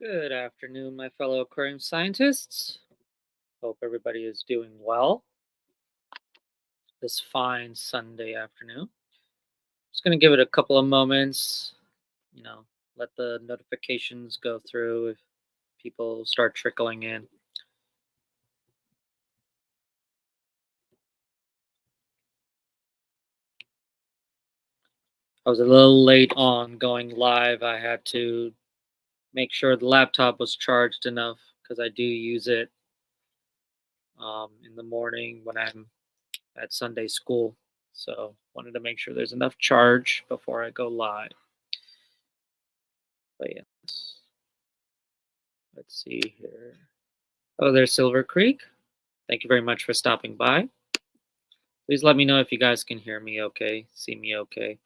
Good afternoon, my fellow aquarium scientists. Hope everybody is doing well this fine Sunday afternoon. Just going to give it a couple of moments, you know, let the notifications go through if people start trickling in. I was a little late on going live. I had to make sure the laptop was charged enough because I do use it in the morning when I'm at Sunday school. So wanted to make sure there's enough charge before I go live. But yeah, let's see here. Oh, there's Silver Creek. Thank you very much for stopping by. Please let me know if you guys can hear me okay, see me okay.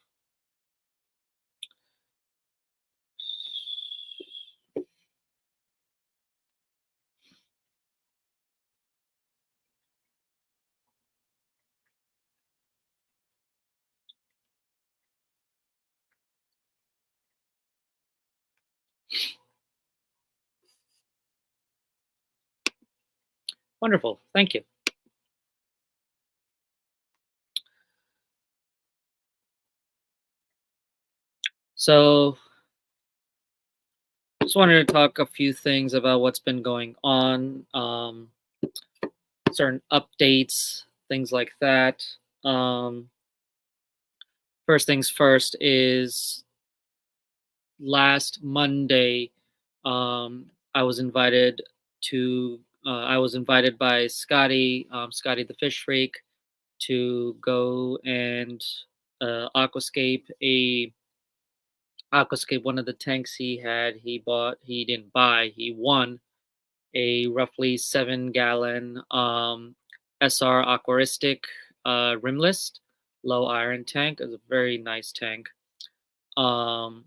Wonderful. Thank you. So, just wanted to talk a few things about what's been going on, certain updates, things like that. Um, First things first is last Monday, I was invited I was invited by Scotty, Scotty the Fish Freak, to go and aquascape one of the tanks he had. He didn't buy, he won a roughly 7-gallon SR Aquaristic rimless low iron tank. It's a very nice tank. Um,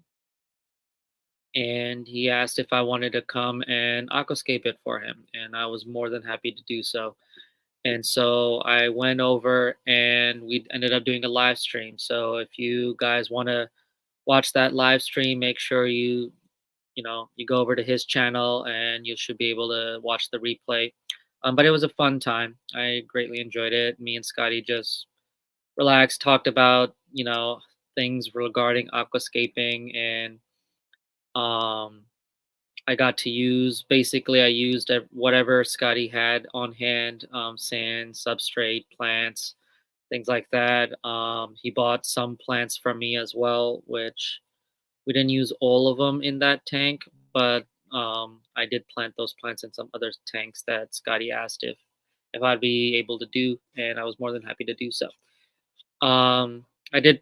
and he asked if I wanted to come and aquascape it for him, and I was more than happy to do so. And so I went over and we ended up doing a live stream. So if you guys want to watch that live stream, make sure you go over to his channel and you should be able to watch the replay. But it was a fun time. I greatly enjoyed it. Me and Scotty just relaxed, talked about things regarding aquascaping, and um, I got to use basically I used whatever Scotty had on hand, sand, substrate, plants, things like that. He bought some plants from me as well, which we didn't use all of them in that tank, but I did plant those plants in some other tanks that Scotty asked if I'd be able to do, and I was more than happy to do so. I did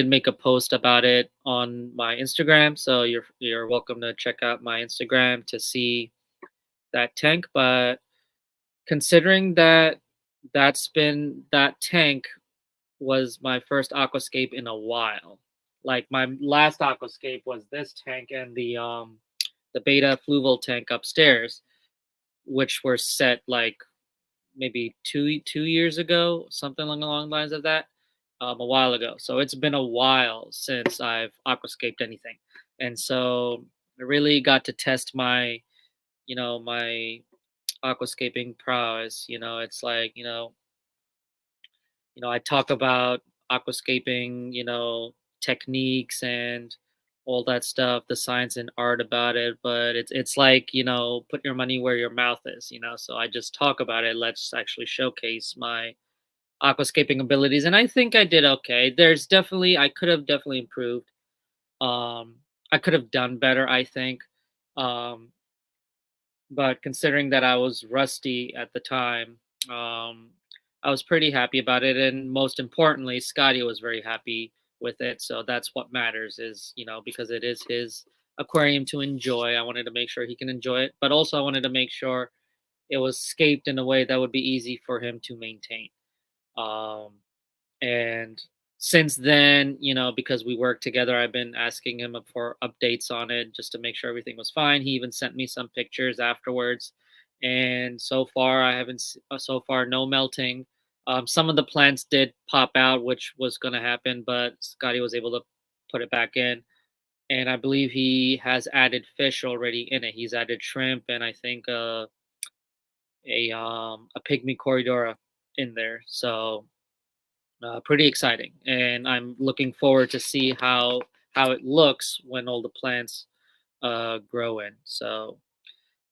make a post about it on my Instagram, so you're welcome to check out my Instagram to see that tank. But considering that tank was my first aquascape in a while. Like my last aquascape was this tank and the beta fluval tank upstairs, which were set like maybe two years ago, something along the lines of that, a while ago. So it's been a while since I've aquascaped anything, and so I really got to test my aquascaping prowess. It's like I talk about aquascaping, techniques and all that stuff, the science and art about it, but it's like, put your money where your mouth is. So I just talk about it. Let's actually showcase my aquascaping abilities, and I think I did okay. I could have definitely improved. I could have done better, I think. Um, but considering that I was rusty at the time, I was pretty happy about it, and most importantly, Scotty was very happy with it. So that's what matters, is because it is his aquarium to enjoy. I wanted to make sure he can enjoy it, but also I wanted to make sure it was scaped in a way that would be easy for him to maintain. Um, and since then, because we work together, I've been asking him for updates on it just to make sure everything was fine. He even sent me some pictures afterwards, and so far I haven't. So far, no melting. Some of the plants did pop out, which was going to happen, but Scotty was able to put it back in. and I believe he has added fish already in it. He's added shrimp and I think a pygmy corridora in there. So pretty exciting, and I'm looking forward to see how it looks when all the plants grow in. So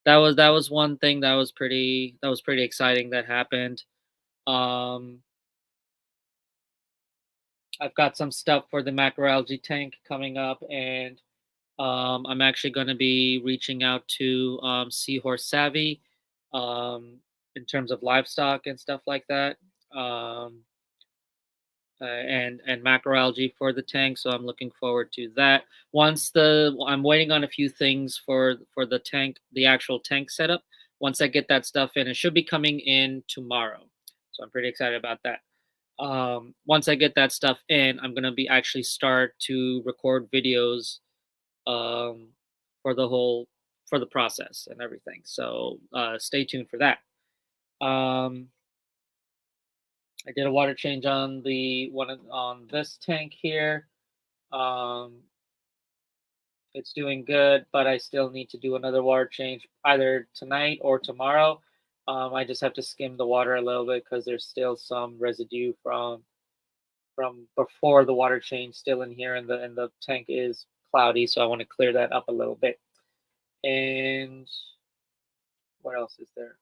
that was one thing that was pretty exciting that happened. Um, I've got some stuff for the macroalgae tank coming up, and I'm actually going to be reaching out to Seahorse Savvy in terms of livestock and stuff like that. Um, and macroalgae for the tank. So I'm looking forward to that. I'm waiting on a few things for the tank, the actual tank setup. Once I get that stuff in, it should be coming in tomorrow. So I'm pretty excited about that. Once I get that stuff in, I'm gonna be actually start to record videos um, for the process and everything. So stay tuned for that. Um, I did a water change on the one on this tank here. Um, it's doing good, but I still need to do another water change either tonight or tomorrow. I just have to skim the water a little bit because there's still some residue from before the water change still in here, and the tank is cloudy, so I want to clear that up a little bit. And what else is there?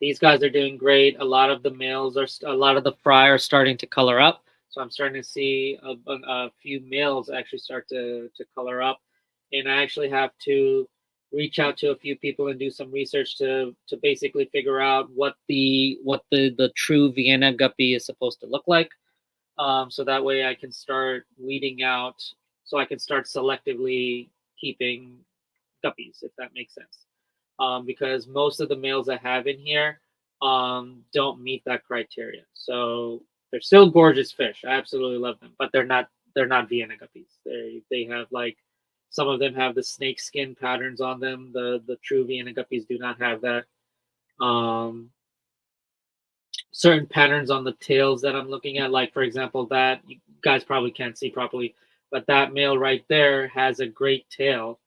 These guys are doing great. A lot of the males a lot of the fry are starting to color up. So I'm starting to see a few males actually start to color up. And I actually have to reach out to a few people and do some research to basically figure out what the true Vienna guppy is supposed to look like. So that way I can start weeding out, so I can start selectively keeping guppies, if that makes sense. Because most of the males I have in here don't meet that criteria. So they're still gorgeous fish. I absolutely love them, but they're not Vienna guppies. They have like some of them have the snake skin patterns on them. The true Vienna guppies do not have that. Um, Certain patterns on the tails that I'm looking at, like for example, that you guys probably can't see properly, but that male right there has a great tail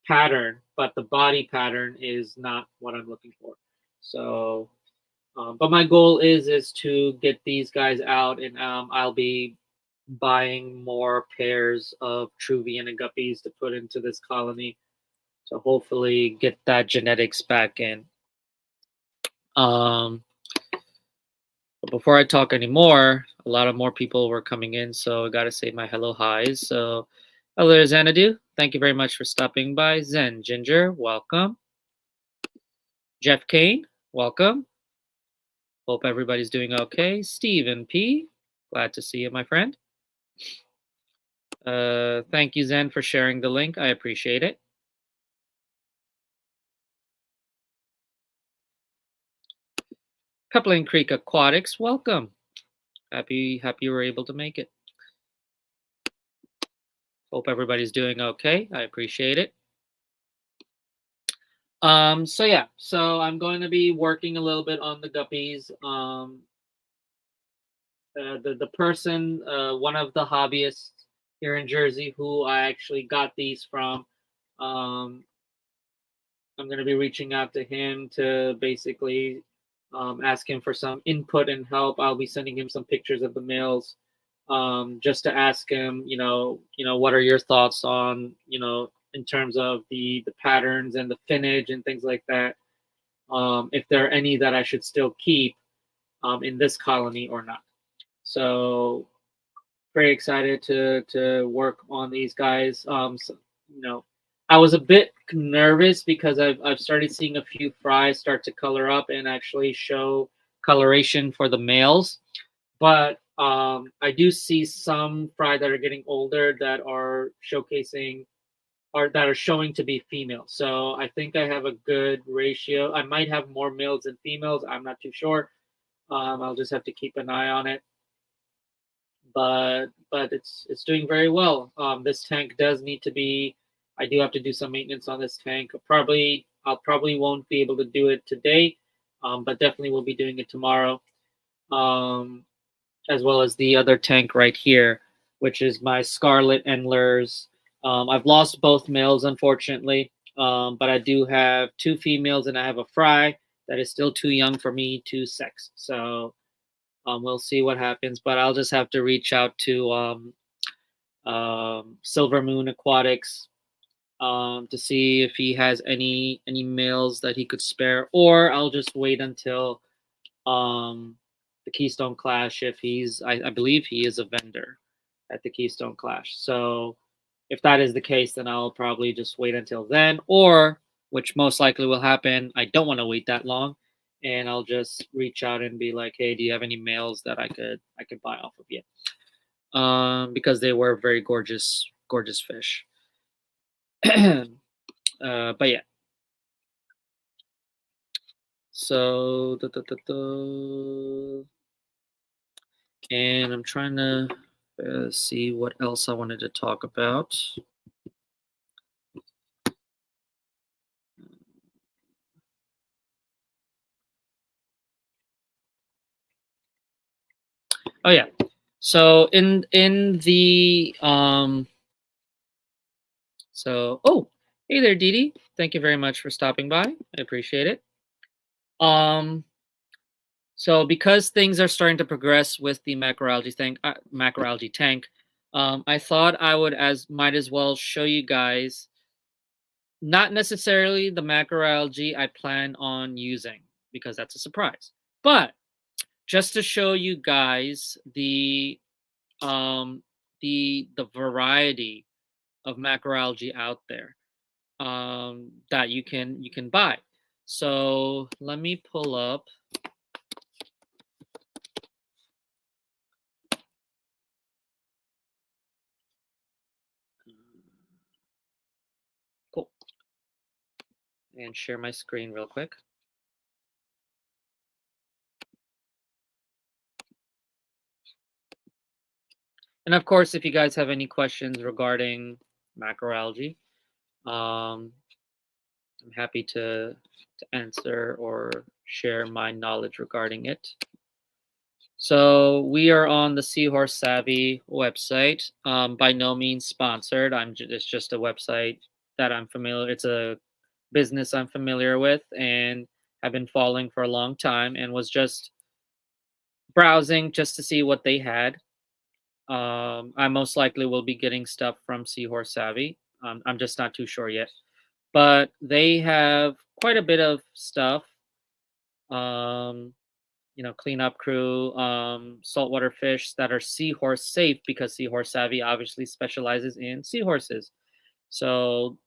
pattern, but the body pattern is not what I'm looking for. So, but my goal is to get these guys out, and I'll be buying more pairs of true Vienna guppies to put into this colony to hopefully get that genetics back in. Um, but before I talk anymore, a lot of more people were coming in, so I got to say my hello highs. So, hello, Xanadu. Thank you very much for stopping by. Zen Ginger, welcome. Jeff Kane, welcome. Hope everybody's doing okay. Stephen P, glad to see you, my friend. Thank you, Zen, for sharing the link. I appreciate it. Coupling Creek Aquatics, welcome. Happy you were able to make it. Hope everybody's doing okay. I appreciate it. So yeah, so I'm going to be working a little bit on the guppies. The person, one of the hobbyists here in Jersey, who I actually got these from, um, I'm going to be reaching out to him to basically ask him for some input and help. I'll be sending him some pictures of the males, just to ask him, what are your thoughts on, in terms of the patterns and the finnage and things like that. If there are any that I should still keep in this colony or not. So pretty excited to work on these guys. So, I was a bit nervous because I've started seeing a few fries start to color up and actually show coloration for the males, but I do see some fry that are getting older that are showcasing or that are showing to be female. So I think I have a good ratio. I might have more males than females. I'm not too sure. I'll just have to keep an eye on it, but it's doing very well. This tank does need to be. I do have to do some maintenance on this tank. I'll probably won't be able to do it today, but definitely will be doing it tomorrow, as well as the other tank right here. which is my scarlet endlers. I've lost both males, unfortunately, but I do have two females, and I have a fry that is still too young for me to sex. So we'll see what happens, but I'll just have to reach out to Silver Moon Aquatics to see if he has any males that he could spare, or I'll just wait until the Keystone Clash if I believe he is a vendor at the Keystone Clash. So if that is the case, then I'll probably just wait until then, or which most likely will happen. I don't want to wait that long, and I'll just reach out and be like, "Hey, do you have any males that I could buy off of you?" Because they were very gorgeous fish. But yeah. So, and I'm trying to see what else I wanted to talk about. Oh yeah. So in the oh, hey there, Dee Dee. Thank you very much for stopping by. I appreciate it. Um so because things are starting to progress with the macroalgae tank, I thought I would as might as well show you guys not necessarily the macroalgae I plan on using because that's a surprise. But just to show you guys um the variety of macroalgae out there that you can buy. So let me pull up. Cool. And share my screen real quick. And of course, if you guys have any questions regarding macroalgae, um, I'm happy to answer or share my knowledge regarding it. So we are on the Seahorse Savvy website. By no means sponsored. It's just a website that I'm familiar. It's a business I'm familiar with and have been following for a long time, and was just browsing just to see what they had. I most likely will be getting stuff from Seahorse Savvy. I'm just not too sure yet, but they have quite a bit of stuff. Um, cleanup crew, saltwater fish that are seahorse safe because Seahorse Savvy obviously specializes in seahorses. So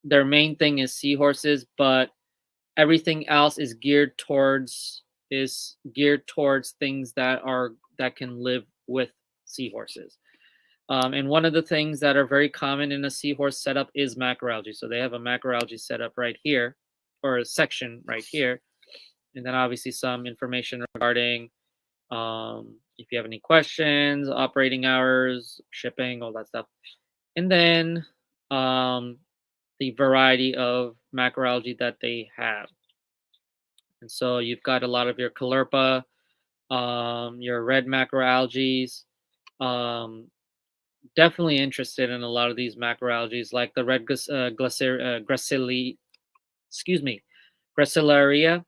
their main thing is seahorses, but everything else is geared towards things that can live with seahorses. And one of the things that are very common in a seahorse setup is macroalgae. So they have a macroalgae setup right here, or a section right here, and then obviously some information regarding if you have any questions, operating hours, shipping, all that stuff, and then um, the variety of macroalgae that they have. And so you've got a lot of your caulerpa, your red macroalgae. Um, Definitely interested in a lot of these macroalgae, like the red excuse me, gracilaria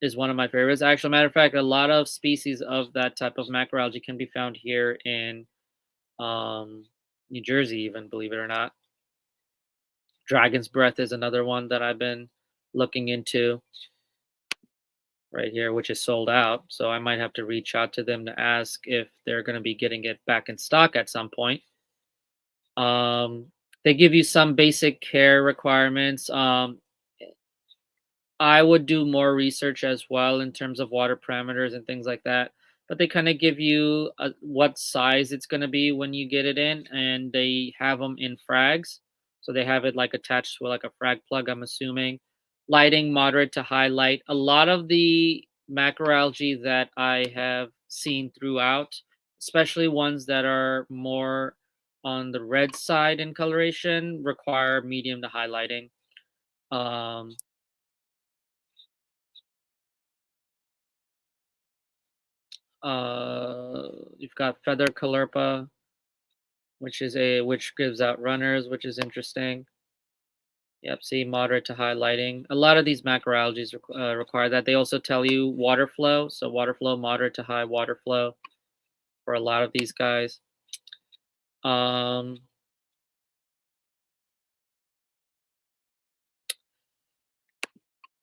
is one of my favorites. Actually, matter of fact, a lot of species of that type of macroalgae can be found here in um, New Jersey, even believe it or not. Dragon's breath is another one that I've been looking into right here, which is sold out. So I might have to reach out to them to ask if they're going to be getting it back in stock at some point. They give you some basic care requirements. I would do more research as well in terms of water parameters and things like that. But they kind of give you what size it's going to be when you get it in, and they have them in frags. So they have it like attached to like a frag plug, I'm assuming. Lighting, moderate to high light. A lot of the macroalgae that I have seen throughout, especially ones that are more on the red side in coloration, require medium to high lighting. Um, you've got feather caulerpa. which gives out runners, which is interesting. Yep, see, moderate to high lighting. A lot of these macroalgae require that. They also tell you water flow, so water flow, moderate to high water flow for a lot of these guys.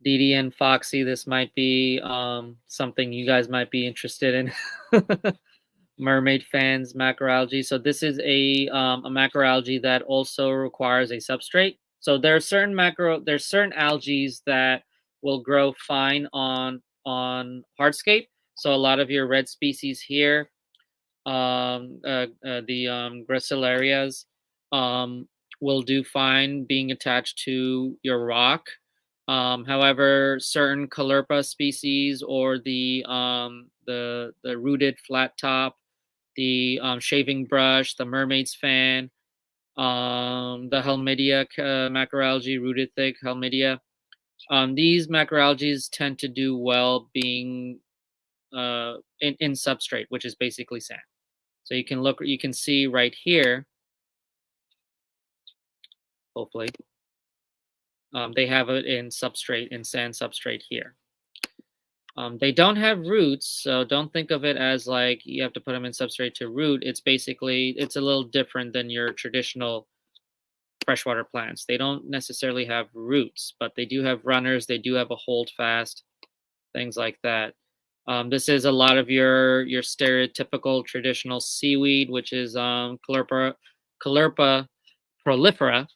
DD and Foxy, this might be something you guys might be interested in. Mermaid fans, macroalgae. So this is a macroalgae that also requires a substrate. So there are there's certain algae that will grow fine on hardscape. So a lot of your red species here, the gracillarias, um, will do fine being attached to your rock. However, certain Caulerpa species or the rooted flat top, the shaving brush, the mermaid's fan, the Helmidia macroalgae, rooted thick Helmidia. These macroalgae tend to do well being in substrate, which is basically sand. So you can see right here, hopefully, they have it in substrate, in sand substrate here. They don't have roots, so don't think of it as like you have to put them in substrate to root. It's a little different than your traditional freshwater plants. They don't necessarily have roots, but they do have runners. They do have a hold fast, things like that. This is a lot of your stereotypical traditional seaweed, which is Caulerpa prolifera,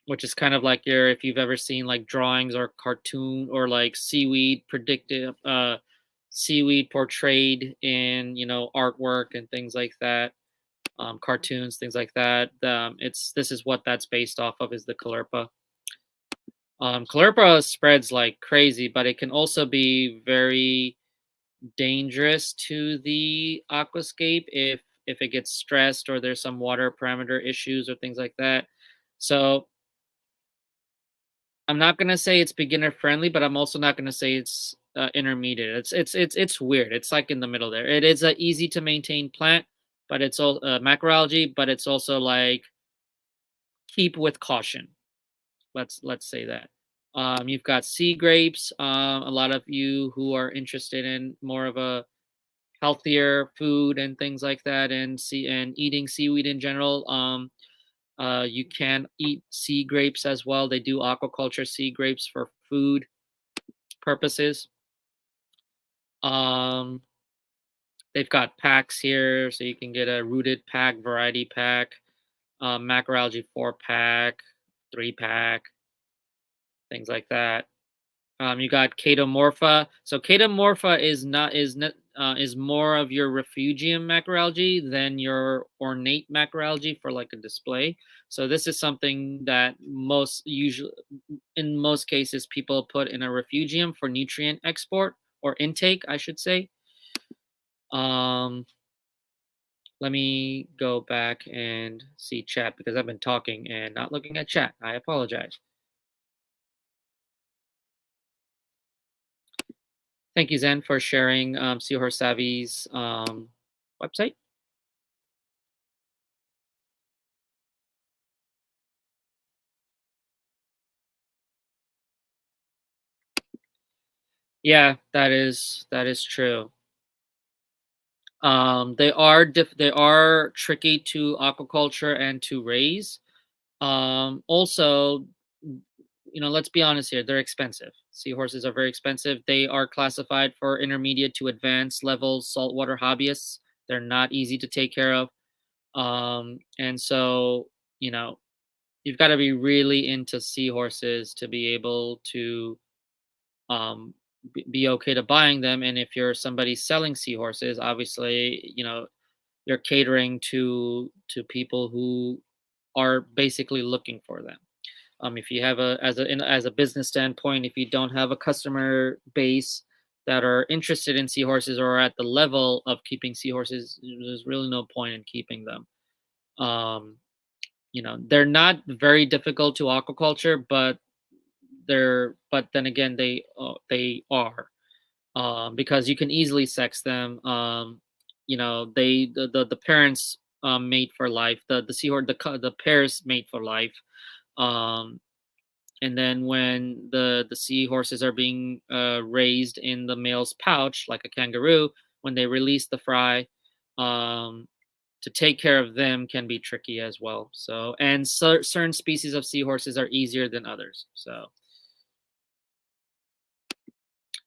which is kind of like if you've ever seen like drawings or cartoon or like seaweed portrayed in artwork and things like that, cartoons, things like that. This is what that's based off of, is the Caulerpa. Caulerpa spreads like crazy, but it can also be very dangerous to the aquascape if it gets stressed or there's some water parameter issues or things like that. So I'm not gonna say it's beginner friendly, but I'm also not gonna say it's intermediate. It's weird. It's like in the middle there. It is a easy to maintain plant, but it's all macroalgae, but it's also like keep with caution. Let's say that. You've got sea grapes. A lot of you who are interested in more of a healthier food and things like that, and eating seaweed in general. You can eat sea grapes as well. They do aquaculture sea grapes for food purposes. Um, they've got packs here, so you can get a rooted pack, variety pack, macroalgae 4-pack, 3-pack, things like that. You got Chaetomorpha. So Chaetomorpha is more of your refugium macroalgae than your ornate macroalgae for like a display. So this is something that in most cases, people put in a refugium for nutrient export or intake, I should say. Let me go back and see chat because I've been talking and not looking at chat. I apologize. Thank you, Zen, for sharing Seahorse Savvy's website. Yeah, that is true. They are tricky to aquaculture and to raise. Also, let's be honest here, they're expensive. Seahorses are very expensive. They are classified for intermediate to advanced level saltwater hobbyists. They're not easy to take care of. And so, you've got to be really into seahorses to be able to be okay to buying them. And if you're somebody selling seahorses, obviously, you're catering to people who are basically looking for them. If you have as a business standpoint, if you don't have a customer base that are interested in seahorses or are at the level of keeping seahorses, there's really no point in keeping them. They're not very difficult to aquaculture, but then again they are, because you can easily sex them. the parents mate for life. The seahorse the pairs mate for life. Um, and then when the seahorses are being raised in the male's pouch like a kangaroo, when they release the fry, um, to take care of them can be tricky as well. So, and certain species of seahorses are easier than others. So,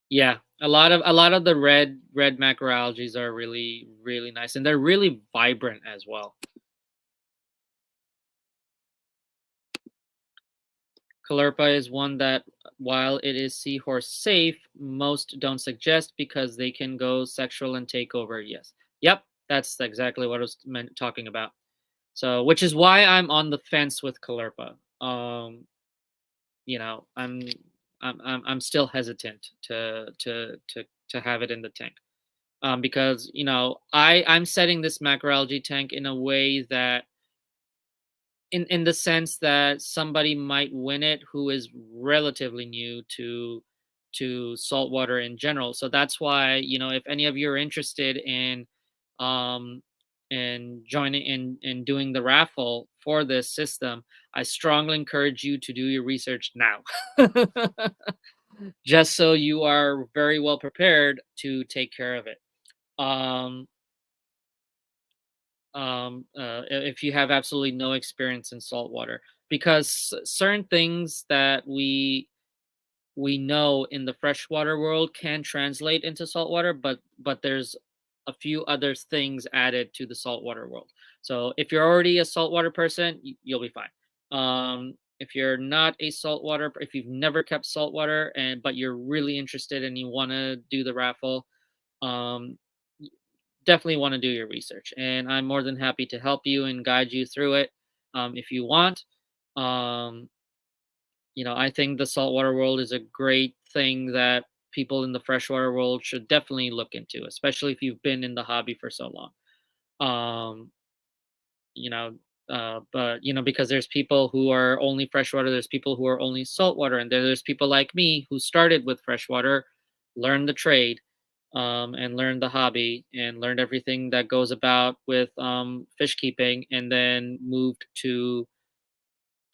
yeah, a lot of the red macroalgae are really really nice, and they're really vibrant as well. Caulerpa is one that, while it is seahorse safe, most don't suggest because they can go sexual and take over. Yes, yep, that's exactly what I was talking about. So, which is why I'm on the fence with Caulerpa. You know, I'm still hesitant to have it in the tank. Because I'm setting this macroalgae tank in a way that, in the sense that somebody might win it who is relatively new to saltwater in general. So that's why, if any of you are interested um joining in doing the raffle for this system, I strongly encourage you to do your research now. Just so you are very well prepared to take care of it. Um if you have absolutely no experience in salt water, because certain things that we know in the freshwater world can translate into saltwater, but there's a few other things added to the saltwater world. So if you're already a saltwater person, you'll be fine. If you're not a saltwater, if you've never kept saltwater and but you're really interested and you want to do the raffle, um, definitely want to do your research, and I'm more than happy to help you and guide you through it, if you want. um, I think the saltwater world is a great thing that people in the freshwater world should definitely look into, especially if you've been in the hobby for so long. um, you know but because there's people who are only freshwater, there's people who are only saltwater, and there's people like me who started with freshwater, learned the trade, and learned the hobby and learned everything that goes about with fish keeping, and then moved to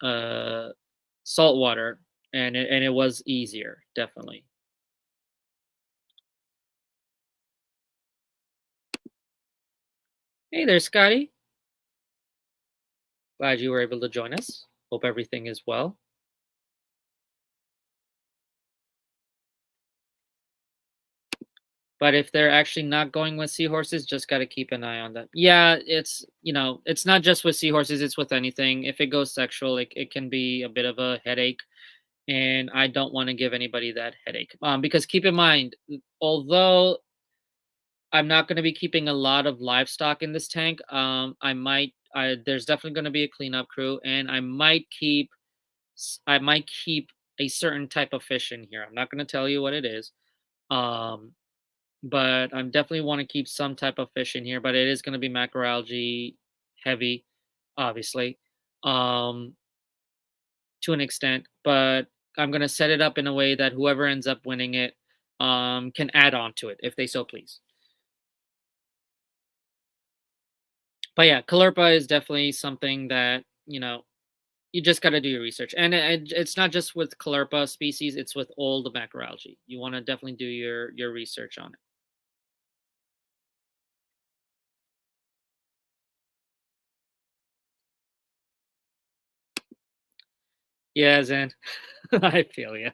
uh, saltwater, and it was easier, definitely. Hey there, Scotty. Glad you were able to join us. Hope everything is well. But if they're actually not going with seahorses, just got to keep an eye on that. Yeah, it's not just with seahorses, it's with anything. If it goes sexual, it can be a bit of a headache. And I don't want to give anybody that headache. Because keep in mind, although I'm not going to be keeping a lot of livestock in this tank, there's definitely going to be a cleanup crew, and I might keep a certain type of fish in here. I'm not going to tell you what it is. Um, but I'm definitely want to keep some type of fish in here, but it is going to be macroalgae heavy, obviously, um, to an extent. But I'm going to set it up in a way that whoever ends up winning it can add on to it if they so please. But yeah, Caulerpa is definitely something that you just got to do your research, and it's not just with Caulerpa species; it's with all the macroalgae. You want to definitely do your research on it. Yeah, Zen, I feel you.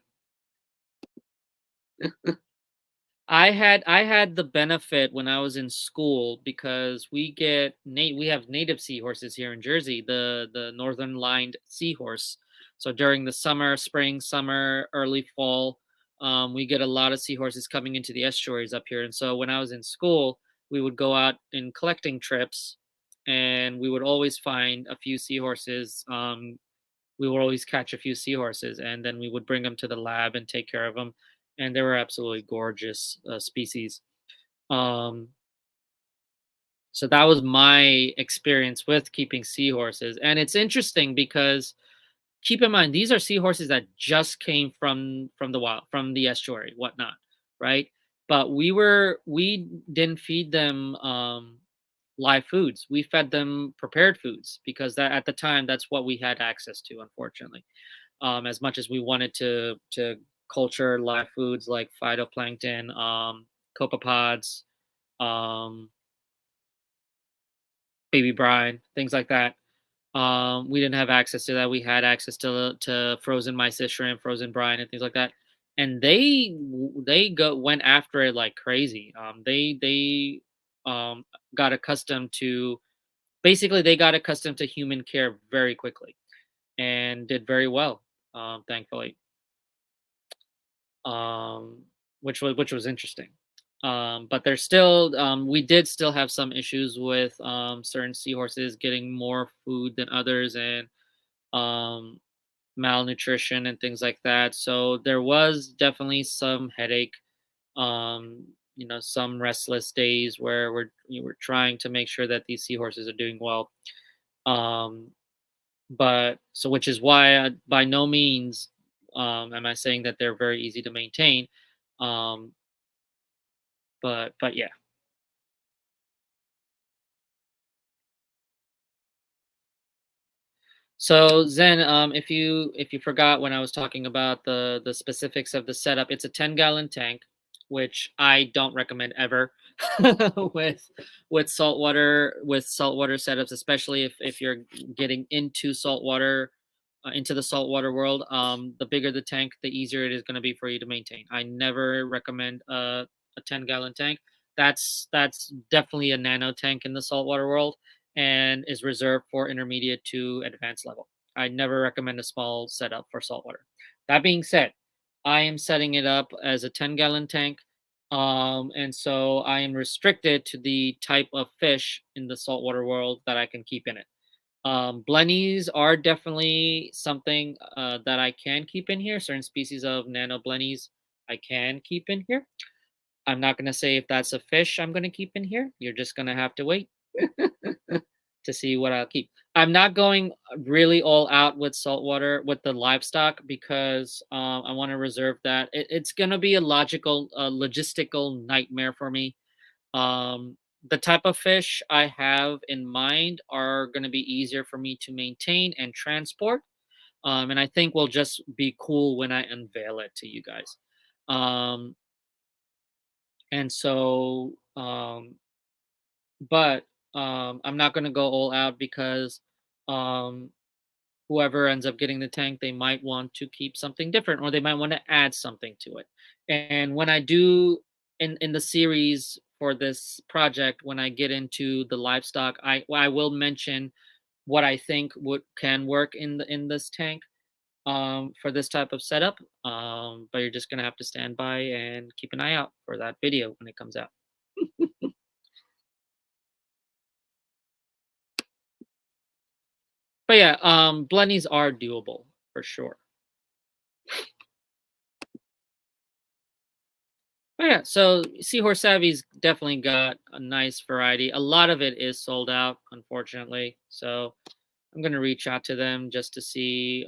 I had the benefit when I was in school because we have native seahorses here in Jersey, the northern lined seahorse. So during the summer, spring, summer, early fall, we get a lot of seahorses coming into the estuaries up here. And so when I was in school, we would go out in collecting trips, and we would always find a few seahorses. We would always catch a few seahorses, and then we would bring them to the lab and take care of them, and they were absolutely gorgeous species. um, so that was my experience with keeping seahorses, and it's interesting because keep in mind these are seahorses that just came from the wild, from the estuary, whatnot, right? but we didn't feed them live foods. We fed them prepared foods because that at the time that's what we had access to, unfortunately. As much as we wanted to culture live foods like phytoplankton, copepods, um, baby brine, things like that. We didn't have access to that. We had access to frozen mysis shrimp, frozen brine, and things like that. And they go went after it like crazy. They got accustomed to basically they got accustomed to human care very quickly and did very well. Thankfully, um, which was interesting. But there's still we did still have some issues with certain seahorses getting more food than others and um, malnutrition and things like that. So there was definitely some headache, um, some restless days where we're trying to make sure that these seahorses are doing well. Um, but so which is why by no means am I saying that they're very easy to maintain. Um, but yeah. So Zen, if you forgot when I was talking about the specifics of the setup, it's a 10-gallon tank, which I don't recommend ever with saltwater setups, especially if you're getting into the saltwater world. The bigger the tank, the easier it is going to be for you to maintain. I never recommend a 10-gallon tank. That's definitely a nano tank in the saltwater world and is reserved for intermediate to advanced level. I never recommend a small setup for saltwater. That being said, I am setting it up as a 10-gallon tank. And so I am restricted to the type of fish in the saltwater world that I can keep in it. Blennies are definitely something that I can keep in here. Certain species of nano blennies I can keep in here. I'm not going to say if that's a fish I'm going to keep in here. You're just going to have to wait to see what I'll keep. I'm not going really all out with saltwater with the livestock because I want to reserve that. It's going to be a logistical nightmare for me. The type of fish I have in mind are going to be easier for me to maintain and transport. And I think will just be cool when I unveil it to you guys. Um, and so, but I'm not going to go all out because um, whoever ends up getting the tank, they might want to keep something different or they might want to add something to it. And when I do in the series for this project, when I get into the livestock, I will mention what I think would can work in this tank for this type of setup. But you're just gonna have to stand by and keep an eye out for that video when it comes out. But yeah, blennies are doable for sure. But yeah, so Seahorse Savvy's definitely got a nice variety. A lot of it is sold out, unfortunately. So I'm gonna reach out to them just to see,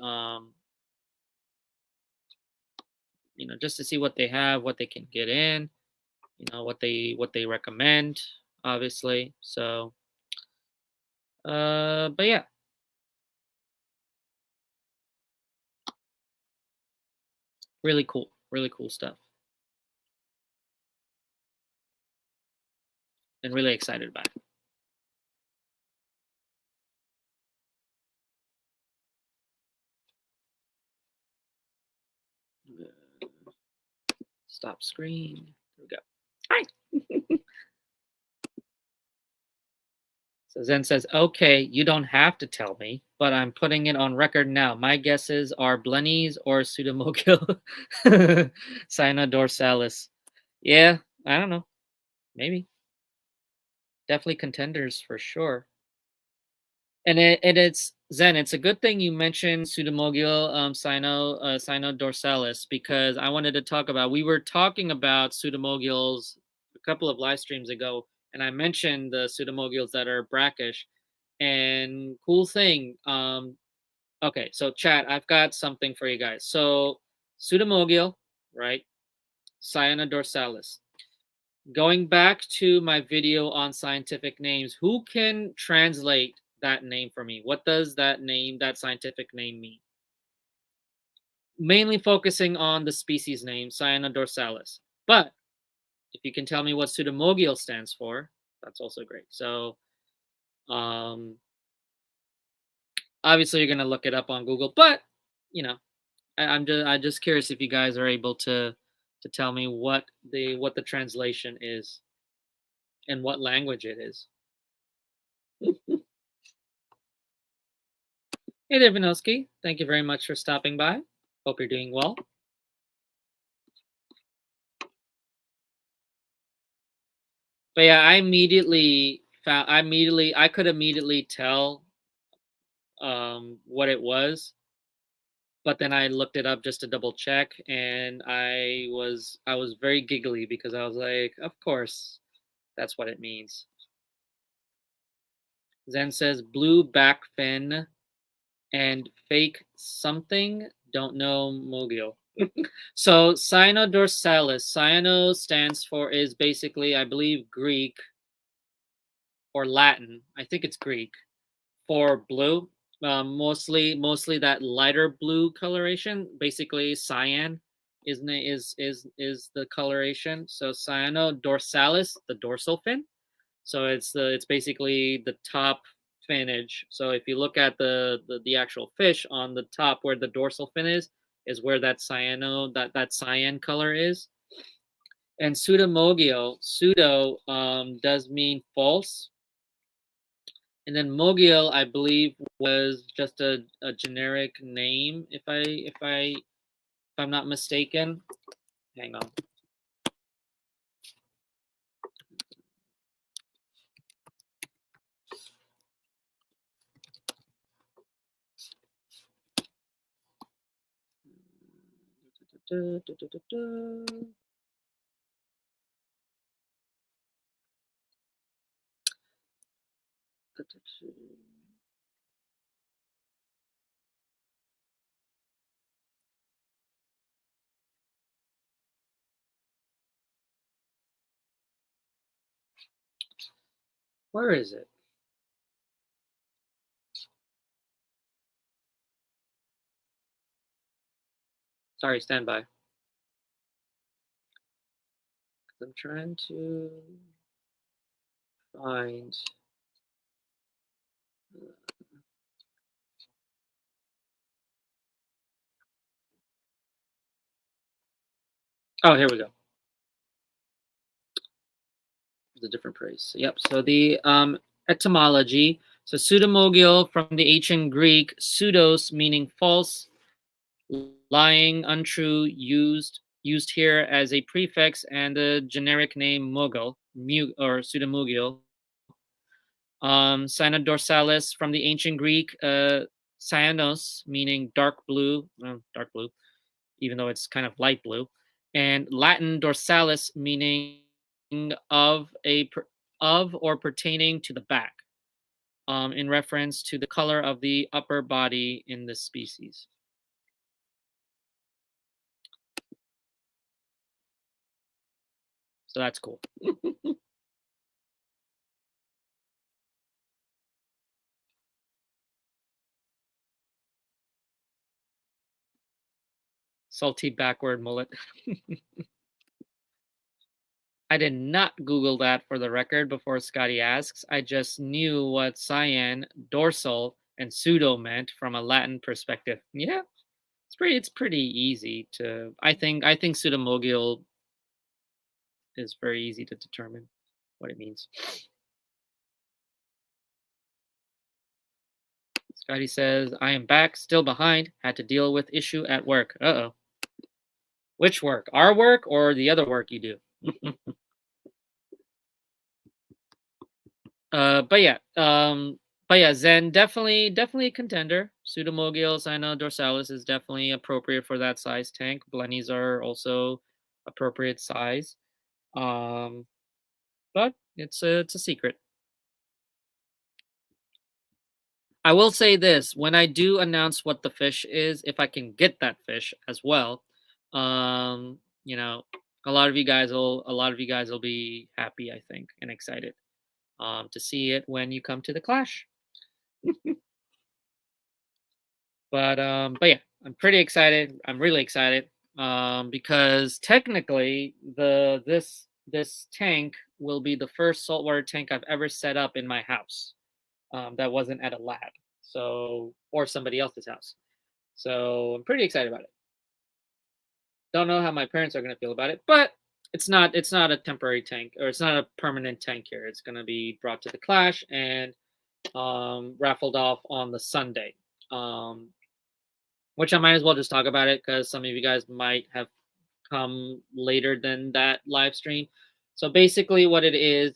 just to see what they have, what they can get in, what they recommend, obviously. So, but yeah, really cool stuff, and really excited about it. Stop screen. There we go. Hi. So Zen says, okay, you don't have to tell me, but I'm putting it on record now. My guesses are Blennies or Pseudomogil Cyanodorsalis. Yeah, I don't know. Maybe. Definitely contenders for sure. And it's Zen, it's a good thing you mentioned Pseudomogil Cyanodorsalis because I wanted to talk about we were talking about Pseudomogils a couple of live streams ago, and I mentioned the Pseudomogils that are brackish. And cool thing, okay, so chat, I've got something for you guys. So Pseudomogil, right? Cyanodorsalis. Going back to my video on scientific names, who can translate that name for me? What does that name, that scientific name mean? Mainly focusing on the species name, Cyanodorsalis. But if you can tell me what pseudomogial stands for, that's also great. So, um, obviously, you're gonna look it up on Google, but you know, I'm just curious if you guys are able to tell me what the translation is and what language it is. Hey there, Vinoski. Thank you very much for stopping by. Hope you're doing well. But yeah, I could immediately tell what it was, but then I looked it up just to double check, and I was very giggly because I was like, of course, that's what it means. Zen says blue backfin and fake something. Don't know Mogil. So cyanodorsalis. Cyano stands for is basically, I believe, Greek or Latin. I think it's Greek for blue. Mostly that lighter blue coloration. Basically, cyan is the coloration. So cyanodorsalis, the dorsal fin. So it's basically the top finnage. So if you look at the actual fish on the top where the dorsal fin is where that cyan color is. And pseudo does mean false. And then Mogiel, I believe, was just a generic name, if I'm not mistaken. Hang on. Where is it? Sorry, stand by. I'm trying to find. Oh, here we go. The different praise. Yep. So the etymology. So pseudomogil from the ancient Greek, pseudos meaning false, lying, untrue, used here as a prefix, and the generic name mogul, or pseudomugil. Cyanodorsalis from the ancient Greek, cyanos meaning dark blue, even though it's kind of light blue, and Latin dorsalis meaning of a of or pertaining to the back, in reference to the color of the upper body in this species. So that's cool. Salty backward mullet. I did not Google that for the record before Scotty asks. I just knew what cyan, dorsal, and pseudo meant from a Latin perspective. Yeah, it's pretty easy to I think pseudomogil is very easy to determine what it means. Scotty says, I am back, still behind, had to deal with issue at work. Uh-oh. Which work? Our work or the other work you do? But yeah, Zen definitely a contender. Pseudomogil dorsalis is definitely appropriate for that size tank. Blennies are also appropriate size. Um, but it's a secret. I will say this: when I do announce what the fish is, if I can get that fish as well, you know, a lot of you guys will be happy, I think, and excited to see it when you come to the clash. But yeah, I'm pretty excited. I'm really excited because technically this tank will be the first saltwater tank I've ever set up in my house that wasn't at a lab, so or somebody else's house. So I'm pretty excited about it. Don't know how my parents are gonna feel about it, but it's not a temporary tank or it's not a permanent tank here. It's gonna be brought to the clash and raffled off on the Sunday. Um, which I might as well just talk about it because some of you guys might have come later than that live stream. So basically, what it is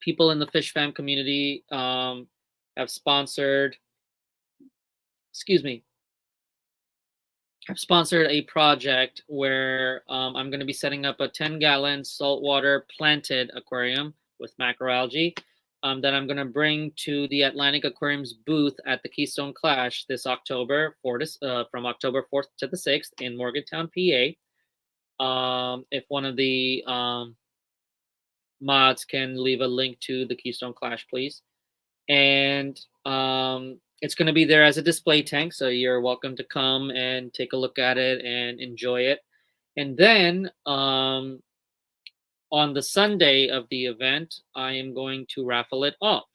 people in the fish fam community have sponsored. Excuse me, have sponsored a project where I'm going to be setting up a 10-gallon saltwater planted aquarium with macroalgae that I'm going to bring to the Atlantic Aquarium's booth at the Keystone Clash this October, from October 4th to the 6th in Morgantown, PA. If one of the mods can leave a link to the Keystone Clash, please. And it's going to be there as a display tank, so you're welcome to come and take a look at it and enjoy it. And then on the Sunday of the event, I am going to raffle it off.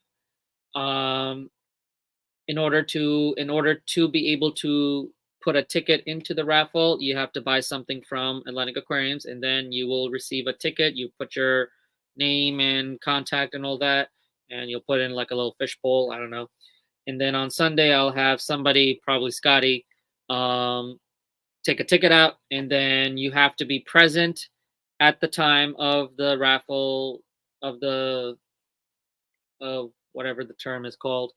Um, in order to be able to put a ticket into the raffle, you have to buy something from Atlantic Aquariums, and then you will receive a ticket. You put your name and contact and all that, and you'll put in like a little fish bowl. I don't know. And then on Sunday, I'll have somebody, probably Scotty, um, take a ticket out, and then you have to be present at the time of the raffle of the of whatever the term is called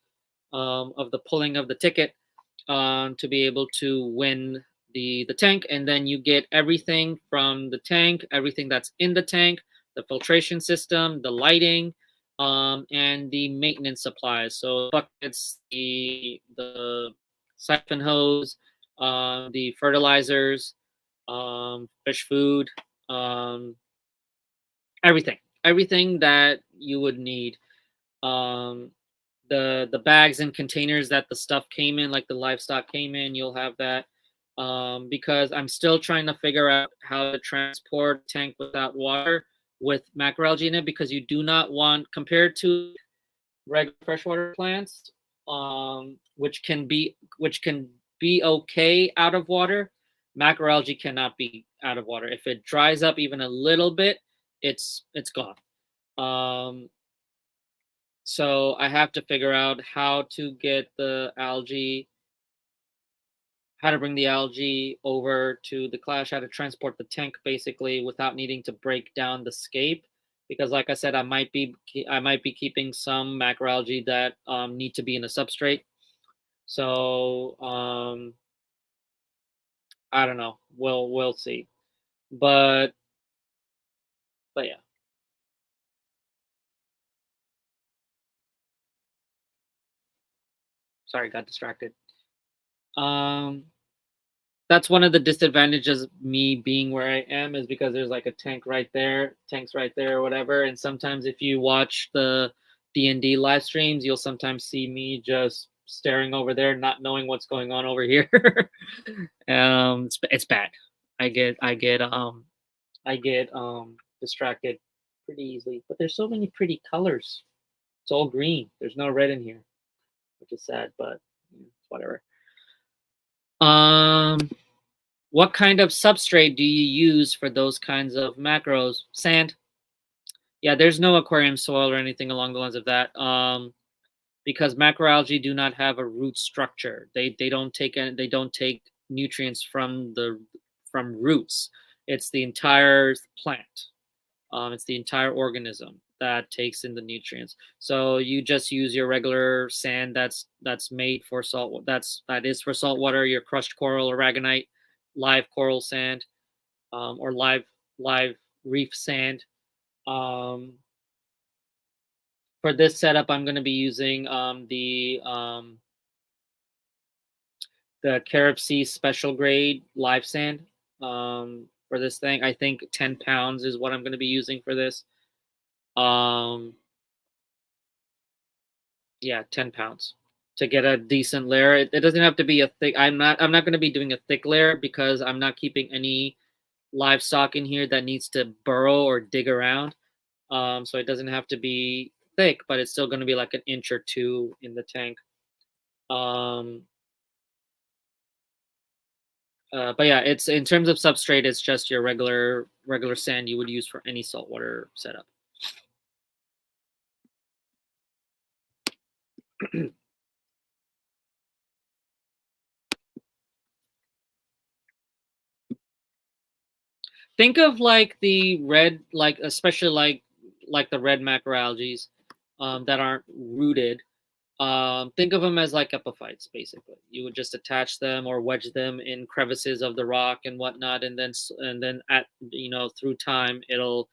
of the pulling of the ticket to be able to win the tank, and then you get everything from the tank, everything that's in the tank, the filtration system, the lighting, and the maintenance supplies. So buckets, the siphon hose, the fertilizers, fish food, um, everything that you would need. Um, the bags and containers that the stuff came in, like the livestock came in, you'll have that. Because I'm still trying to figure out how to transport a tank without water with macroalgae in it, because you do not want, compared to regular freshwater plants, which can be okay out of water, macroalgae cannot be out of water. If it dries up even a little bit, it's gone. Um, so I have to figure out how to get the algae, how to bring the algae over to the clash, how to transport the tank basically without needing to break down the scape. Because, like I said, I might be keeping some macroalgae that need to be in a substrate. So I don't know. We'll see. But yeah. Sorry, got distracted. Um, that's one of the disadvantages of me being where I am, is because there's like a tanks right there or whatever. And sometimes if you watch the D&D live streams, you'll sometimes see me just staring over there, not knowing what's going on over here. It's bad. I get distracted pretty easily. But there's so many pretty colors. It's all green. There's no red in here, which is sad, but whatever. Um What kind of substrate do you use for those kinds of macros? Sand. Yeah, there's no aquarium soil or anything along the lines of that. Because macroalgae do not have a root structure. They don't take nutrients from roots. It's the entire plant. It's the entire organism that takes in the nutrients. So you just use your regular sand that's made for salt. That is for salt water. Your crushed coral, aragonite, live coral sand, or live reef sand. Um, for this setup, I'm going to be using the Carib Sea special grade live sand. for this thing. I think 10 pounds is what I'm going to be using for this. Um, yeah, 10 pounds to get a decent layer. It doesn't have to be a thick. I'm not going to be doing a thick layer because I'm not keeping any livestock in here that needs to burrow or dig around. So it doesn't have to be thick, but it's still going to be like an inch or two in the tank. Um, but yeah, it's in terms of substrate, it's just your regular sand you would use for any saltwater setup. Think of like the red, like especially like the red macroalgae that aren't rooted. Think of them as like epiphytes, basically. You would just attach them or wedge them in crevices of the rock and whatnot, and then at through time it'll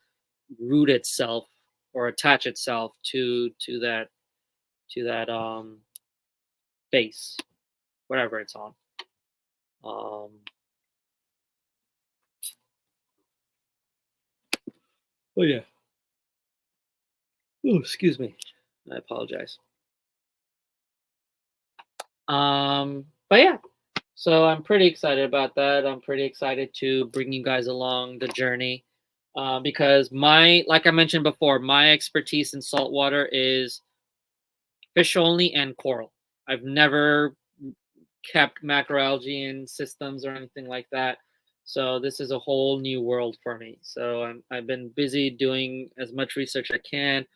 root itself or attach itself to that base, whatever it's on. Um, oh yeah. Oh, excuse me. I apologize. But yeah, so I'm pretty excited about that. I'm pretty excited to bring you guys along the journey, because like I mentioned before, my expertise in saltwater is fish only and coral. I've never kept macroalgae in systems or anything like that. So this is a whole new world for me. So I've been busy doing as much research I can,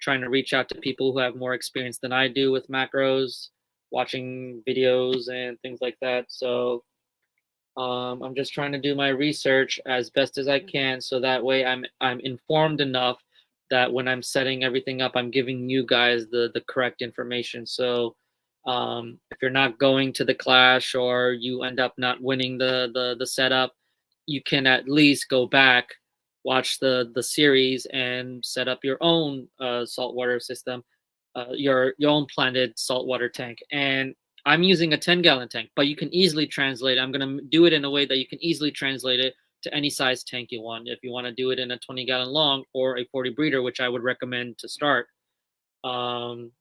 trying to reach out to people who have more experience than I do with macros, watching videos and things like that. So I'm just trying to do my research as best as I can, so that way I'm informed enough that when I'm setting everything up, I'm giving you guys the correct information. So if you're not going to the clash or you end up not winning the setup, you can at least go back, watch the series, and set up your own saltwater system, your own planted saltwater tank. And I'm using a 10-gallon tank, but you can easily translate. I'm going to do it in a way that you can easily translate it to any size tank you want. If you want to do it in a 20-gallon long or a 40 breeder, which I would recommend to start, um,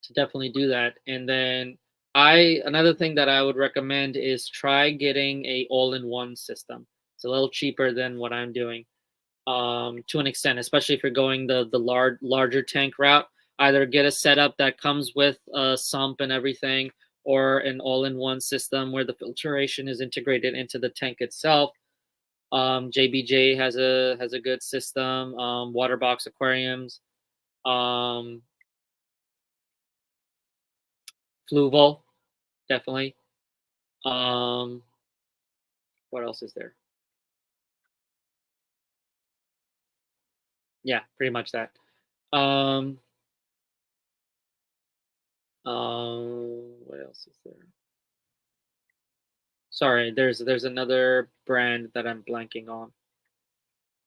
to definitely do that. And then another thing that I would recommend is try getting a all-in-one system. It's a little cheaper than what I'm doing, to an extent, especially if you're going the larger tank route. Either get a setup that comes with a sump and everything, or an all-in-one system where the filtration is integrated into the tank itself. JBJ has a good system. Waterbox aquariums, um, Fluval, definitely. Um, what else is there? Yeah, pretty much that. Um, what else is there? Sorry, there's another brand that I'm blanking on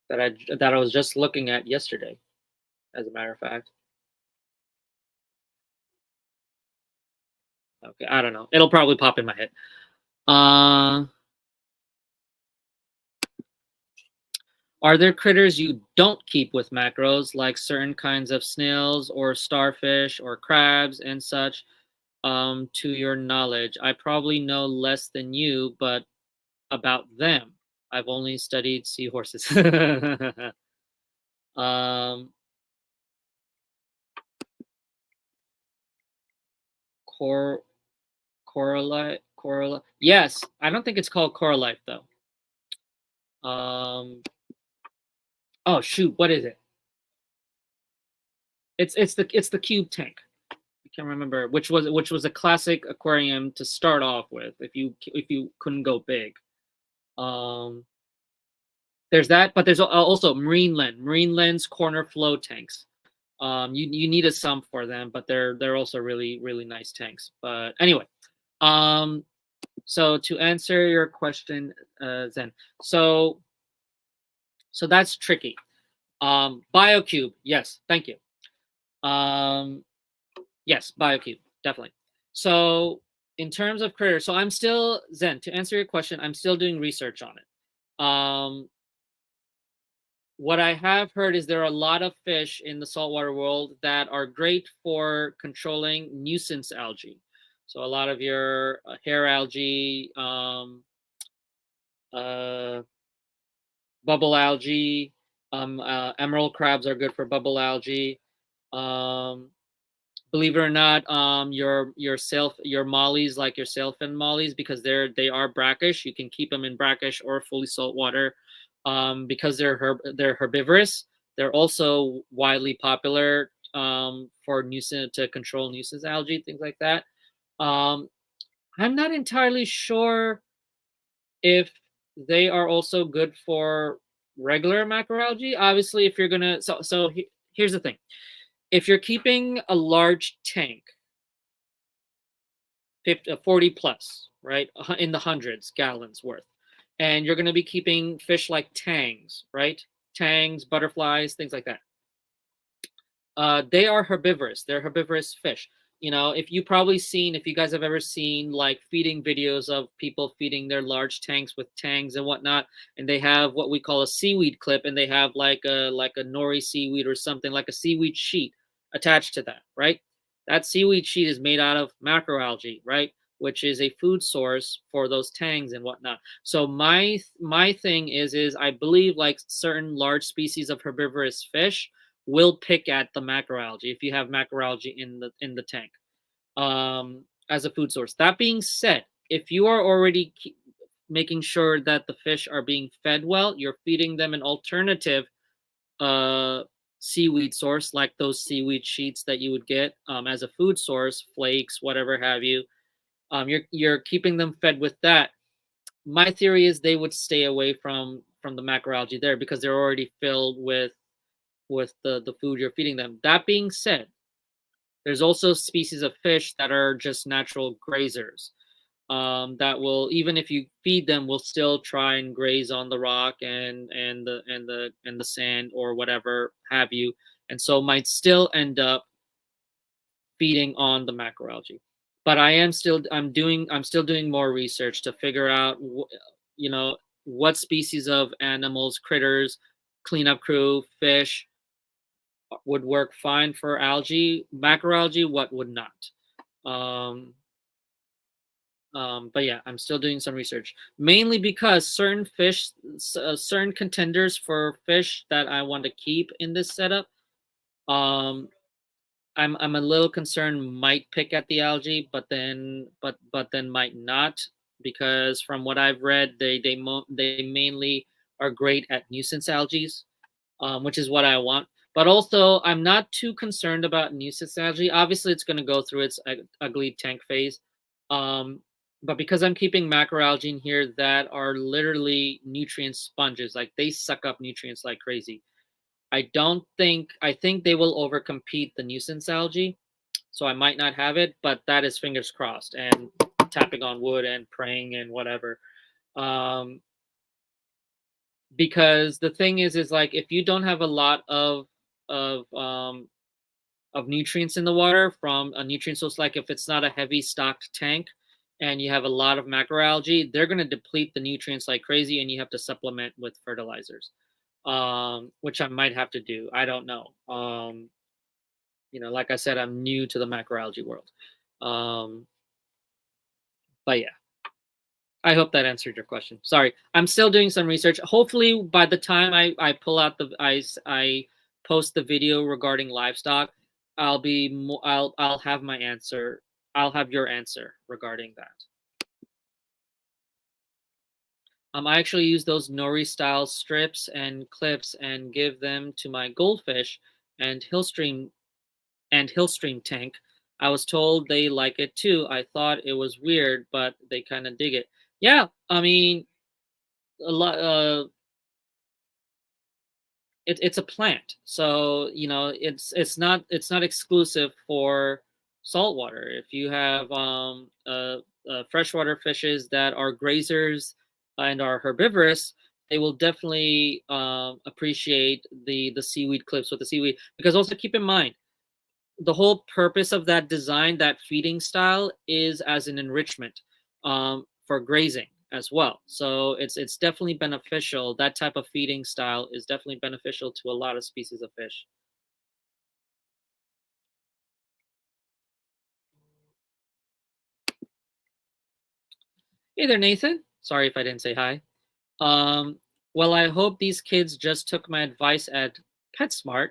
that I was just looking at yesterday, as a matter of fact. Okay, I don't know. It'll probably pop in my head. Uh, are there critters you don't keep with macros, like certain kinds of snails or starfish or crabs and such? To your knowledge, I probably know less than you, but about them, I've only studied seahorses. um, cor Coralife. Yes, I don't think it's called Coralife though. Oh shoot, what is it? It's the cube tank. I can't remember which was a classic aquarium to start off with if you couldn't go big. Um, there's that, but there's also marine lens corner flow tanks. You need a sump for them, but they're also really really nice tanks. But anyway, um, so to answer your question, Zen, so so that's tricky. BioCube, yes, thank you. Um, yes, BioCube, definitely. So In terms of critters, so I'm still Zen. To answer your question, I'm still doing research on it. What I have heard is there are a lot of fish in the saltwater world that are great for controlling nuisance algae. So a lot of your hair algae, uh, bubble algae, emerald crabs are good for bubble algae. Um, Believe it or not, your mollies, like your sailfin mollies, because they are brackish. You can keep them in brackish or fully salt water, because they're herbivorous. They're also widely popular, for nuisance to control nuisance algae, things like that. Um, I'm not entirely sure if they are also good for regular macroalgae. Obviously, if you're gonna here's the thing: if you're keeping a large tank, 50, 40 plus, right? In the hundreds gallons worth. And you're going to be keeping fish like tangs, right? Tangs, butterflies, things like that. They are herbivorous. They're herbivorous fish. If you probably seen, if you guys have ever seen like feeding videos of people feeding their large tanks with tangs and whatnot, and they have what we call a seaweed clip, and they have like a nori seaweed or something like a seaweed sheet attached to that, right? That seaweed sheet is made out of macroalgae, right? Which is a food source for those tangs and whatnot. So my thing is I believe like certain large species of herbivorous fish will pick at the macroalgae if you have macroalgae in the tank, as a food source. That being said, if you are already making sure that the fish are being fed well, you're feeding them an alternative uh, seaweed source, like those seaweed sheets that you would get, as a food source, flakes, whatever have you. You're keeping them fed with that. My theory is they would stay away from the macroalgae there because they're already filled with the food you're feeding them. That being said, there's also species of fish that are just natural grazers, that will, even if you feed them, will still try and graze on the rock and the sand or whatever have you, and so might still end up feeding on the macroalgae. But I'm still doing more research to figure out you know what species of animals, critters, cleanup crew, fish would work fine for algae, macroalgae, what would not. Um, but yeah, I'm still doing some research, mainly because certain contenders for fish that I want to keep in this setup, um, I'm a little concerned might pick at the algae, but then might not, because from what I've read, they mainly are great at nuisance algae, which is what I want. But also, I'm not too concerned about nuisance algae. Obviously, it's going to go through its ugly tank phase. Um, but because I'm keeping macroalgae in here that are literally nutrient sponges, like they suck up nutrients like crazy. I think they will overcompete the nuisance algae. So I might not have it, but that is fingers crossed and tapping on wood and praying and whatever. Um, because the thing is like if you don't have a lot of um of nutrients in the water from a nutrient source, like if it's not a heavy stocked tank and you have a lot of macroalgae, they're going to deplete the nutrients like crazy, and you have to supplement with fertilizers, which I might have to do. I don't know. Like I said, I'm new to the macroalgae world. um but yeah, I hope that answered your question. Sorry, I'm still doing some research. Hopefully, by the time I pull out I post the video regarding livestock, I'll have my answer. I'll have your answer regarding that. I actually use those nori style strips and clips and give them to my goldfish and hillstream tank. I was told they like it too. I thought it was weird, but they kind of dig it. Yeah, I mean, a lot. It's a plant, so it's not exclusive for saltwater. If you have freshwater fishes that are grazers and are herbivorous, they will definitely appreciate the seaweed clips with the seaweed. Because also keep in mind, the whole purpose of that design, that feeding style, is as an enrichment for grazing as well. So it's definitely beneficial. That type of feeding style is definitely beneficial to a lot of species of fish. Hey there, Nathan. Sorry if I didn't say hi. Um, well, I hope these kids just took my advice at PetSmart.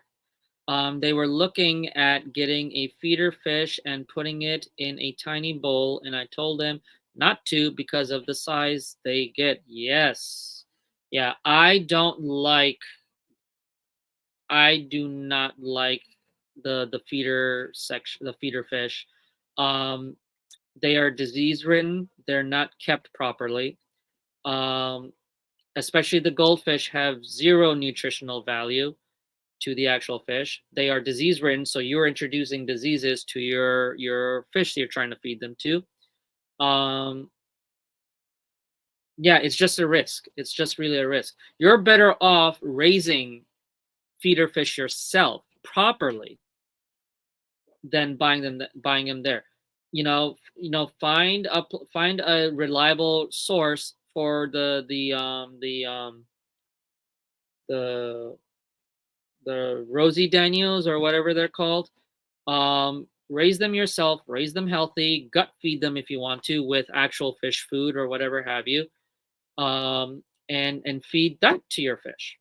They were looking at getting a feeder fish and putting it in a tiny bowl, and I told them not to because of the size they get. Yes. Yeah, I do not like the feeder section, the feeder fish. Um, they are disease ridden, they're not kept properly. Um, Especially the goldfish have zero nutritional value to the actual fish. They are disease ridden, so you're introducing diseases to your fish that you're trying to feed them to. Um, yeah, it's just a risk. It's just really a risk. You're better off raising feeder fish yourself properly than buying them there. Find a reliable source for the Rosie Daniels or whatever they're called. Raise them yourself, raise them healthy, gut feed them if you want to with actual fish food or whatever have you, and feed that to your fish.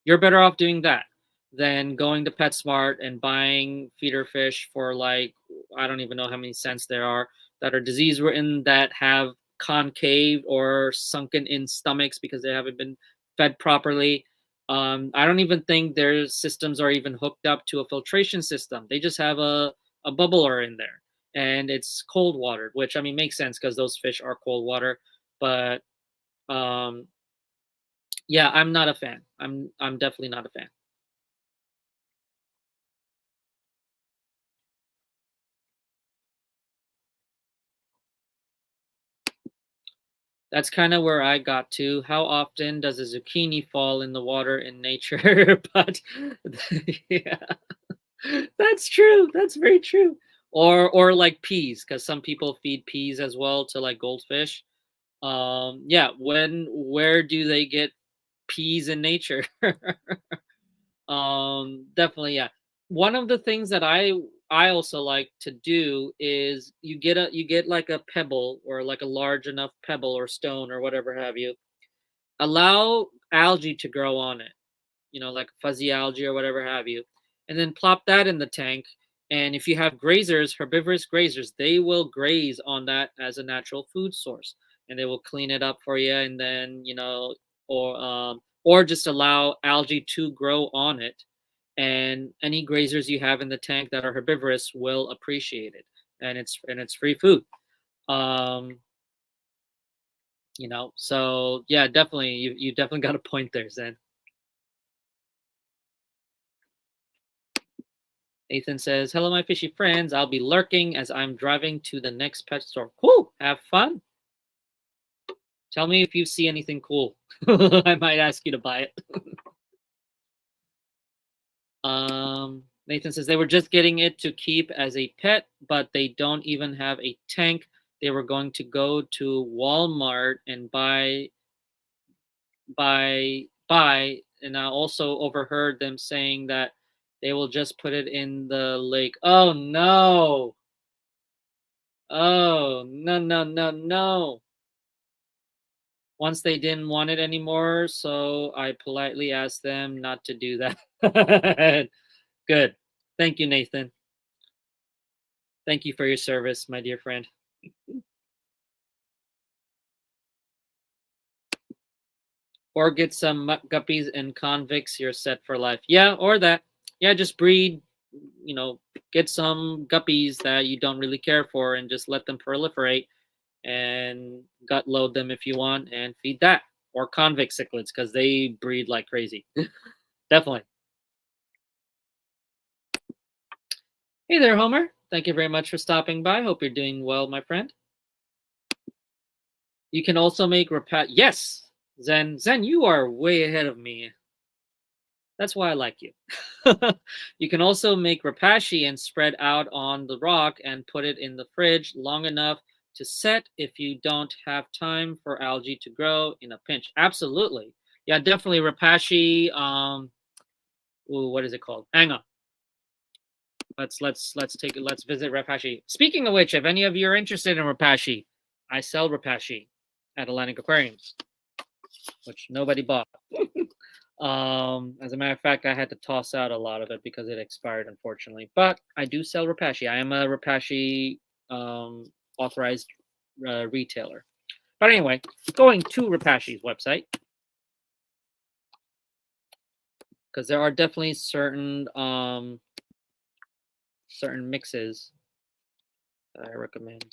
You're better off doing that than going to PetSmart and buying feeder fish for like I don't even know how many cents there are that are disease ridden, that have concave or sunken in stomachs because they haven't been fed properly. I don't even think their systems are even hooked up to a filtration system. They just have a bubbler in there, and it's cold water, which I mean makes sense because those fish are cold water. But um, yeah, I'm not a fan. I'm definitely not a fan. That's kind of where I got to. How often does a zucchini fall in the water in nature? But yeah, that's true. That's very true. Or like peas, because some people feed peas as well to like goldfish. Yeah, where do they get peas in nature? Definitely, yeah. One of the things that I also like to do is you get like a pebble or like a large enough pebble or stone or whatever have you. Allow algae to grow on it, like fuzzy algae or whatever have you, and then plop that in the tank. And if you have grazers, herbivorous grazers, they will graze on that as a natural food source, and they will clean it up for you. And then or just allow algae to grow on it, and any grazers you have in the tank that are herbivorous will appreciate it, and it's free food. Um, so yeah, definitely you definitely got a point there, Zen. Nathan says, "Hello, my fishy friends. I'll be lurking as I'm driving to the next pet store. Cool. Have fun. Tell me if you see anything cool. I might ask you to buy it." Nathan says they were just getting it to keep as a pet, but they don't even have a tank. They were going to go to Walmart and buy, and I also overheard them saying that they will just put it in the lake. Oh no. Oh, no, no, no, no. Once they didn't want it anymore, so I politely asked them not to do that. Good. Thank you, Nathan. Thank you for your service, my dear friend. Or get some muck guppies and convicts, you're set for life. Yeah, or that. Yeah, just breed, get some guppies that you don't really care for and just let them proliferate and gut load them if you want and feed that. Or convict cichlids because they breed like crazy. Definitely. Hey there, Homer. Thank you very much for stopping by. Hope you're doing well, my friend. You can also make Yes, Zen. Zen, you are way ahead of me. That's why I like you. You can also make rapashi and spread out on the rock and put it in the fridge long enough to set if you don't have time for algae to grow in a pinch. Absolutely. Yeah, definitely rapashi. Ooh, what is it called? Hang on. Let's visit rapashi. Speaking of which, if any of you are interested in rapashi, I sell rapashi at Atlantic Aquariums, which nobody bought. As a matter of fact, I had to toss out a lot of it because it expired, unfortunately. But I do sell rapashi. I am a rapashi authorized retailer. But anyway, going to Rapashi's website, because there are definitely certain mixes that I recommend.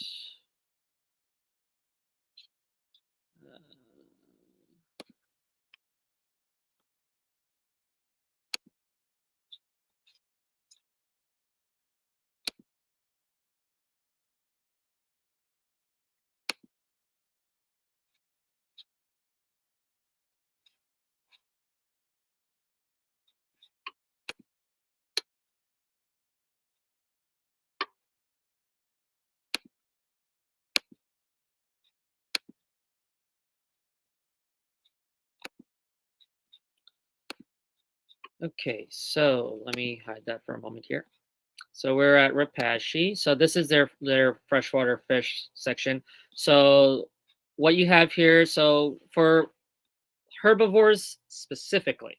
Uh, okay, so let me hide that for a moment here. So we're at Rapashi. So this is their freshwater fish section. So what you have here, so for herbivores specifically,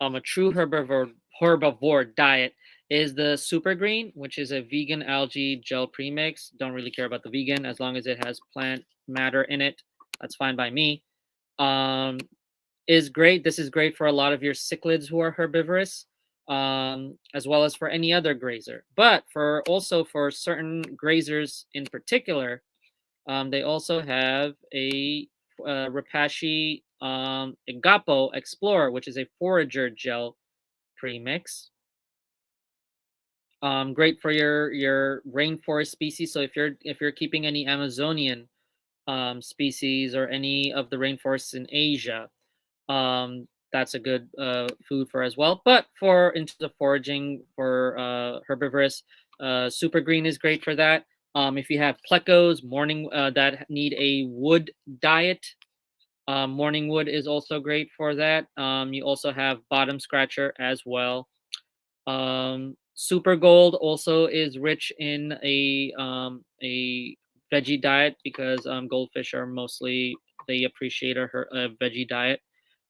a true herbivore diet is the super green, which is a vegan algae gel premix. Don't really care about the vegan as long as it has plant matter in it. That's fine by me. Um, is great. This is great for a lot of your cichlids who are herbivorous, as well as for any other grazer. But for also for certain grazers in particular, they also have a Rapashi Igapo Explorer, which is a forager gel premix. Great for your rainforest species. So if you're keeping any Amazonian species or any of the rainforests in Asia, that's a good food for as well. But for into the foraging for herbivorous, super green is great for that. If you have plecos, morning that need a wood diet, morning wood is also great for that. You also have bottom scratcher as well. Super gold also is rich in a veggie diet because goldfish are mostly they appreciate a veggie diet.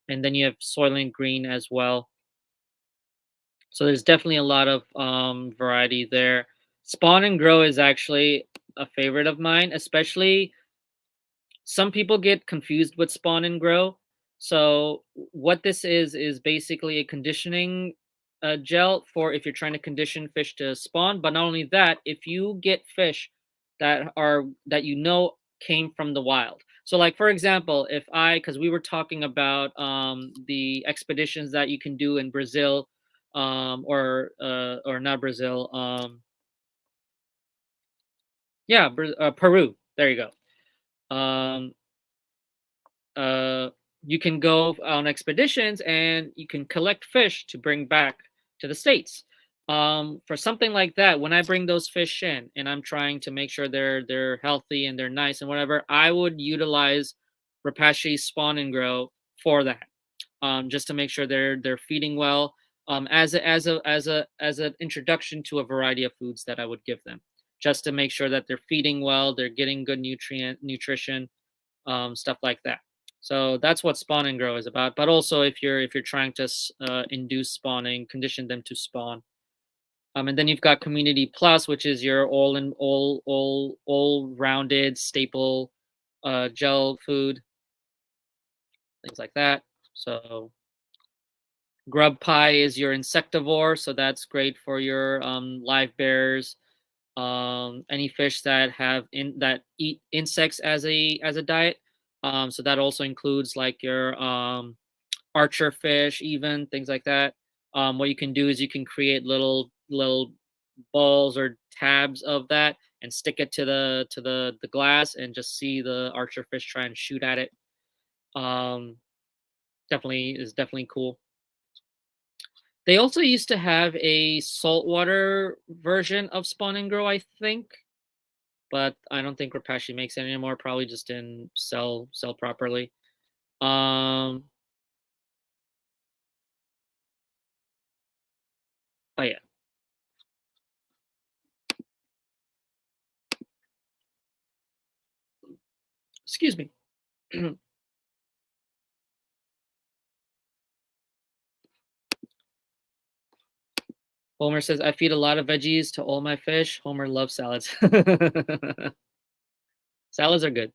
And then you have Soylent Green as well. So there's definitely a lot of variety there. Spawn and Grow is actually a favorite of mine, especially some people get confused with Spawn and Grow. So what this is basically a conditioning gel for if you're trying to condition fish to spawn. But not only that, if you get fish that you know came from the wild. So like for example, if I because we were talking about the expeditions that you can do in Brazil, or not Brazil, yeah, Peru. There you go. Uh, you can go on expeditions and you can collect fish to bring back to the states. For something like that, when I bring those fish in and I'm trying to make sure they're healthy and they're nice and whatever, I would utilize Rapashi Spawn and Grow for that, just to make sure they're feeding well. As an introduction to a variety of foods that I would give them, just to make sure that they're feeding well, they're getting good nutrition, stuff like that. So that's what spawn and grow is about. But also, if you're trying to induce spawning, condition them to spawn. And then you've got Community Plus, which is your all rounded staple gel food, things like that. So Grub Pie is your insectivore, so that's great for your live bears, any fish that that eat insects as a diet. So that also includes like your archer fish, even things like that. What you can do is you can create little balls or tabs of that and stick it to the glass and just see the archer fish try and shoot at it. Um, definitely cool. They also used to have a saltwater version of Spawn and Grow, I think, but I don't think Repashy makes it anymore. Probably just didn't sell properly. Um, oh yeah, excuse me. Homer says, I feed a lot of veggies to all my fish. Homer loves salads. Salads are good.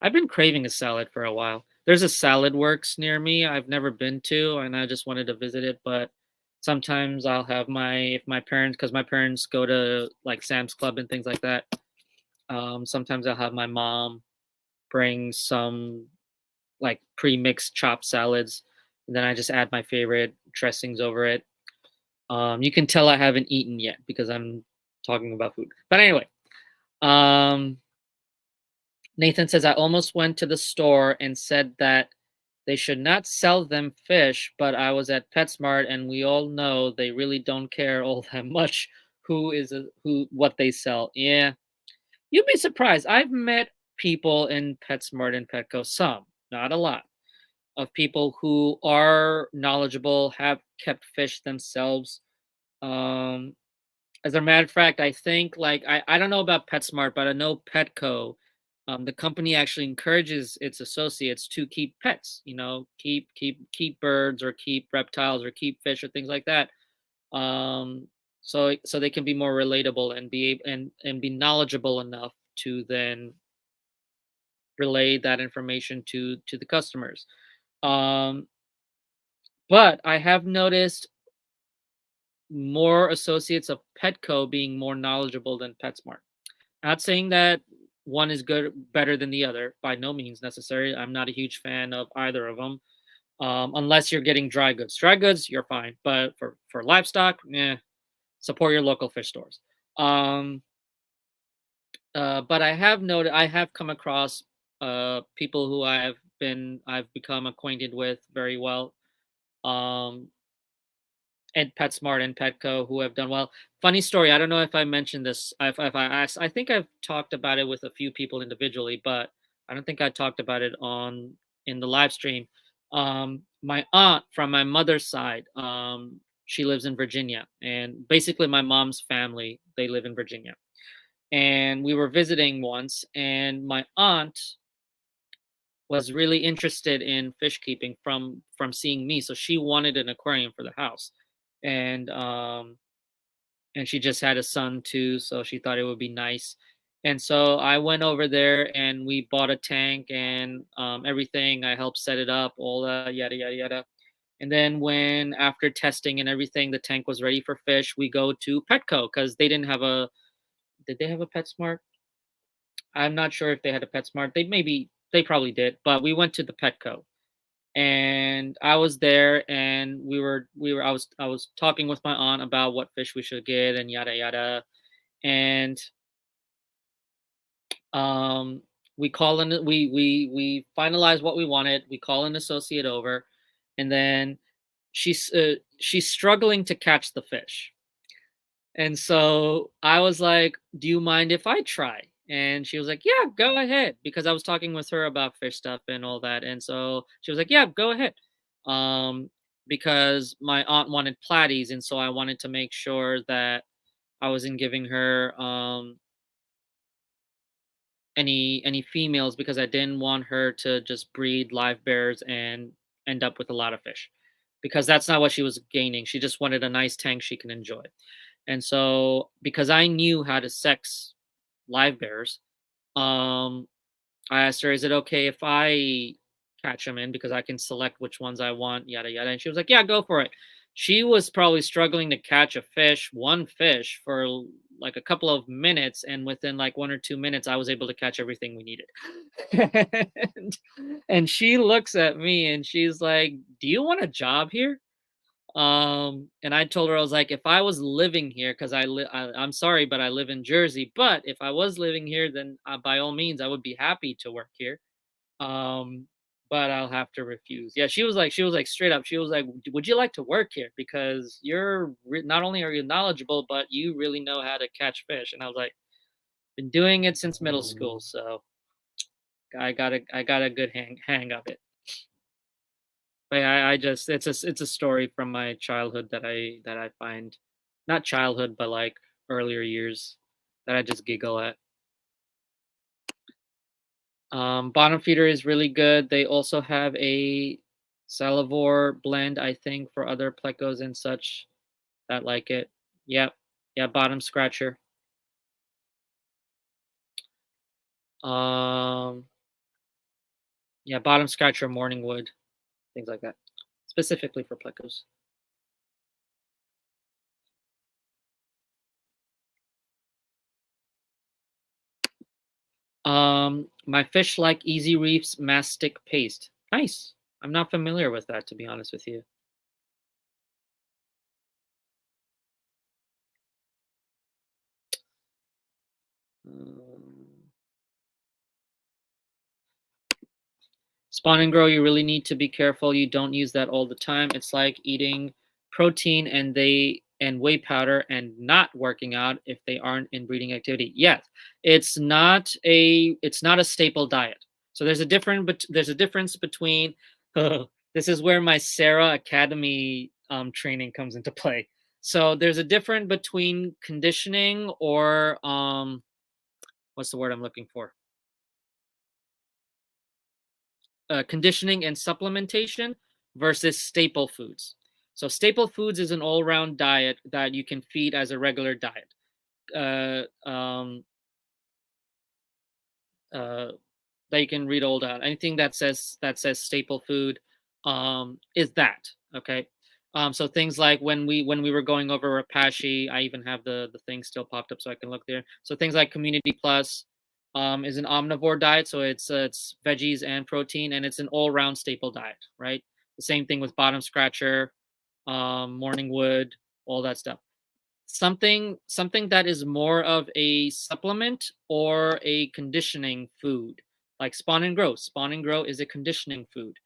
I've been craving a salad for a while. There's a salad works near me I've never been to, and I just wanted to visit it. But sometimes I'll have if my parents, because my parents go to like Sam's Club and things like that. Sometimes I'll have my mom bring some like pre-mixed chopped salads, and then I just add my favorite dressings over it. You can tell I haven't eaten yet because I'm talking about food. But anyway, um, Nathan says, I almost went to the store and said that they should not sell them fish, but I was at PetSmart and we all know they really don't care all that much what they sell. Yeah. You'd be surprised. I've met people in PetSmart and Petco, some, not a lot, of people who are knowledgeable, have kept fish themselves. Um, as a matter of fact, I think like I don't know about PetSmart, but I know Petco, the company actually encourages its associates to keep pets. You know, keep birds or keep reptiles or keep fish or things like that. So they can be more relatable and and be knowledgeable enough to then relay that information to the customers. Um, but I have noticed more associates of Petco being more knowledgeable than PetSmart. Not saying that one is good better than the other, by no means necessary. I'm not a huge fan of either of them, unless you're getting dry goods. Dry goods, you're fine, but for livestock, support your local fish stores. Um, but I have come across people who I've become acquainted with very well. Um, and PetSmart and Petco who have done well. Funny story. I don't know if I mentioned this. If I asked, I think I've talked about it with a few people individually, but I don't think I talked about it on in the live stream. My aunt from my mother's side, she lives in Virginia, and basically my mom's family they live in Virginia. And we were visiting once, and my aunt was really interested in fish keeping from seeing me, so she wanted an aquarium for the house, and she just had a son too, so she thought it would be nice. And so I went over there and we bought a tank and everything. I helped set it up, all that yada yada yada. And then when after testing and everything, the tank was ready for fish, we go to Petco because they didn't have a. Did they have a PetSmart? I'm not sure if they had a PetSmart. They probably did, but we went to the Petco and I was there and I was talking with my aunt about what fish we should get and yada yada. And um we call in we finalize what we wanted. We call an associate over, and then she's struggling to catch the fish. And so I was like, "Do you mind if I try?" And she was like, "Yeah, go ahead." Because I was talking with her about fish stuff and all that. And so she was like, "Yeah, go ahead." Um, because my aunt wanted platies, and so I wanted to make sure that I wasn't giving her any females because I didn't want her to just breed live bears and end up with a lot of fish. Because that's not what she was gaining. She just wanted a nice tank she can enjoy. And so because I knew how to sex live bears, um, I asked her, "Is it okay if I catch them in because I can select which ones I want, yada yada." And she was like, "Yeah, go for it." She was probably struggling to catch one fish for like a couple of minutes, and within like 1 or 2 minutes, I was able to catch everything we needed. and, and she looks at me and she's like, "Do you want a job here?" And I told her I was like, if I was living here, because I'm sorry, but I live in Jersey. But if I was living here, then by all means, I would be happy to work here. Um, but I'll have to refuse. Yeah, she was like straight up. She was like, "Would you like to work here? Because not only are you knowledgeable, but you really know how to catch fish." And I was like, "Been doing it since middle school, so I got a good hang of it." But I just it's a story from my childhood that I find, not childhood, but like earlier years, that I just giggle at. Bottom feeder is really good. They also have a Salivore blend, I think, for other plecos and such that like it. Yep. Yeah, bottom scratcher. Um, yeah, bottom scratcher, morning wood, things like that. Specifically for plecos. My fish like Easy Reef's mastic paste. Nice. I'm not familiar with that, to be honest with you. Um, Spawn and grow, you really need to be careful. You don't use that all the time. It's like eating protein and whey powder and not working out if they aren't in breeding activity. Yes, it's not a staple diet. So there's a difference between this is where my Sarah Academy training comes into play. So there's a difference between conditioning or what's the word I'm looking for? Conditioning and supplementation versus staple foods. So staple foods is an all-round diet that you can feed as a regular diet. Uh, um, uh, that you can read all down. Anything that says staple food is that okay. So things like when we were going over Apache, I even have the thing still popped up so I can look there. So things like Community Plus is an omnivore diet, so it's veggies and protein, and it's an all round staple diet, right? The same thing with Bottom Scratcher, Morning Wood, all that stuff. Something that is more of a supplement or a conditioning food, like Spawn and Grow is a conditioning food,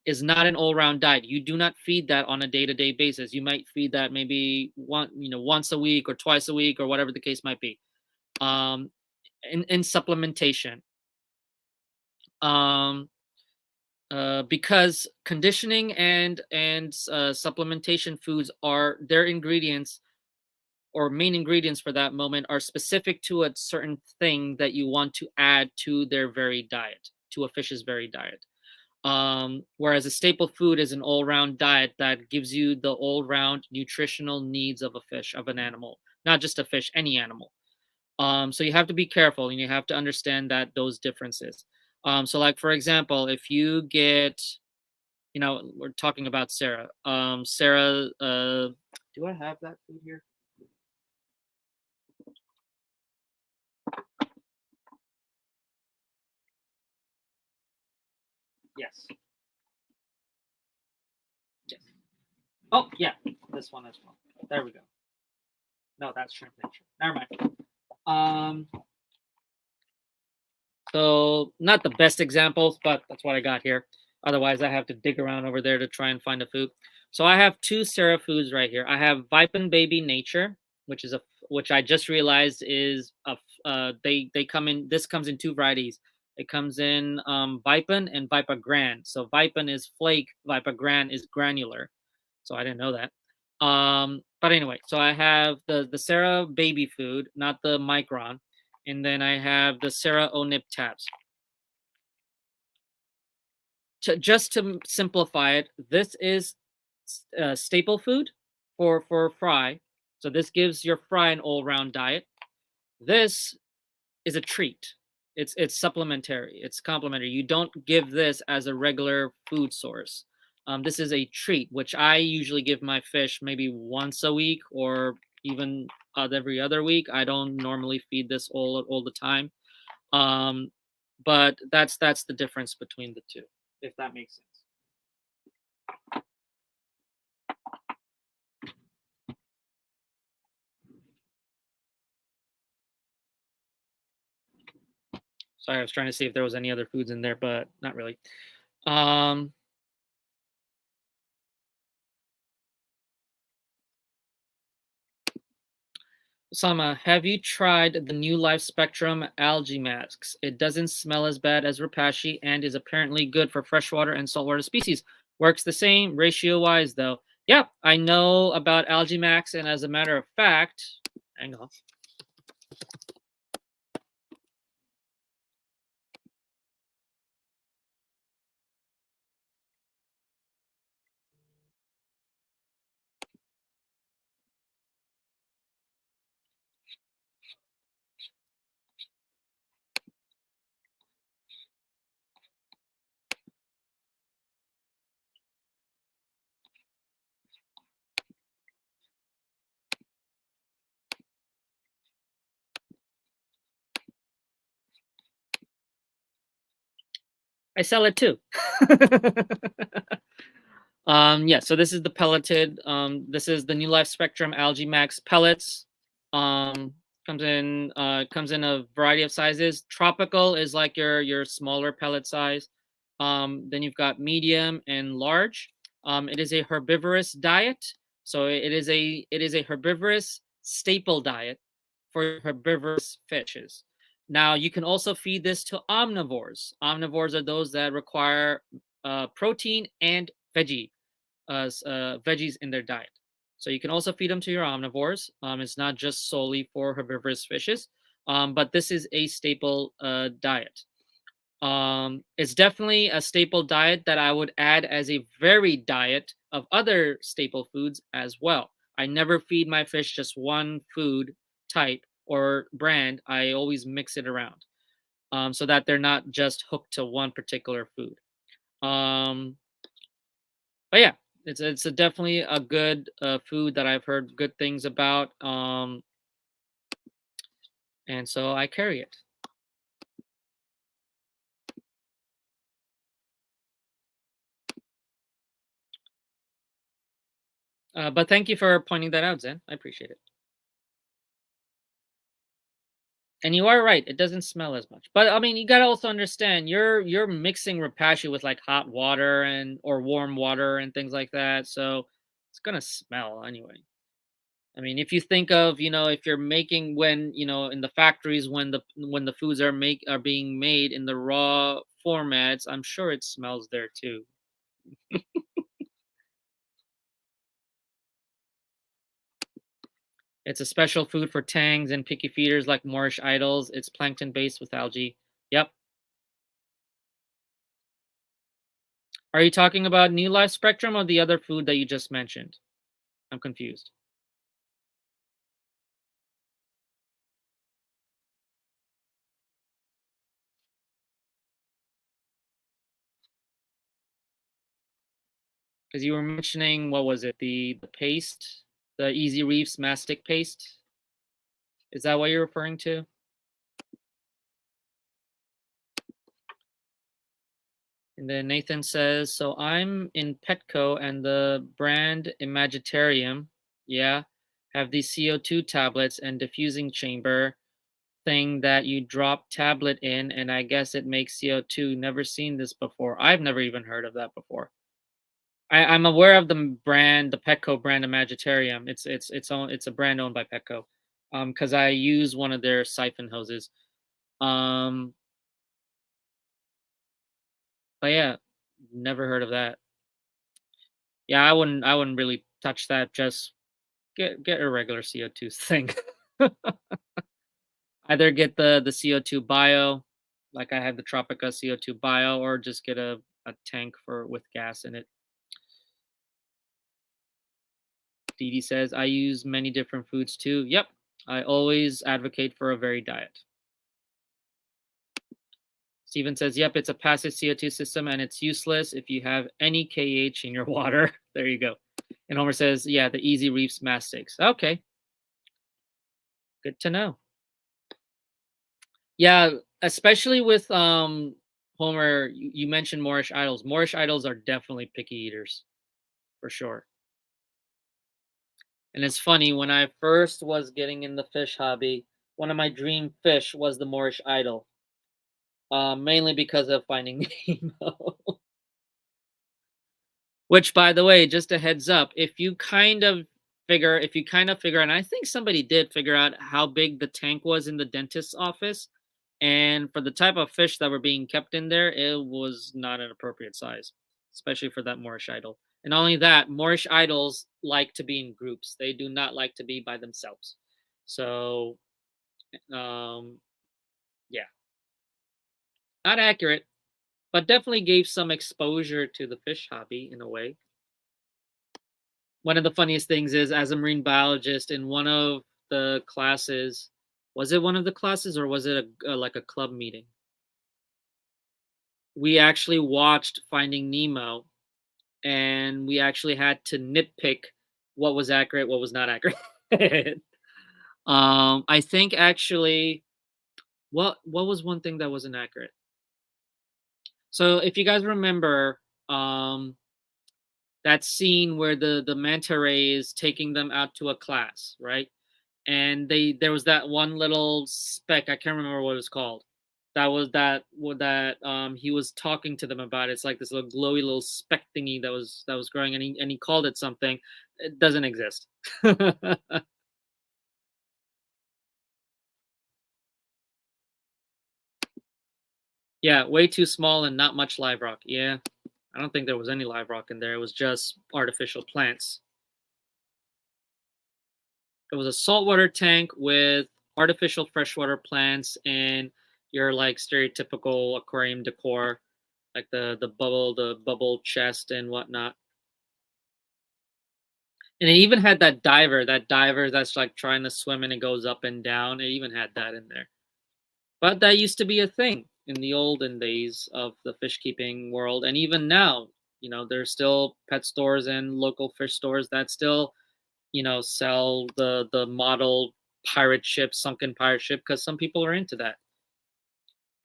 is not an all-round diet. You do not feed that on a day-to-day basis. You might feed that maybe once a week or twice a week or whatever the case might be. In supplementation, um because conditioning and supplementation foods, are their ingredients or main ingredients for that moment are specific to a certain thing that you want to add to their very diet, to a fish's very diet. Whereas a staple food is an all-round diet that gives you the all-round nutritional needs of a fish, of an animal, not just a fish, any animal. So you have to be careful and you have to understand that those differences. So like for example, if you get, we're talking about Sarah. Sarah, do I have that food here? Yes. Yes. Oh, yeah, this one as well. There we go. No, that's shrimp nature. Never mind. Um, so not the best examples, but that's what I got here. Otherwise, I have to dig around over there to try and find a food. So I have two Sarah foods right here. I have Vipin Baby Nature, which is a which I just realized is a they come in. This comes in two varieties. It comes in Vipin and Vipa Gran. So Vipin is flake, Vipa Gran is granular. So I didn't know that. But anyway, so I have the Sarah baby food, not the Micron, and then I have the Sarah Onip tabs. Just to simplify it, this is staple food for fry. So this gives your fry an all-round diet. This is a treat. It's supplementary. It's complementary. You don't give this as a regular food source. This is a treat, which I usually give my fish maybe once a week or even every other week. I don't normally feed this all the time, um, but that's the difference between the two, if that makes sense. Sorry, I was trying to see if there was any other foods in there, but not really. Um, Sama, have you tried the new Life Spectrum algae masks? It doesn't smell as bad as Rapashi and is apparently good for freshwater and saltwater species. Works the same ratio wise though. Yeah, I know about algae max, and as a matter of fact, hang on. I sell it too. Yeah, so this is the pelleted. This is the New Life Spectrum Algae Max pellets. Um, comes in a variety of sizes. Tropical is like your smaller pellet size. Then you've got medium and large. It is a herbivorous diet, so it is a herbivorous staple diet for herbivorous fishes. Now you can also feed this to omnivores. Omnivores are those that require protein and veggies in their diet. So you can also feed them to your omnivores. It's not just solely for herbivorous fishes, but this is a staple diet. It's definitely a staple diet that I would add as a varied diet of other staple foods as well. I never feed my fish just one food type or brand. I always mix it around so that they're not just hooked to one particular food. Um, but yeah, it's a definitely a good food that I've heard good things about, and so I carry it. But thank you for pointing that out, Zen. I appreciate it. And you are right; it doesn't smell as much. But I mean, you gotta also understand you're mixing rapashi with like hot water and or warm water and things like that, so it's gonna smell anyway. I mean, if you think of, if you're making when, in the factories when the foods are being made in the raw formats, I'm sure it smells there too. It's a special food for tangs and picky feeders like Moorish idols. It's plankton based with algae. Yep. Are you talking about New Life Spectrum or the other food that you just mentioned? I'm confused. Because you were mentioning, what was it? The paste, the Easy Reefs mastic paste. Is that what you're referring to? And then Nathan says, so I'm in Petco and the brand Imagitarium, yeah, have these CO2 tablets and diffusing chamber thing that you drop tablet in, and I guess it makes CO2. Never seen this before. I've never even heard of that before. I'm aware of the brand, the Petco brand Imagitarium. It's a brand owned by Petco. Because I use one of their siphon hoses. Um, but yeah, never heard of that. Yeah, I wouldn't really touch that. Just get a regular CO2 thing. Either get the CO2 bio, like I have the Tropica CO2 bio, or just get a tank for with gas in it. Didi says I use many different foods too. Yep. I always advocate for a varied diet. Steven says, yep, it's a passive CO2 system and it's useless if you have any KH in your water. There you go. And Homer says, yeah, the Easy Reefs mastics. Okay, good to know. Yeah, especially with Homer, you mentioned Moorish idols. Moorish idols are definitely picky eaters for sure. And it's funny, when I first was getting in the fish hobby, one of my dream fish was the Moorish idol. Mainly because of Finding Nemo. Which, by the way, just a heads up, if you kind of figure, and I think somebody did figure out how big the tank was in the dentist's office, and for the type of fish that were being kept in there, it was not an appropriate size, especially for that Moorish idol. And not only that, Moorish idols like to be in groups. They do not like to be by themselves. So, um, yeah, not accurate, but definitely gave some exposure to the fish hobby in a way. One of the funniest things is, as a marine biologist, in one of the classes, was it one of the classes or was it like a club meeting? We actually watched Finding Nemo, and we actually had to nitpick what was accurate, what was not accurate. I think actually, what was one thing that wasn't accurate? So if you guys remember, that scene where the manta ray is taking them out to a class, right? And there was that one little speck, I can't remember what it was called. That he was talking to them about. It's like this little glowy little speck thingy that was growing, and he called it something. It doesn't exist. Yeah, way too small and not much live rock. Yeah, I don't think there was any live rock in there. It was just artificial plants. It was a saltwater tank with artificial freshwater plants and your like stereotypical aquarium decor, like the bubble chest and whatnot. And it even had that diver that's like trying to swim and it goes up and down. It even had that in there. But that used to be a thing in the olden days of the fish keeping world, and even now, there's still pet stores and local fish stores that still, sell the model pirate ship, sunken pirate ship, because some people are into that.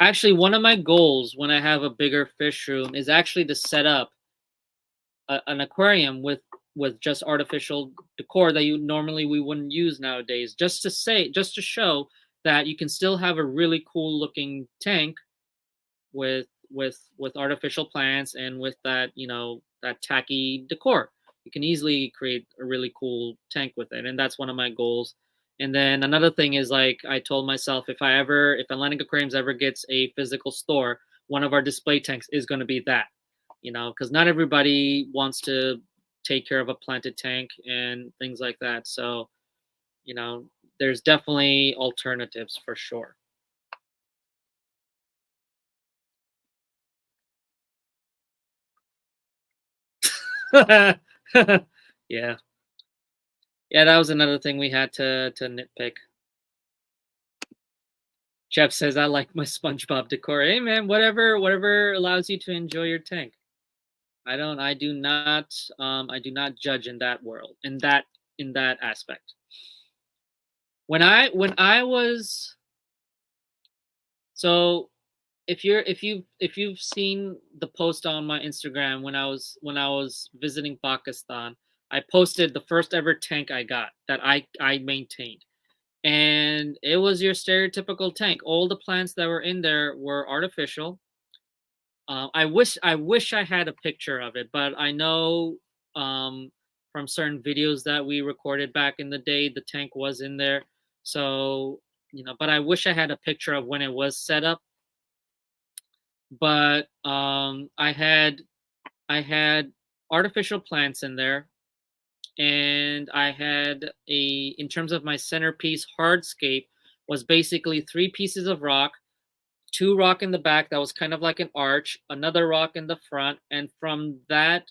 Actually, one of my goals when I have a bigger fish room is actually to set up an aquarium with just artificial decor that you normally we wouldn't use nowadays, just to show that you can still have a really cool looking tank with artificial plants and with that tacky decor. You can easily create a really cool tank with it, and that's one of my goals. And then another thing is, like, I told myself, if Atlantic Aquariums ever gets a physical store, one of our display tanks is going to be that, because not everybody wants to take care of a planted tank and things like that. So, you know there's definitely alternatives for sure. Yeah. Yeah, that was another thing we had to nitpick. Jeff says, "I like my SpongeBob decor." Hey, man, whatever allows you to enjoy your tank. I do not judge in that world, in that aspect. When I was so if you've seen the post on my Instagram when I was visiting Pakistan, I posted the first ever tank I got that I maintained. And it was your stereotypical tank. All the plants that were in there were artificial. I wish I had a picture of it, but I know from certain videos that we recorded back in the day, the tank was in there. So but I wish I had a picture of when it was set up. But I had artificial plants in there, and I had in terms of my centerpiece hardscape was basically three pieces of rock, two rock in the back that was kind of like an arch, another rock in the front, and from that,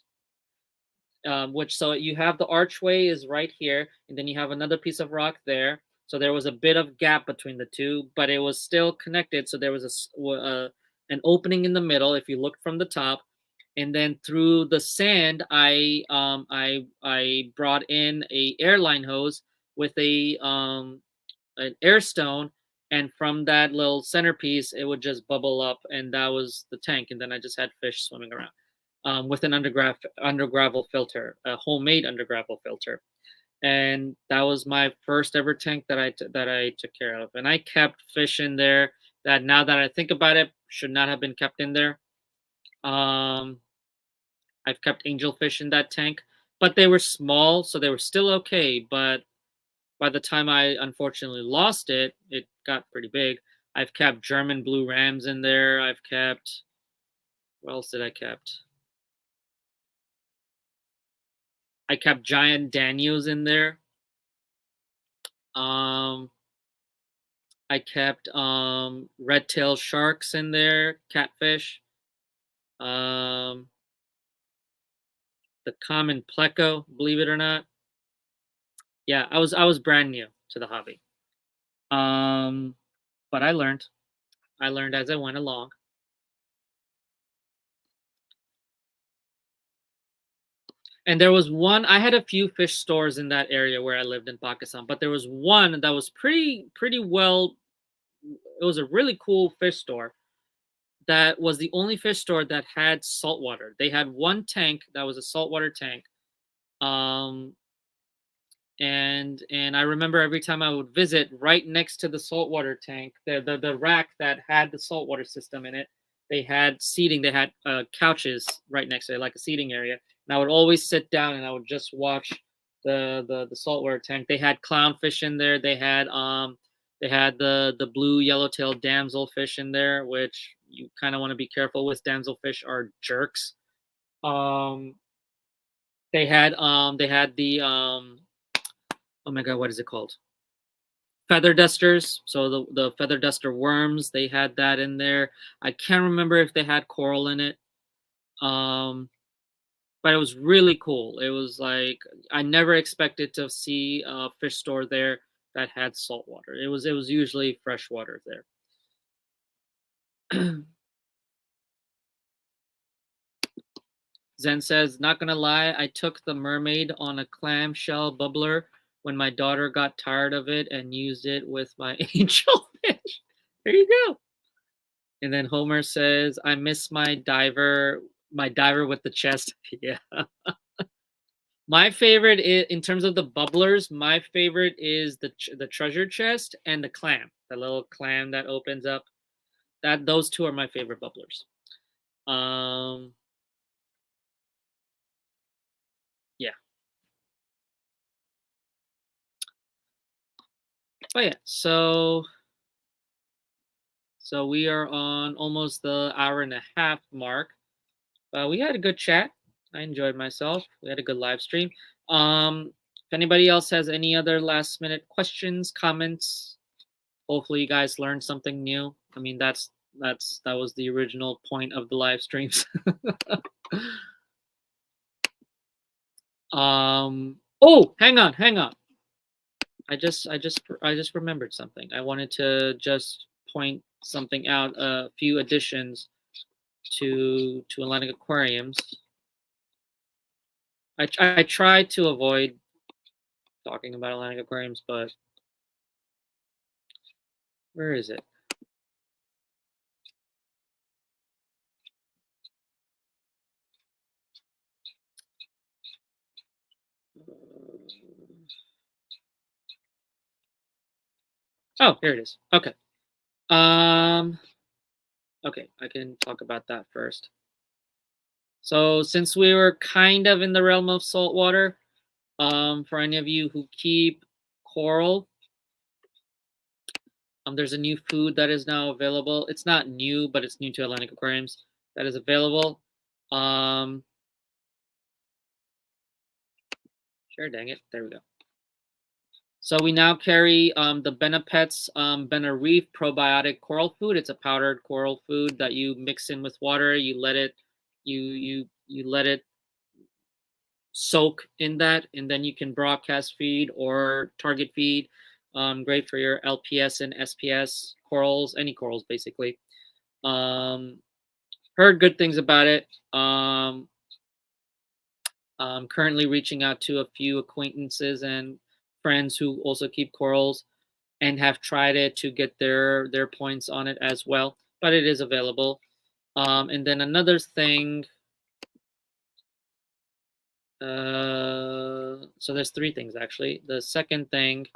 which so you have the archway is right here, and then you have another piece of rock there. So there was a bit of gap between the two, but it was still connected. So there was an opening in the middle if you looked from the top, and then through the sand, I brought in a airline hose with an air stone, and from that little centerpiece it would just bubble up, and that was the tank. And then I just had fish swimming around with an undergravel filter, a homemade undergravel filter. And that was my first ever tank that I took care of, and I kept fish in there that now that I think about it should not have been kept in there. Um, I've kept angelfish in that tank, but they were small, so they were still okay. But by the time I unfortunately lost it, it got pretty big. I've kept German blue rams in there. I've kept, what else did I kept? I kept giant Danios in there. Um, I kept red-tailed sharks in there, catfish. Um, the common pleco, believe it or not. Yeah, I was brand new to the hobby. Um, but I learned. I learned as I went along. And there was one, I had a few fish stores in that area where I lived in Pakistan, but there was one that was pretty well, it was a really cool fish store that was the only fish store that had salt water. They had one tank that was a saltwater tank. Um and I remember every time I would visit, right next to the saltwater tank, the rack that had the saltwater system in it, they had seating. They had couches right next to it, like a seating area. And I would always sit down and I would just watch the saltwater tank. They had clownfish in there. They had the blue yellowtail damselfish in there, which you kind of want to be careful with. Damselfish are jerks. Um, they had the oh my god, what is it called? Feather dusters. So the feather duster worms, they had that in there. I can't remember if they had coral in it. Um, but it was really cool. It was like I never expected to see a fish store there that had salt water. It was usually fresh water there. Zen says, not gonna lie, I took the mermaid on a clamshell bubbler when my daughter got tired of it and used it with my angelfish. There you go. And then Homer says, I miss my diver with the chest. Yeah. My favorite is, in terms of the bubblers, my favorite is the treasure chest and the clam, the little clam that opens up. Those two are my favorite bubblers. Um, yeah. But yeah, so we are on almost the hour and a half mark. We had a good chat. I enjoyed myself. We had a good live stream. If anybody else has any other last minute questions, comments, hopefully you guys learned something new. I mean, that was the original point of the live streams. Oh, hang on. I just remembered something. I wanted to just point something out. A few additions to Atlantic Aquariums. I try to avoid talking about Atlantic Aquariums, but where is it? Oh, here it is. Okay. Um. Okay, I can talk about that first. So since we were kind of in the realm of saltwater, for any of you who keep coral, there's a new food that is now available. It's not new, but it's new to Atlantic Aquariums that is available. Sure, dang it. There we go. So we now carry the Benapet's Benareef probiotic coral food. It's a powdered coral food that you mix in with water. You let it let it soak in that, and then you can broadcast feed or target feed. Great for your LPS and SPS corals, any corals basically. Heard good things about it. I'm currently reaching out to a few acquaintances and friends who also keep corals and have tried it to get their points on it as well. But it is available. And then another thing. So there's three things actually. The second thing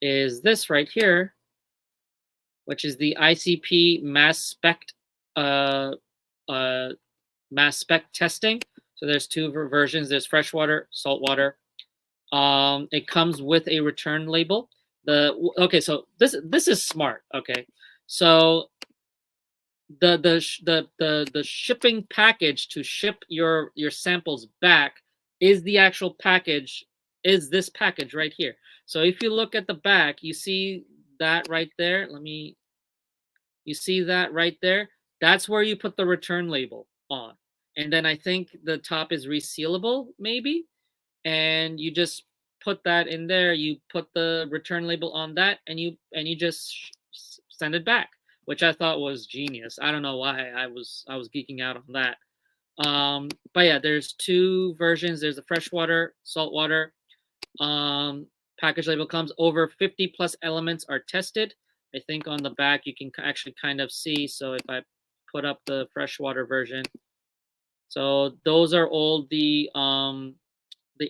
is this right here. which is the ICP uh, uh, mass spec testing. So there's two versions. There's freshwater, saltwater. It comes with a return label. Okay, so this is smart. Okay, so the shipping package to ship your samples back is the actual package, is this package right here. So if you look at the back, you see that right there. You see that right there? That's where you put the return label on. And then I think the top is resealable, maybe. And you just put that in there. You put the return label on that, and you just send it back, which I thought was genius. I don't know why I was geeking out on that. But yeah, there's two versions. There's the freshwater, saltwater. Package label comes over 50 plus elements are tested. I think on the back you can actually kind of see. So if I put up the freshwater version, so those are all the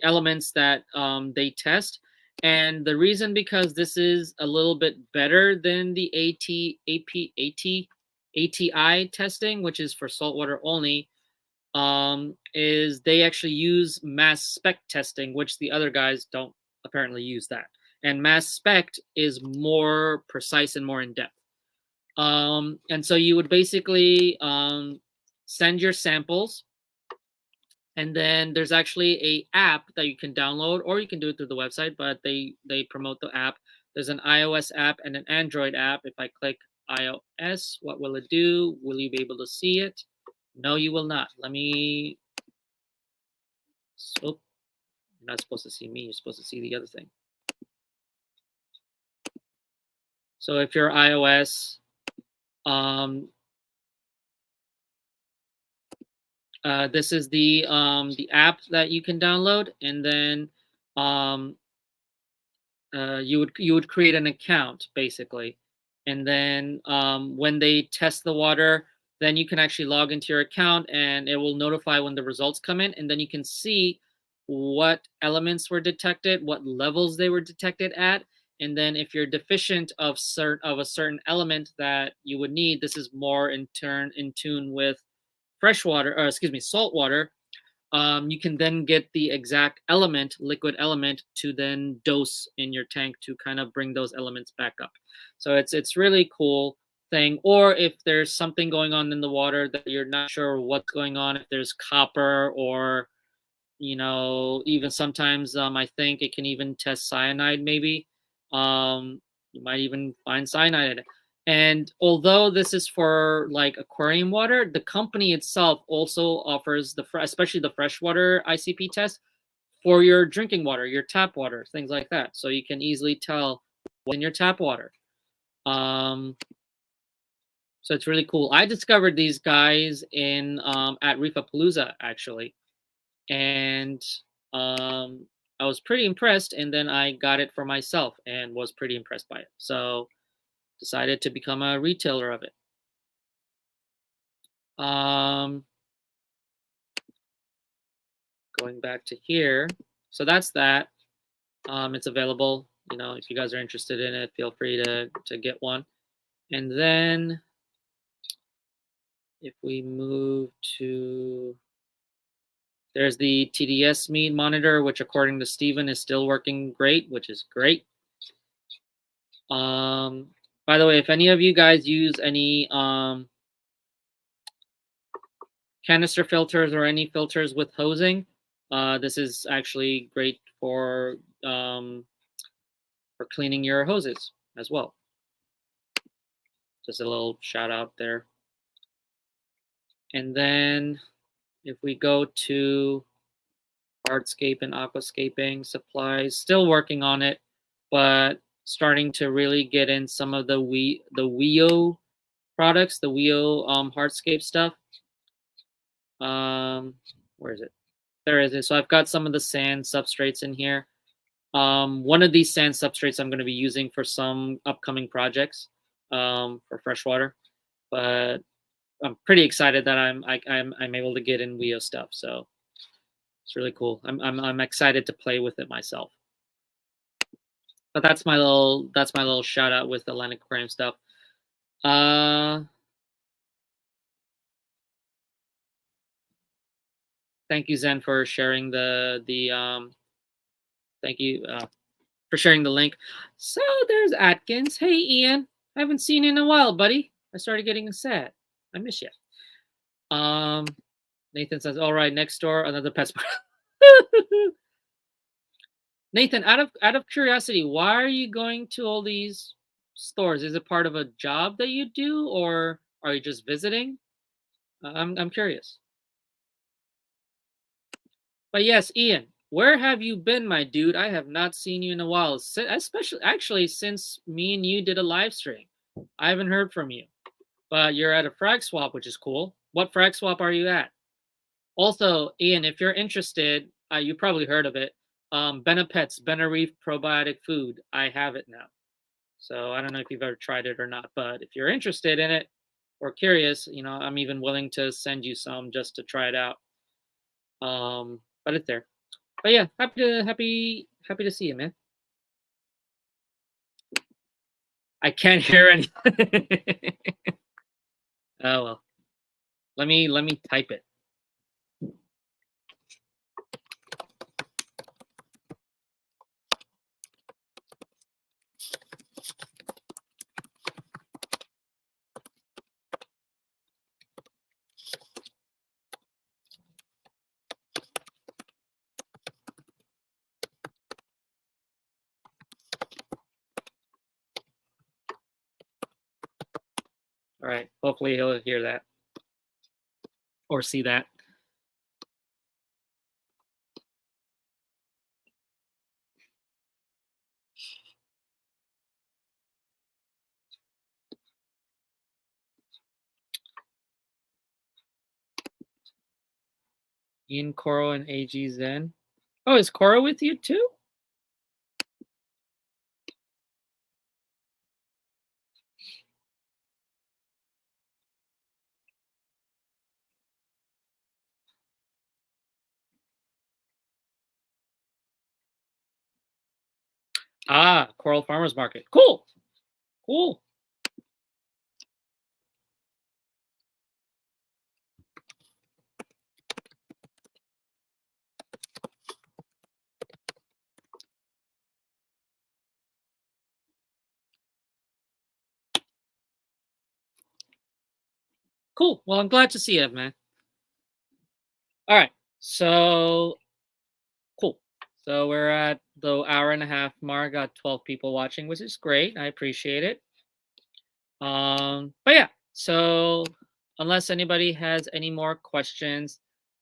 elements that they test. And the reason, because this is a little bit better than the ATI testing, which is for saltwater only, is they actually use mass spec testing, which the other guys don't apparently use that. And mass spec is more precise and more in depth. And so you would basically send your samples, and then there's actually a app that you can download, or you can do it through the website, but they promote the app. There's an iOS app and an Android app. If I click iOS, what will it do? Will you be able to see it? No, you will not. Let me. Oh, you're not supposed to see me. You're supposed to see the other thing. So if you're iOS, this is the app that you can download, and then you would create an account basically, and then when they test the water, then you can actually log into your account, and it will notify when the results come in, and then you can see what elements were detected, what levels they were detected at, and then if you're deficient of a certain element that you would need, this is more in tune with freshwater, or excuse me, saltwater. You can then get the exact element, liquid element, to then dose in your tank to kind of bring those elements back up. So it's really cool thing. Or if there's something going on in the water that you're not sure what's going on, if there's copper, or even sometimes I think it can even test cyanide maybe. You might even find cyanide in it. And although this is for like aquarium water, the company itself also offers especially the freshwater ICP test for your drinking water, your tap water, things like that. So you can easily tell what's in your tap water. So it's really cool. I discovered these guys in at Reefapalooza actually, and I was pretty impressed. And then I got it for myself and was pretty impressed by it. So decided to become a retailer of it. Going back to here, so that's that. It's available. If you guys are interested in it, feel free to get one. And then if we move to, there's the TDS mean monitor, which according to Steven is still working great, which is great. By the way, if any of you guys use any canister filters or any filters with hosing, this is actually great for cleaning your hoses as well. Just a little shout out there. And then if we go to hardscape and aquascaping supplies, still working on it, but starting to really get in some of the WEO products, the WEO hardscape stuff. Where is it? There it is. So I've got some of the sand substrates in here. One of these sand substrates I'm going to be using for some upcoming projects for freshwater, but I'm pretty excited that I'm able to get in WEO stuff. So it's really cool. I'm excited to play with it myself. But that's my little shout out with Atlantic Aquarium stuff. Uh, Thank you, Zen, for sharing the. Thank you for sharing the link. So there's Atkins. Hey, Ian. I haven't seen you in a while, buddy. I started getting sad. I miss you. Um, Nathan says, "All right, next door, another pet store." Nathan, out of curiosity, why are you going to all these stores? Is it part of a job that you do, or are you just visiting? I'm curious. But yes, Ian, where have you been, my dude? I have not seen you in a while, especially actually since me and you did a live stream. I haven't heard from you, but you're at a frag swap, which is cool. What frag swap are you at? Also, Ian, if you're interested, you probably heard of it. Benepet's Benereef probiotic food. I have it now. So I don't know if you've ever tried it or not, but if you're interested in it or curious, I'm even willing to send you some just to try it out. But it's there. But yeah, happy to see you, man. I can't hear anything. Oh well. Let me type it. All right. Hopefully he'll hear that or see that. Ian, Coro, and AG Zen. Oh, is Coro with you too? Ah, Coral Farmers Market. Cool. Cool. Cool. Well, I'm glad to see you, man. All right. So cool. So we're at the hour and a half mark. Got 12 people watching, which is great. I appreciate it. But yeah. So unless anybody has any more questions,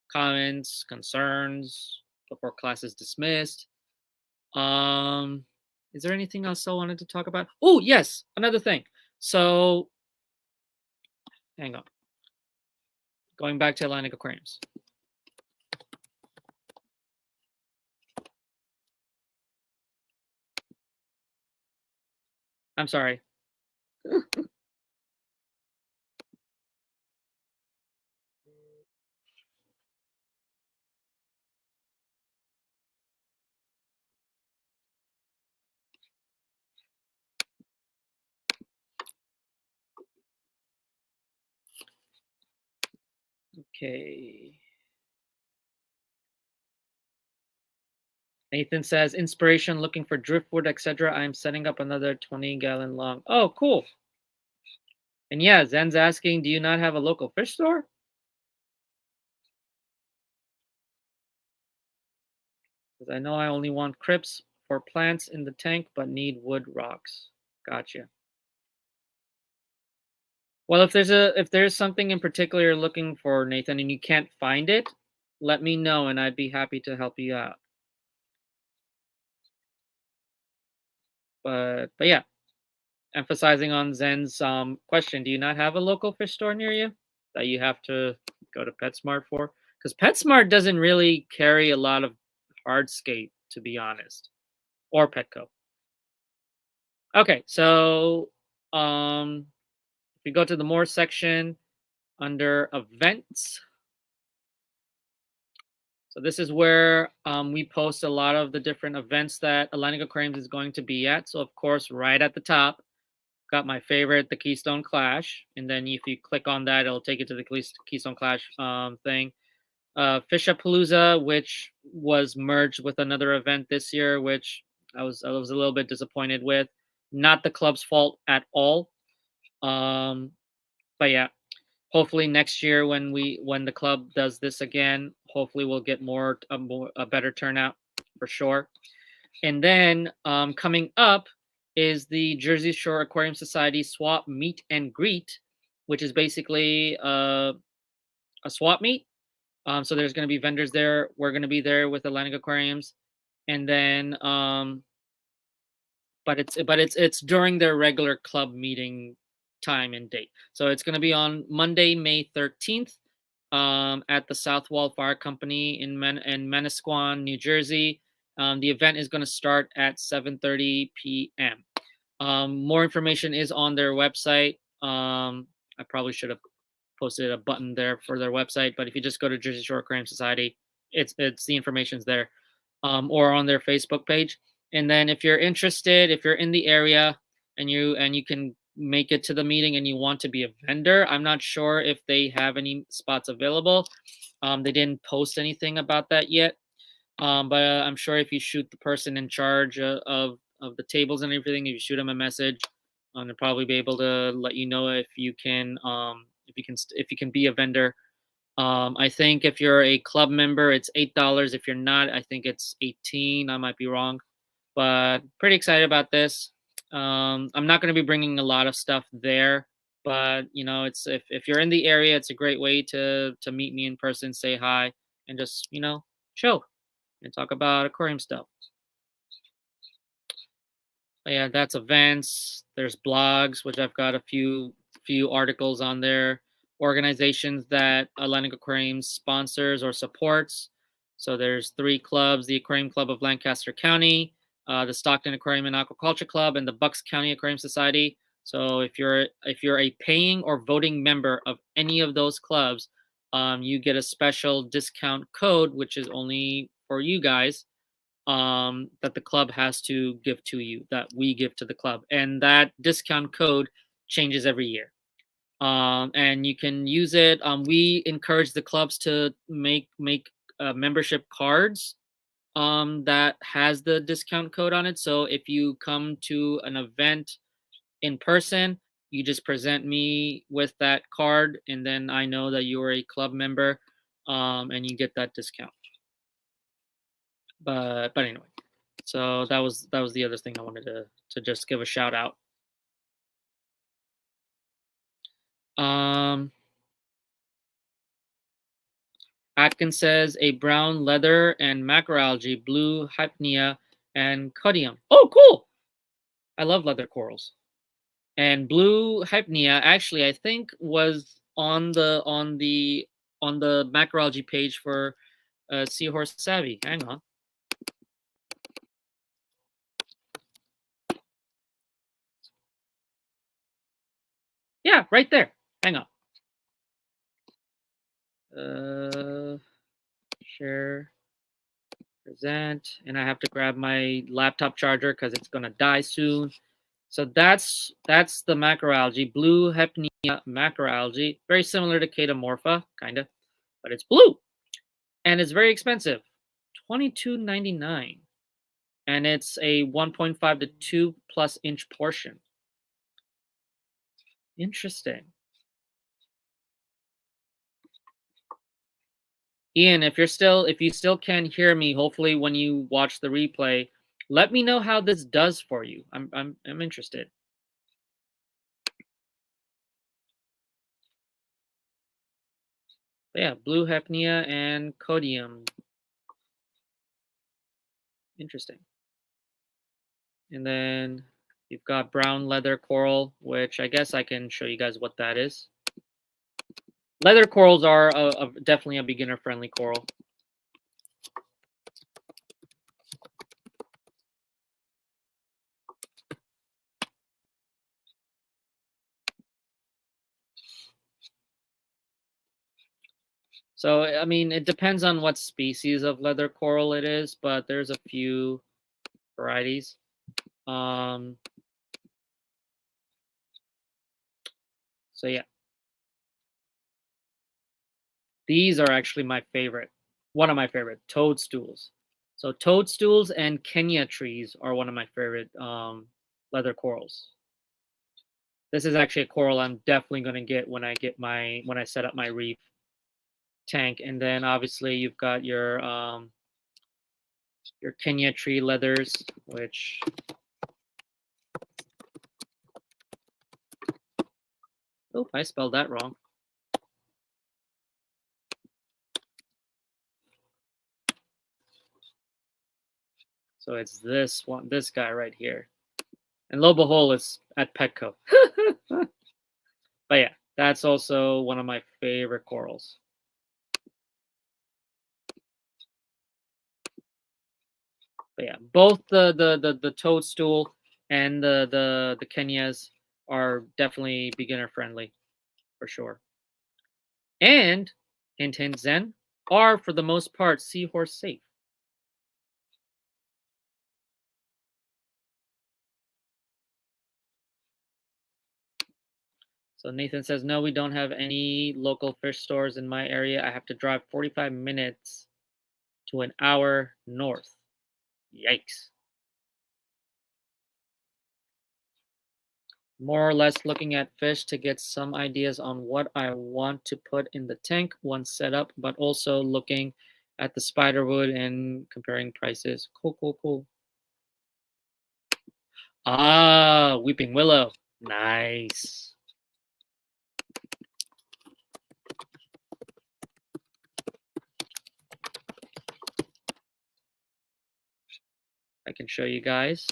comments, concerns before class is dismissed, um, is there anything else I wanted to talk about? Oh yes, another thing. So hang on. Going back to Atlantic Aquariums. I'm sorry. Okay. Nathan says, inspiration, looking for driftwood, etc. I'm setting up another 20-gallon long. Oh, cool. And yeah, Zen's asking, do you not have a local fish store? Because I know I only want crypts for plants in the tank, but need wood rocks. Gotcha. Well, if there's something in particular you're looking for, Nathan, and you can't find it, let me know and I'd be happy to help you out. But yeah, emphasizing on Zen's question, do you not have a local fish store near you that you have to go to PetSmart for? Because PetSmart doesn't really carry a lot of hardscape, to be honest, or Petco. Okay, so if you go to the more section under events, so this is where we post a lot of the different events that Atlantic Aquariums is going to be at. So of course, right at the top, got my favorite, the Keystone Clash, and then if you click on that, it'll take you to the Keystone Clash thing. Fishapalooza, which was merged with another event this year, which I was a little bit disappointed with. Not the club's fault at all. Um, but yeah, hopefully next year when the club does this again, hopefully we'll get a better turnout for sure. And then coming up is the Jersey Shore Aquarium Society Swap Meet and Greet, which is basically a swap meet. So there's going to be vendors there. We're going to be there with Atlantic Aquariums, and then but it's during their regular club meeting time and date. So it's going to be on Monday, May 13th, at the South Wall Fire Company in Manasquan, New Jersey. The event is going to start at 7:30 p.m. More information is on their website. I probably should have posted a button there for their website, but if you just go to Jersey Shore Aquarium Society, it's the information's there, or on their Facebook page. And then if you're interested, if you're in the area and you can make it to the meeting and you want to be a vendor, I'm not sure if they have any spots available. They didn't post anything about that yet, but I'm sure if you shoot the person in charge of the tables and everything, if you shoot them a message, they'll probably be able to let you know if you can if you can be a vendor. I think if you're a club member, it's $8. If you're not, I think it's 18. I might be wrong, but pretty excited about this. I'm not going to be bringing a lot of stuff there, but it's if you're in the area, it's a great way to meet me in person, say hi, and just chill and talk about aquarium stuff. But yeah, that's events. There's blogs, which I've got a few articles on there. Organizations that Atlantic Aquarium sponsors or supports. So there's 3 clubs: the Aquarium Club of Lancaster County, the Stockton Aquarium and Aquaculture Club, and the Bucks County Aquarium Society. So if you're a paying or voting member of any of those clubs, you get a special discount code, which is only for you guys, that the club has to give to you, that we give to the club, and that discount code changes every year. And you can use it. We encourage the clubs to make membership cards that has the discount code on it. So if you come to an event in person, you just present me with that card, and then I know that you are a club member, and you get that discount. But anyway, so that was the other thing I wanted to just give a shout out. Atkins says a brown leather and macroalgae, blue hypnea, and codium. Oh, cool! I love leather corals. And blue hypnea actually I think was on the macroalgae page for Seahorse Savvy. Hang on. Yeah, right there. Hang on. Share, present, and I have to grab my laptop charger because it's gonna die soon. So that's the macroalgae, blue hypnea macroalgae, very similar to Chaetomorpha, kind of, but it's blue, and it's very expensive, $22.99, and it's a 1.5 to 2 plus inch portion. Interesting. Ian, if you still can hear me, hopefully when you watch the replay, let me know how this does for you. I'm interested. But yeah, blue hypnea and codium. Interesting. And then you've got brown leather coral, which I guess I can show you guys what that is. Leather corals are definitely a beginner-friendly coral. So, I mean, it depends on what species of leather coral it is, but there's a few varieties. So yeah, these are actually my favorite. One of my favorite toadstools. So toadstools and Kenya trees are one of my favorite leather corals. This is actually a coral I'm definitely going to get when I set up my reef tank. And then obviously you've got your Kenya tree leathers, which oh, I spelled that wrong. So it's this one, this guy right here. And lo and behold, it's at Petco. But yeah, that's also one of my favorite corals. But yeah, both the toadstool and the Kenyas are definitely beginner friendly for sure. And hint hint Zen are for the most part seahorse safe. So Nathan says, no, we don't have any local fish stores in my area. I have to drive 45 minutes to an hour north. Yikes. More or less looking at fish to get some ideas on what I want to put in the tank once set up, but also looking at the spiderwood and comparing prices. Cool, cool, cool. Ah, weeping willow. Nice. I can show you guys.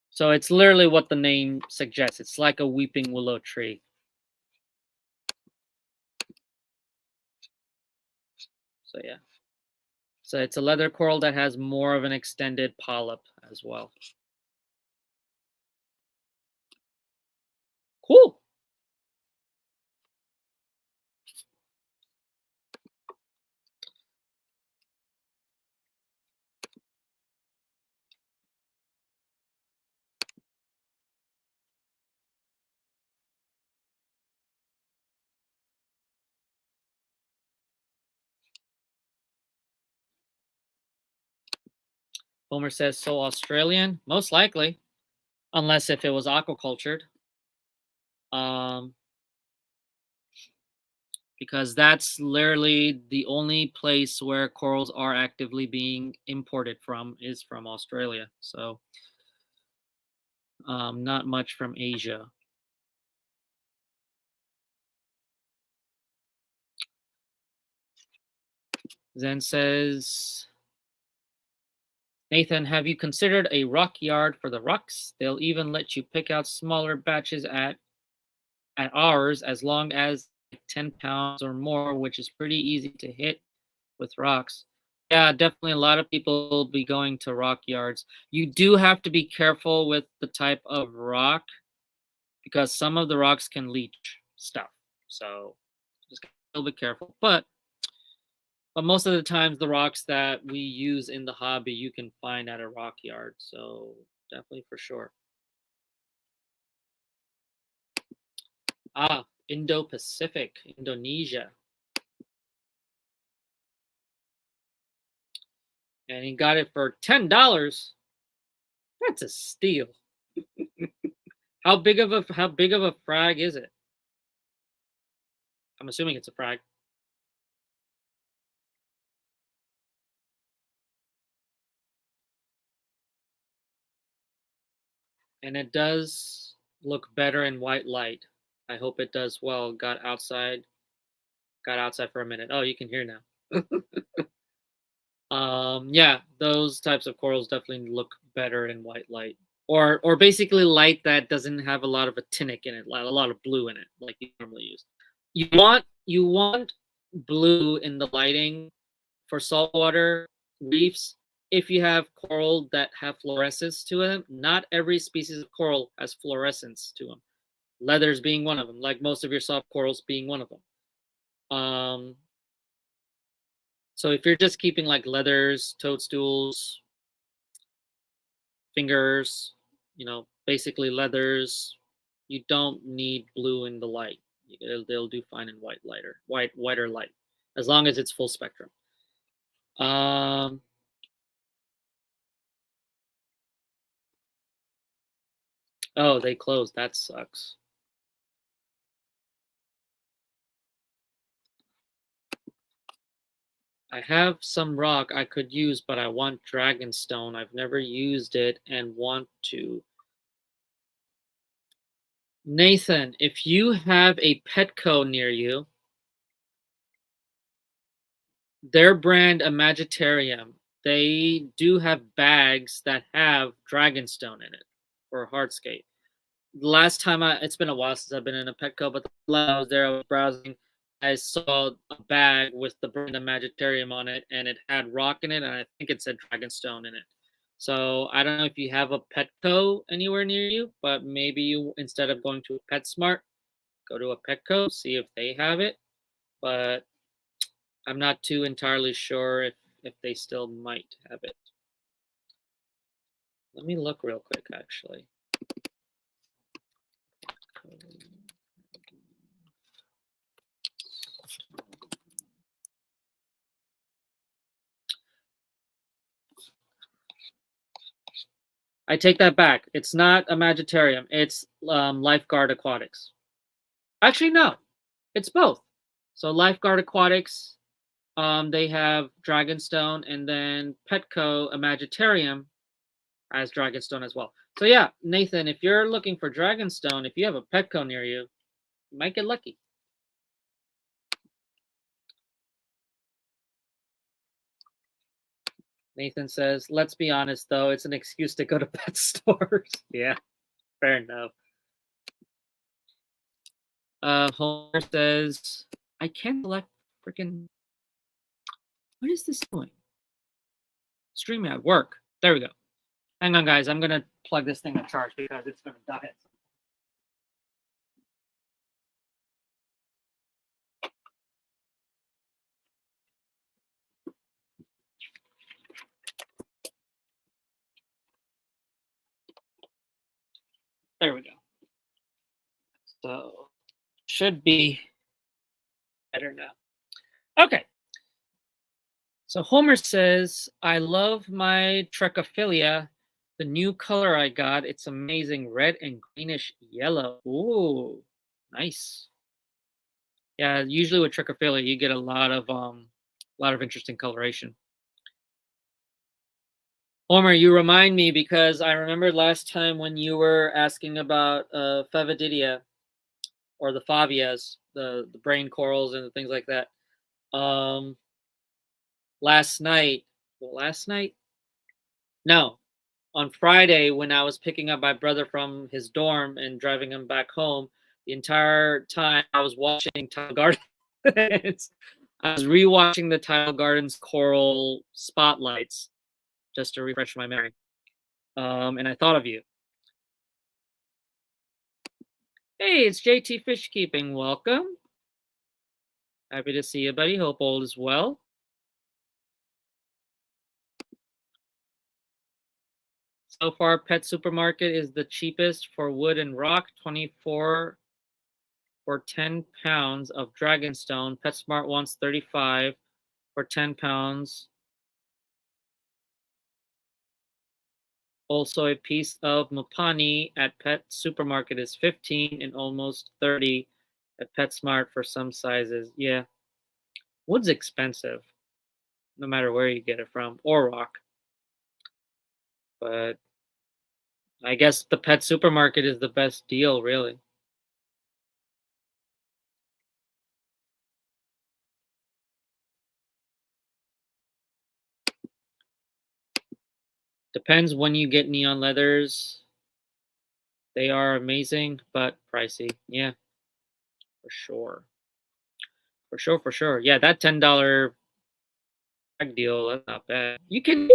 So it's literally what the name suggests. It's like a weeping willow tree. So yeah. So it's a leather coral that has more of an extended polyp as well. Cool. Homer says, so Australian? Most likely, unless if it was aquacultured. Um, because that's literally the only place where corals are actively being imported from is from Australia. So not much from Asia. Zen says, Nathan, have you considered a rock yard for the rocks? They'll even let you pick out smaller batches at ours as long as 10 pounds or more, which is pretty easy to hit with rocks. Yeah, definitely a lot of people will be going to rock yards. You do have to be careful with the type of rock because some of the rocks can leach stuff. So just a little bit careful. But most of the times the rocks that we use in the hobby you can find at a rock yard. So definitely for sure. Ah, Indo-Pacific, Indonesia. And he got it for $10. That's a steal. How big of a frag is it? I'm assuming it's a frag. And it does look better in white light. I hope it does well. Got outside for a minute. Oh, you can hear now. Yeah, those types of corals definitely look better in white light. Or basically light that doesn't have a lot of actinic in it, like a lot of blue in it, like you normally use. You want blue in the lighting for saltwater reefs if you have coral that have fluorescence to them. Not every species of coral has fluorescence to them. Leathers being one of them, like most of your soft corals being one of them. So if you're just keeping like leathers, toadstools, fingers, basically leathers, You don't need blue in the light. They'll do fine in whiter light, as long as it's full spectrum. Um, oh, they closed. That sucks. I have some rock I could use, but I want dragonstone. I've never used it and want to. Nathan, if you have a Petco near you, their brand Imagitarium, they do have bags that have dragonstone in it for hardscape. The last time it's been a while since I've been in a Petco, but the last time I was there, I was browsing. I saw a bag with the brand Imagitarium on it, and it had rock in it, and I think it said dragonstone in it. So I don't know if you have a Petco anywhere near you, but maybe you, instead of going to a PetSmart, go to a Petco, see if they have it. But I'm not too entirely sure if they still might have it. Let me look real quick, actually. I take that back. It's not a Magitarium. It's Lifeguard Aquatics. Actually, no. It's both. So Lifeguard Aquatics, they have Dragonstone, and then Petco Imagitarium has Dragonstone as well. So yeah, Nathan, if you're looking for Dragonstone, if you have a Petco near you, you might get lucky. Nathan says, let's be honest, though, it's an excuse to go to pet stores. Yeah, fair enough. Homer says, I can't select freaking. What is this doing? Stream at work. There we go. Hang on, guys. I'm going to plug this thing to charge because it's going to die. There we go. So, should be better now. Okay. So Homer says, I love my Trichophilia. The new color I got, it's amazing. Red and greenish yellow. Ooh, nice. Yeah, usually with Trichophilia, you get a lot of interesting coloration. Homer, you remind me because I remember last time when you were asking about Favadidia or the Favias, the brain corals and things like that. Last night, no, on Friday when I was picking up my brother from his dorm and driving him back home, the entire time I was watching Tile Gardens. I was rewatching the Tile Gardens coral spotlights just to refresh my memory. And I thought of you. Hey, it's JT Fish Keeping. Welcome. Happy to see you, buddy. Hope all is well. So far, Pet Supermarket is the cheapest for wood and rock, 24 for 10 pounds of Dragonstone. PetSmart wants 35 for 10 pounds. Also, a piece of Mapani at Pet Supermarket is 15 and almost 30 at PetSmart for some sizes. Yeah, wood's expensive, no matter where you get it from, or rock. But I guess the Pet Supermarket is the best deal, really. Depends when you get neon leathers. They are amazing, but pricey. Yeah, for sure. For sure. Yeah, that $10 bag deal, that's not bad. You can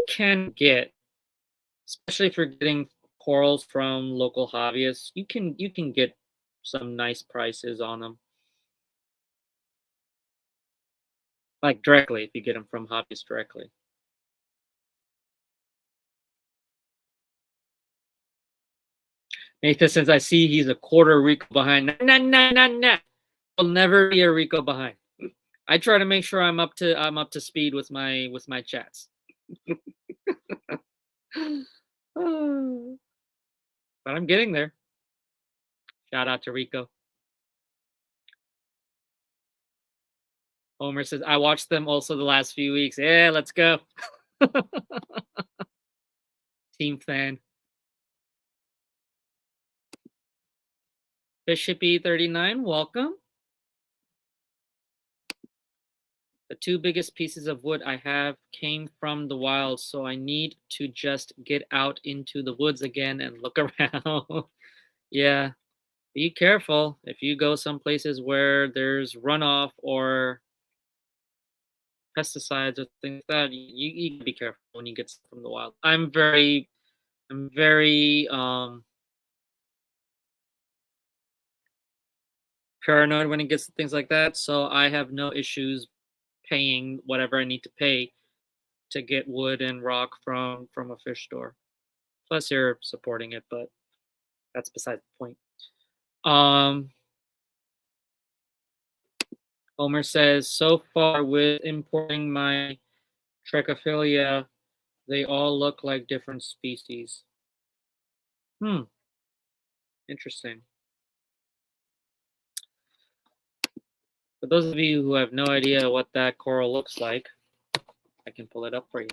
get, especially if you're getting corals from local hobbyists, you can get some nice prices on them. Like directly if you get them from hobbyists directly. Nathan says, I see he's a quarter Rico behind. Nah, nah, nah, nah. I'll never be a Rico behind. I try to make sure I'm up to speed with my chats. But I'm getting there. Shout out to Rico. Homer says, I watched them also the last few weeks. Yeah, let's go. Team fan. Fishippy 39, welcome. The two biggest pieces of wood I have came from the wild, so I need to just get out into the woods again and look around. Yeah, be careful if you go some places where there's runoff or pesticides or things like that. You can be careful when you get stuff from the wild. I'm very paranoid when it gets to things like that, so I have no issues paying whatever I need to pay to get wood and rock from a fish store. Plus, you're supporting it, but that's beside the point. Homer says, so far with importing my Trichophilia, they all look like different species. Interesting. For those of you who have no idea what that coral looks like, I can pull it up for you.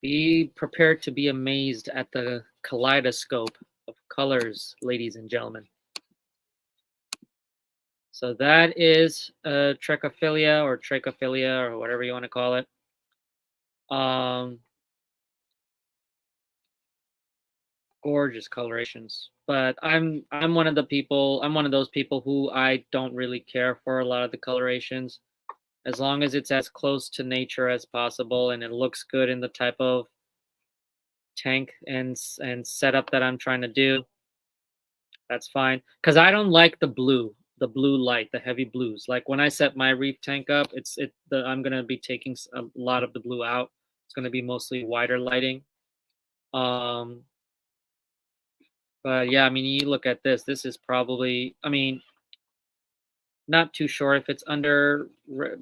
Be prepared to be amazed at the kaleidoscope of colors, ladies and gentlemen. So that is Trichophilia or whatever you want to call it. Gorgeous colorations. But I'm one of those people who I don't really care for a lot of the colorations. As long as it's as close to nature as possible and it looks good in the type of tank and setup that I'm trying to do, that's fine. Because I don't like the blue light, the heavy blues. Like when I set my reef tank up, I'm gonna be taking a lot of the blue out. It's gonna be mostly wider lighting. But yeah, I mean, you look at this. This is probably, I mean, not too sure if it's under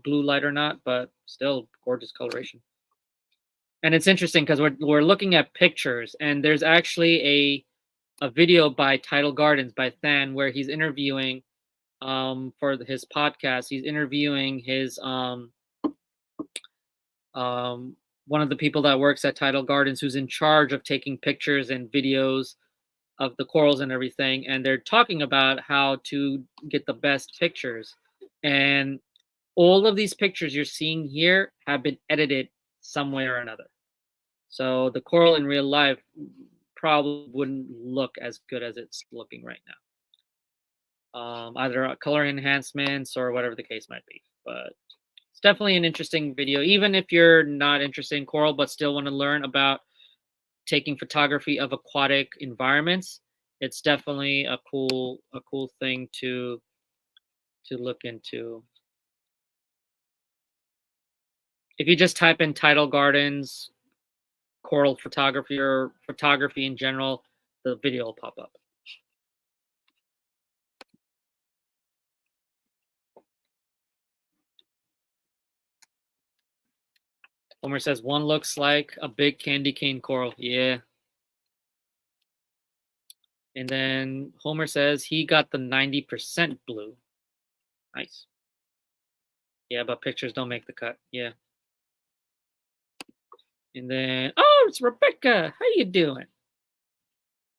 blue light or not, but still gorgeous coloration. And it's interesting because we're looking at pictures, and there's actually a video by Tidal Gardens by Than where he's interviewing for his podcast. He's interviewing his one of the people that works at Tidal Gardens who's in charge of taking pictures and videos of the corals and everything, and they're talking about how to get the best pictures. And all of these pictures you're seeing here have been edited some way or another. So the coral in real life probably wouldn't look as good as it's looking right now. Either color enhancements or whatever the case might be. But it's definitely an interesting video, even if you're not interested in coral but still want to learn about taking photography of aquatic environments. It's definitely a cool thing to look into. If you just type in Tidal Gardens coral photography or photography in general, the video will pop up. Homer says one looks like a big candy cane coral. Yeah. And then Homer says he got the 90% blue. Nice. Yeah, but pictures don't make the cut. Yeah. And then, oh, it's Rebecca. How you doing?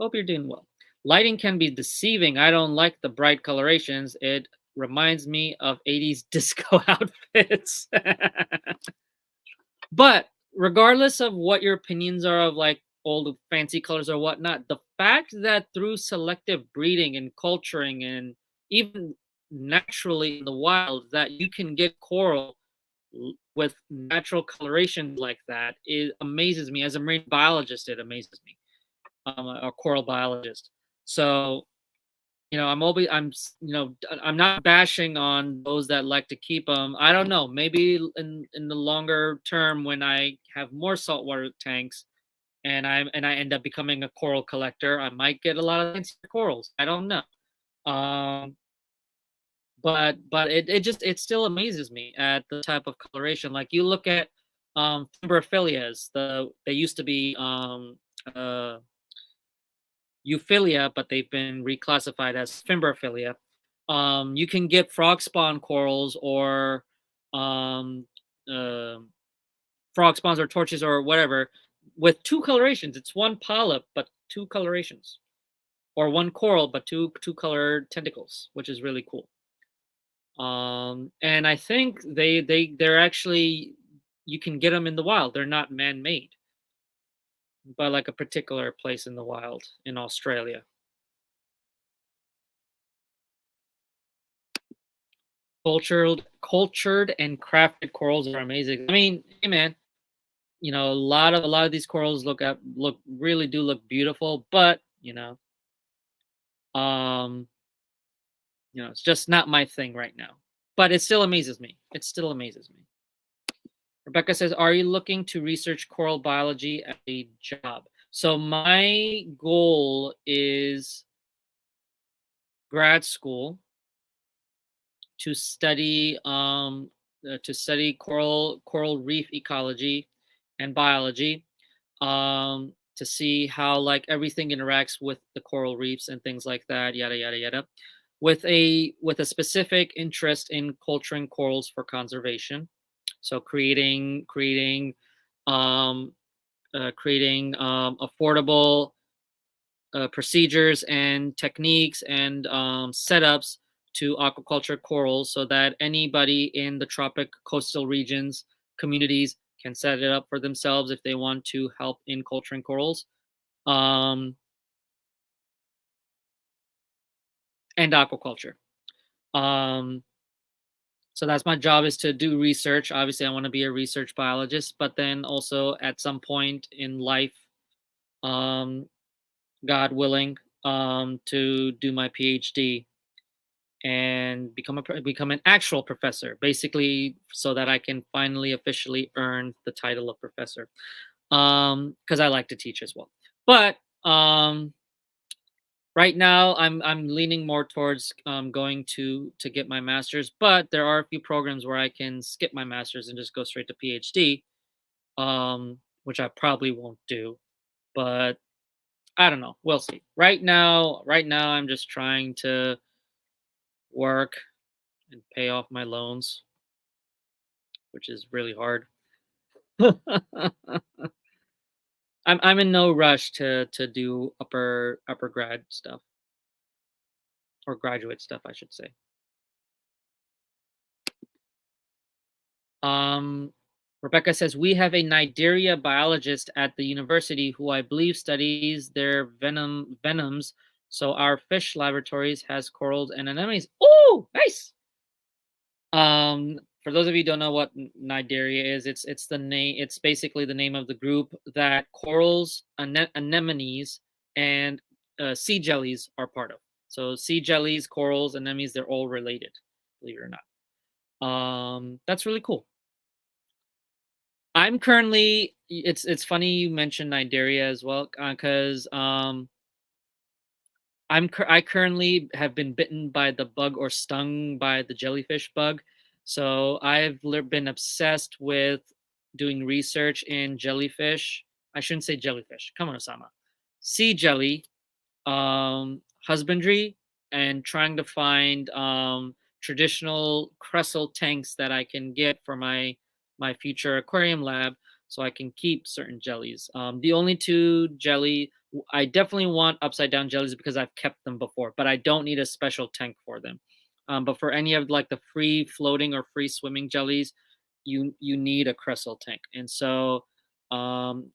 Hope you're doing well. Lighting can be deceiving. I don't like the bright colorations. It reminds me of 80s disco outfits. But regardless of what your opinions are of like all the fancy colors or whatnot, the fact that through selective breeding and culturing and even naturally in the wild that you can get coral with natural coloration like that, it amazes me. As a marine biologist, it amazes me. A coral biologist. So I'm not bashing on those that like to keep them. I don't know. Maybe in the longer term, when I have more saltwater tanks and I end up becoming a coral collector, I might get a lot of fancier corals. I don't know. Um, but it still amazes me at the type of coloration. Like you look at fimbriphilias, they used to be uh euphilia, but they've been reclassified as fimbrophilia. You can get frog spawn corals or um, uh, frog spawns or torches or whatever with two colorations. It's one polyp, but two colorations, or one coral, but two colored tentacles, which is really cool. And I think they're actually, you can get them in the wild. They're not man made, but like a particular place in the wild in Australia. Cultured and crafted corals are amazing. I mean, hey man, a lot of these corals really do look beautiful, but um, it's just not my thing right now. But it still amazes me. It still amazes me. Rebecca says, "Are you looking to research coral biology as a job?" So my goal is grad school to study coral reef ecology and biology, to see how like everything interacts with the coral reefs and things like that, yada yada yada, with a specific interest in culturing corals for conservation. So um, creating affordable procedures and techniques and setups to aquaculture corals so that anybody in the tropic coastal regions communities can set it up for themselves if they want to help in culturing corals, um, and aquaculture. Um, so that's my job, is to do research. Obviously, I want to be a research biologist, but then also at some point in life, um, God willing, to do my PhD and become an actual professor, basically, so that I can finally officially earn the title of professor. Because I like to teach as well. But right now, I'm leaning more towards going to get my master's. But there are a few programs where I can skip my master's and just go straight to PhD, which I probably won't do. But I don't know. We'll see. Right now, I'm just trying to work and pay off my loans, which is really hard. I'm in no rush to do upper grad stuff, or graduate stuff, I should say. Um, Rebecca says, we have a Nigeria biologist at the university who I believe studies their venoms. So our fish laboratories has corals and anemones. Oh, nice. For those of you who don't know what Nigeria is, it's the name. It's basically the name of the group that corals, anemones, and sea jellies are part of. So sea jellies, corals, anemones, they're all related, believe it or not. That's really cool. I'm currently. It's funny you mentioned Nigeria as well, because I currently have been bitten by the bug, or stung by the jellyfish bug. So I've been obsessed with doing research in jellyfish. I shouldn't say jellyfish. Come on, Osama. Sea jelly, husbandry, and trying to find traditional crescent tanks that I can get for my future aquarium lab, so I can keep certain jellies. The only two jelly I definitely want upside down jellies because I've kept them before, but I don't need a special tank for them. But for any of like the free floating or free swimming jellies, you need a crescent tank, and so um,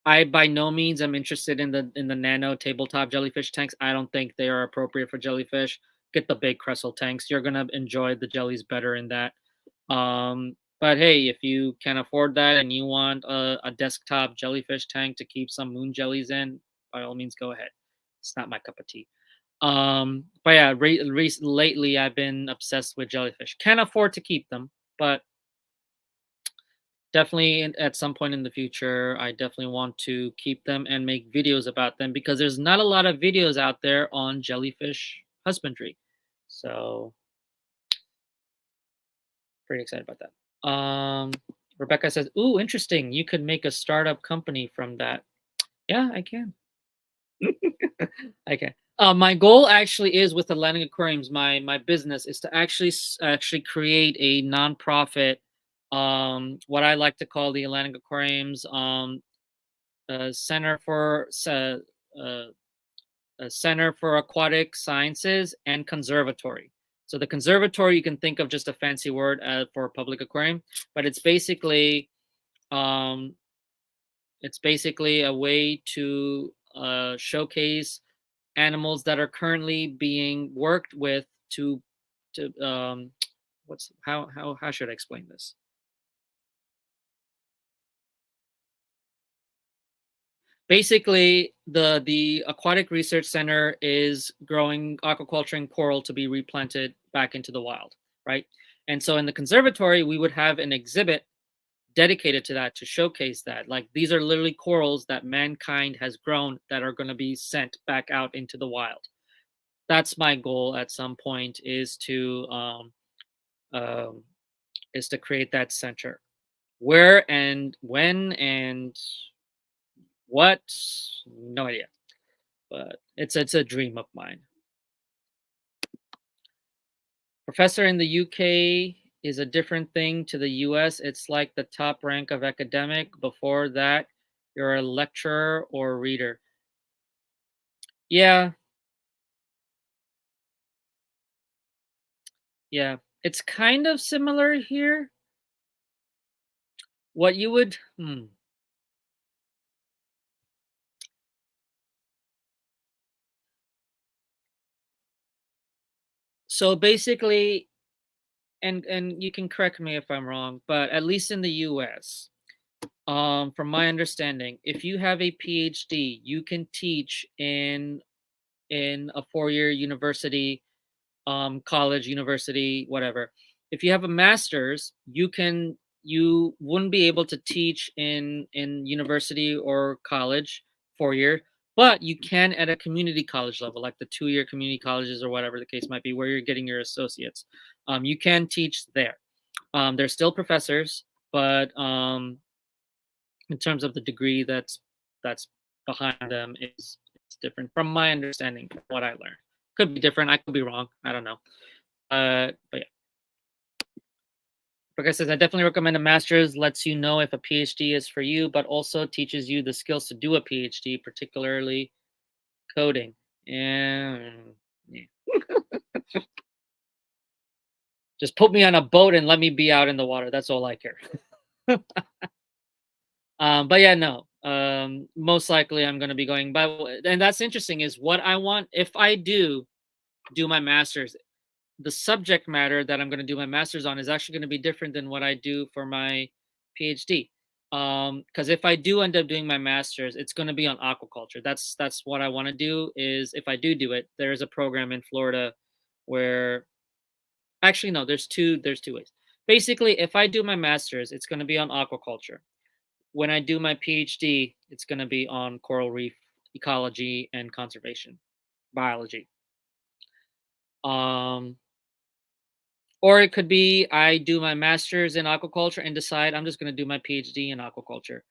I by no means am interested in the nano tabletop jellyfish tanks. I don't think they are appropriate for jellyfish. Get the big crescent tanks. You're gonna enjoy the jellies better in that. But hey, if you can afford that and you want a desktop jellyfish tank to keep some moon jellies in, by all means, go ahead. It's not my cup of tea. But yeah, lately I've been obsessed with jellyfish. Can't afford to keep them, but definitely at some point in the future, I definitely want to keep them and make videos about them because there's not a lot of videos out there on jellyfish husbandry. So pretty excited about that. Rebecca says, "Ooh, interesting. You could make a startup company from that." Yeah, I can. I can. My goal actually is with Atlantic Aquariums. My business is to actually create a nonprofit. What I like to call the Atlantic Aquariums Center for uh, a Center for Aquatic Sciences and Conservatory. So the conservatory you can think of just a fancy word for a public aquarium, but um, it's basically a way to showcase animals that are currently being worked with to what's how should I explain this? Basically, the Aquatic Research Center is growing aquaculture and coral to be replanted back into the wild, right? And so in the conservatory, we would have an exhibit dedicated to that to showcase that. Like these are literally corals that mankind has grown that are going to be sent back out into the wild. That's my goal at some point um, is to create that center. Where and when and what? No idea. But it's a dream of mine. Professor in the UK is a different thing to the US. It's like the top rank of academic. Before that, you're a lecturer or reader. Yeah, yeah. It's kind of similar here. What you would so basically, and you can correct me if I'm wrong, but at least in the US, from my understanding, if you have a PhD, you can teach in a 4-year university, college, university, whatever. If you have a master's, you wouldn't be able to teach in university or college 4-year, but you can at a community college level, like the 2-year community colleges or whatever the case might be, where you're getting your associates. You can teach there. They're still professors, but in terms of the degree that's behind them is it's different from my understanding from what I learned. Could be different. I could be wrong. I don't know. But yeah. Like I said, I definitely recommend a master's. Lets you know if a PhD is for you, but also teaches you the skills to do a PhD, particularly coding. And yeah. Just put me on a boat and let me be out in the water. That's all I care. But yeah, no. Most likely I'm going to be going by, and that's interesting. Is what I want if I do my master's. The subject matter that I'm going to do my master's on is actually going to be different than what I do for my PhD. Because if I do end up doing my master's, it's going to be on aquaculture. That's what I want to do. Is if I do it, there's a program in Florida where actually no, there's two ways. Basically, if I do my master's, it's going to be on aquaculture. When I do my PhD, it's going to be on coral reef ecology and conservation biology. Um, or it could be I do my master's in aquaculture and decide I'm just going to do my PhD in aquaculture.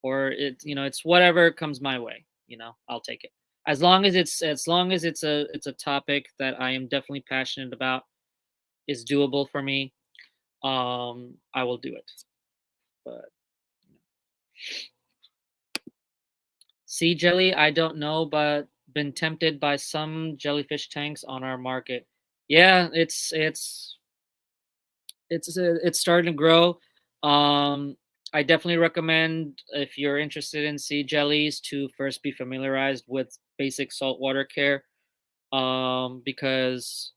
Or it's whatever comes my way. I'll take it. As long as it's a topic that I am definitely passionate about, is doable for me. I will do it. But sea jelly, I don't know, but been tempted by some jellyfish tanks on our market. Yeah, it's starting to grow. I definitely recommend if you're interested in sea jellies to first be familiarized with basic saltwater care, because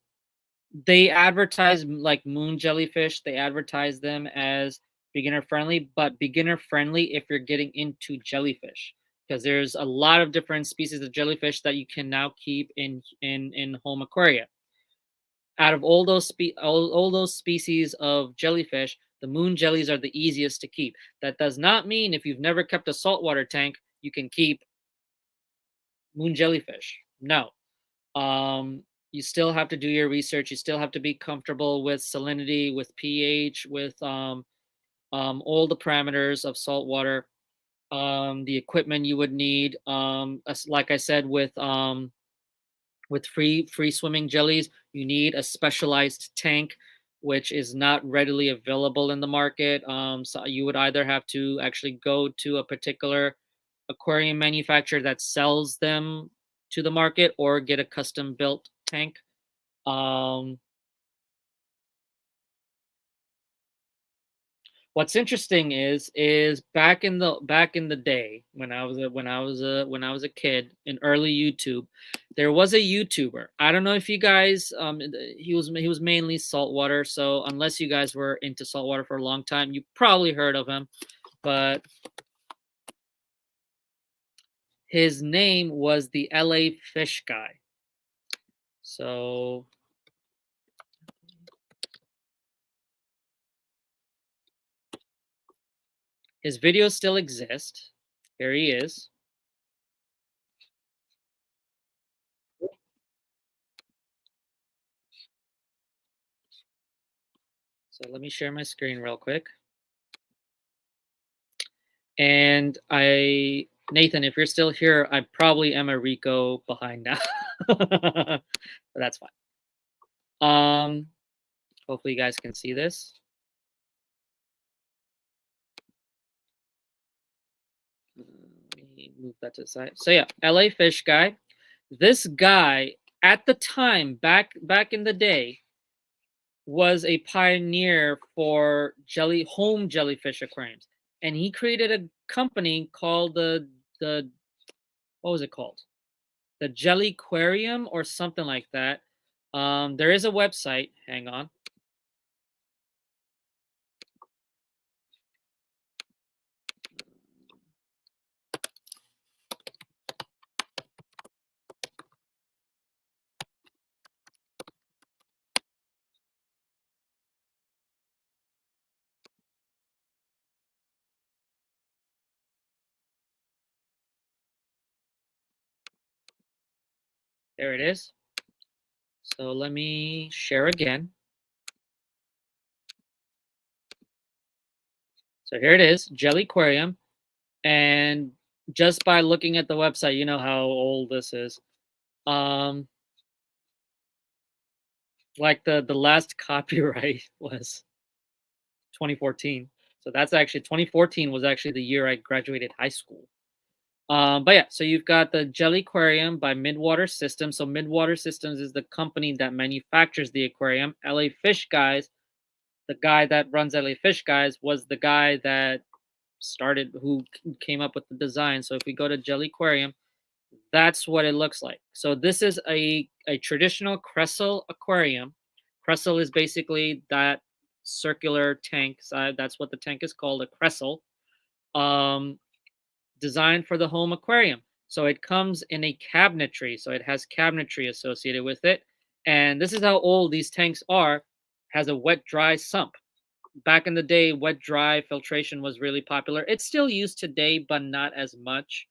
they advertise like moon jellyfish. They advertise them as beginner friendly, but beginner friendly if you're getting into jellyfish. because there's a lot of different species of jellyfish that you can now keep in home aquaria. Out of all those species of jellyfish, the moon jellies are the easiest to keep. That does not mean if you've never kept a saltwater tank, you can keep moon jellyfish. No. You still have to do your research. You still have to be comfortable with salinity, with pH, with all the parameters of saltwater. The equipment you would need, like I said, with free swimming jellies, you need a specialized tank, which is not readily available in the market. So you would either have to actually go to a particular aquarium manufacturer that sells them to the market, or get a custom built tank. Um, what's interesting is back in the day when I was a kid in early YouTube, there was a YouTuber. I don't know if you guys he was mainly saltwater, so unless you guys were into saltwater for a long time, you probably heard of him, but his name was the LA Fish Guy. So his videos still exist. Here he is. So let me share my screen real quick. And Nathan, if you're still here, I probably am a Rico behind now. But that's fine. Hopefully you guys can see this. Let me move that to the side. So yeah, LA Fish Guy. This guy at the time, back in the day, was a pioneer for home jellyfish aquariums, and he created a company called the what was it called? The Jelly Aquarium or something like that. There is a website. Hang on. There it is. So let me share again. So here it is, Jelly Aquarium. And just by looking at the website, you know how old this is. Um, like the last copyright was 2014. So that's actually 2014 was actually the year I graduated high school. But yeah, so you've got the Jelly Aquarium by Midwater Systems. So Midwater Systems is the company that manufactures the aquarium. LA Fish Guys, the guy that runs LA Fish Guys, was the guy that who came up with the design. So if we go to Jelly Aquarium, that's what it looks like. So this is a traditional Kressel aquarium. Kressel is basically that circular tank. So that's what the tank is called, a Kressel. Um, Designed for the home aquarium. So it comes in a cabinetry. So it has cabinetry associated with it. And this is how old these tanks are. Has a wet dry sump. Back in the day, wet dry filtration was really popular. It's still used today, but not as much.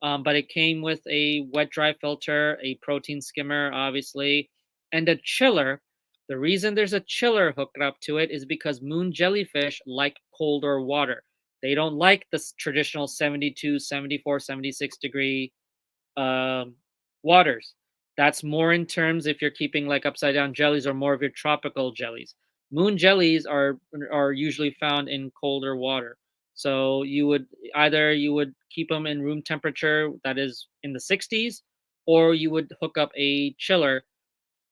But it came with a wet dry filter, a protein skimmer, obviously, and a chiller. The reason there's a chiller hooked up to it is because moon jellyfish like colder water. They don't like the traditional 72, 74, 76 degree um, waters. That's more in terms if you're keeping like upside down jellies or more of your tropical jellies. Moon jellies are usually found in colder water. So you would keep them in room temperature that is in the 60s, or you would hook up a chiller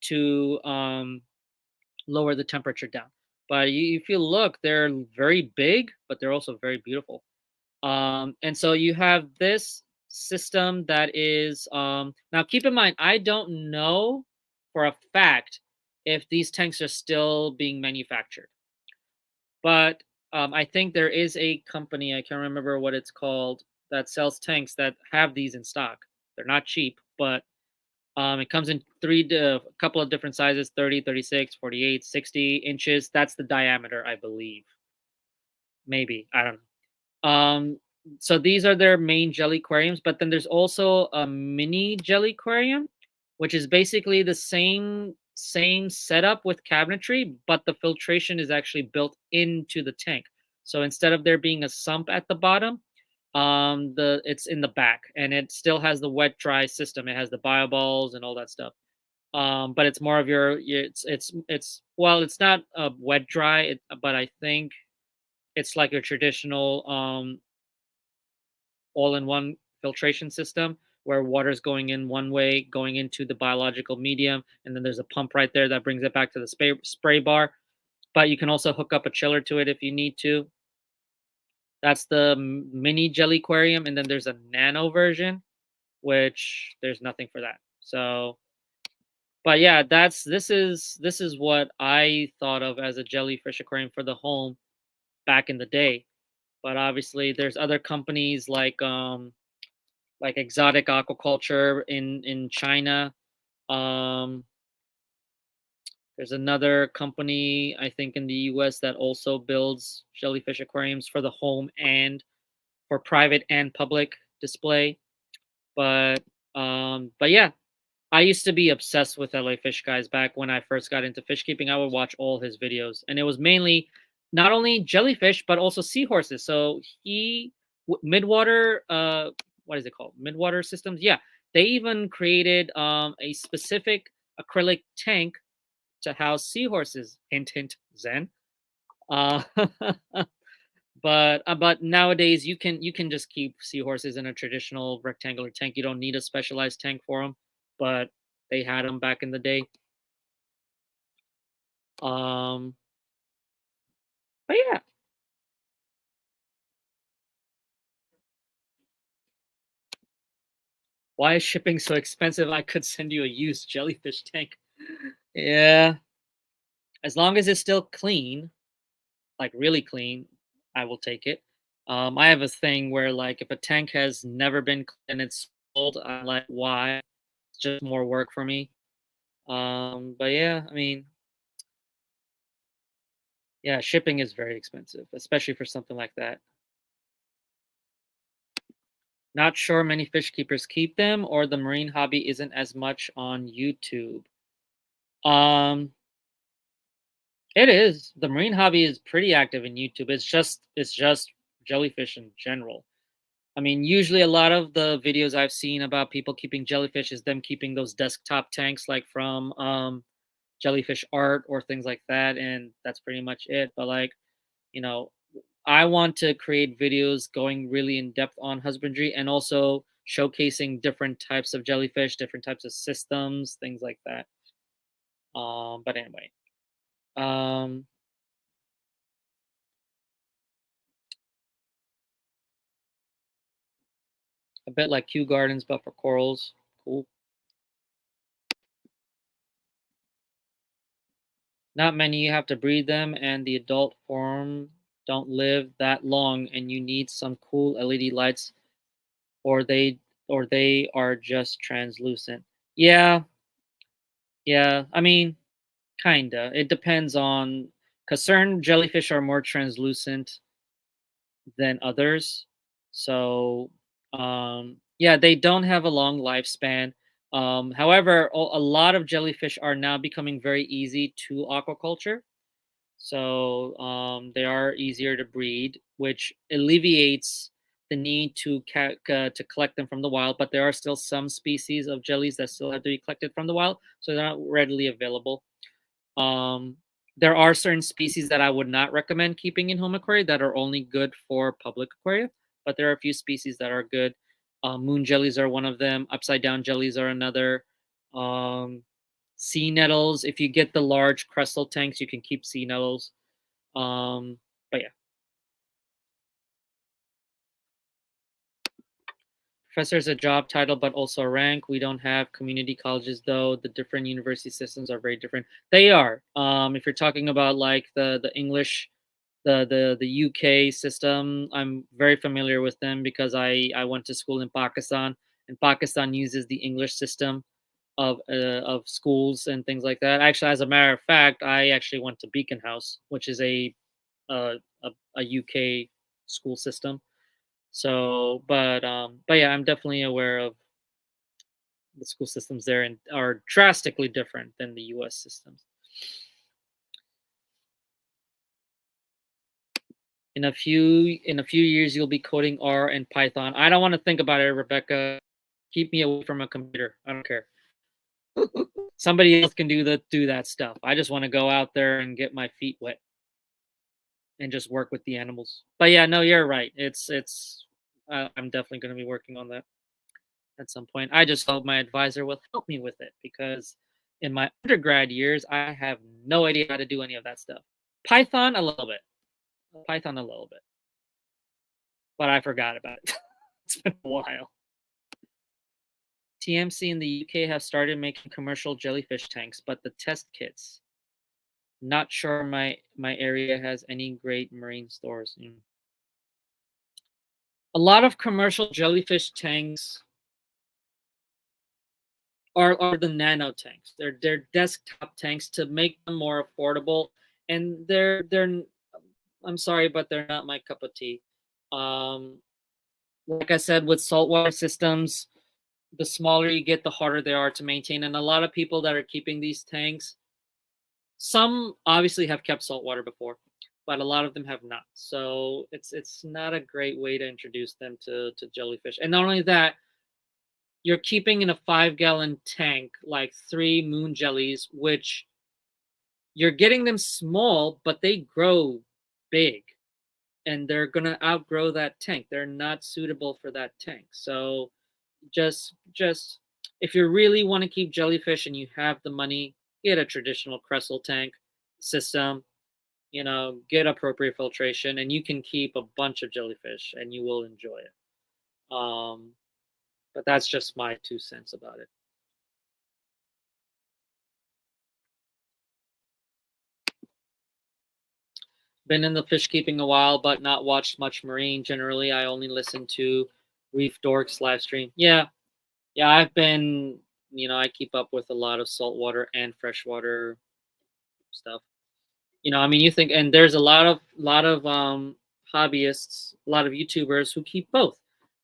to lower the temperature down. But if you look, they're very big, but they're also very beautiful. And so you have this system that is now keep in mind, I don't know for a fact if these tanks are still being manufactured, but I think there is a company, I can't remember what it's called, that sells tanks that have these in stock. They're not cheap, but it comes in a couple of different sizes: 30, 36, 48, 60 inches. That's the diameter, I believe. Maybe, I don't know. So these are their main jelly aquariums, but then there's also a mini jelly aquarium, which is basically the same setup with cabinetry, but the filtration is actually built into the tank. So instead of there being a sump at the bottom, the it's in the back, and it still has the wet dry system. It has the bio balls and all that stuff. But it's more of it's well, it's not a wet dry, but I think it's like a traditional all-in-one filtration system where water's going in one way, going into the biological medium, and then there's a pump right there that brings it back to the spray bar. But you can also hook up a chiller to it if you need to. That's the mini jelly aquarium, and then there's a nano version, which there's nothing for that. So, but yeah, this is what I thought of as a jellyfish aquarium for the home back in the day. But obviously, there's other companies like exotic aquaculture in China. Um, there's another company I think in the U.S. that also builds jellyfish aquariums for the home and for private and public display. But yeah, I used to be obsessed with LA Fish Guys back when I first got into fish keeping. I would watch all his videos, and it was mainly not only jellyfish but also seahorses. So midwater, what is it called? Midwater systems. Yeah, they even created a specific acrylic tank to house seahorses. Hint, hint, Zen. Uh, but nowadays you can just keep seahorses in a traditional rectangular tank. You don't need a specialized tank for them, but they had them back in the day. Um, but yeah, why is shipping so expensive? I could send you a used jellyfish tank. Yeah, as long as it's still clean, like really clean, I will take it. I have a thing where like if a tank has never been cleaned and it's sold, I'm like, why? It's just more work for me. But yeah, I mean, yeah, shipping is very expensive, especially for something like that. Not sure many fish keepers keep them, or the marine hobby isn't as much on YouTube. Um, it is. The marine hobby is pretty active in YouTube. It's just jellyfish in general. I mean, usually a lot of the videos I've seen about people keeping jellyfish is them keeping those desktop tanks like from jellyfish art or things like that, and that's pretty much it. But like, you know, I want to create videos going really in depth on husbandry and also showcasing different types of jellyfish, different types of systems, things like that. But anyway, um, a bit like Kew Gardens, but for corals. Cool. Not many. You have to breed them, and the adult form don't live that long, and you need some cool LED lights, or they are just translucent. Yeah, yeah. I mean, kinda. It depends on because certain jellyfish are more translucent than others. So, yeah, they don't have a long lifespan. However, a lot of jellyfish are now becoming very easy to aquaculture. So, they are easier to breed, which alleviates the need to collect them from the wild. But there are still some species of jellies that still have to be collected from the wild, so they're not readily available. Um, there are certain species that I would not recommend keeping in home aquaria that are only good for public aquaria, but there are a few species that are good. Moon jellies are one of them. Upside down jellies are another. Um, sea nettles. If you get the large crystal tanks, you can keep sea nettles. But yeah, professor is a job title, but also a rank. We don't have community colleges though. The different university systems are very different. They are. If you're talking about like the English The UK system, I'm very familiar with them because I went to school in Pakistan, and Pakistan uses the English system of schools and things like that. Actually, as a matter of fact, I actually went to Beacon House, which is uh, a UK school system. So, but yeah, I'm definitely aware of the school systems there and are drastically different than the US systems. In a few years you'll be coding R and Python. I don't want to think about it, Rebecca. Keep me away from a computer. I don't care. Somebody else can do that stuff. I just want to go out there and get my feet wet and just work with the animals. But yeah, no, you're right. I'm definitely going to be working on that at some point. I just hope my advisor will help me with it because in my undergrad years I have no idea how to do any of that stuff. Python a little bit. Python a little bit. But I forgot about it. It's been a while. TMC in the UK have started making commercial jellyfish tanks, but the test kits. Not sure my area has any great marine stores. A lot of commercial jellyfish tanks are the nano tanks. They're desktop tanks to make them more affordable, and they're I'm sorry, but they're not my cup of tea. Um, like I said, with saltwater systems, the smaller you get, the harder they are to maintain. And a lot of people that are keeping these tanks, some obviously have kept saltwater before, but a lot of them have not. So it's not a great way to introduce them to jellyfish. And not only that, you're keeping in a 5-gallon tank like 3 moon jellies, which you're getting them small, but they grow big and they're gonna outgrow that tank. They're not suitable for that tank. So just if you really want to keep jellyfish and you have the money, get a traditional Cressel tank system. Get appropriate filtration, and you can keep a bunch of jellyfish, and you will enjoy it. But that's just my 2 cents about it. Been in the fish keeping a while, but not watched much marine. Generally, I only listen to Reef Dorks live stream. Yeah, I've been. I keep up with a lot of saltwater and freshwater stuff. I mean, you think, and there's a lot of hobbyists, a lot of YouTubers who keep both.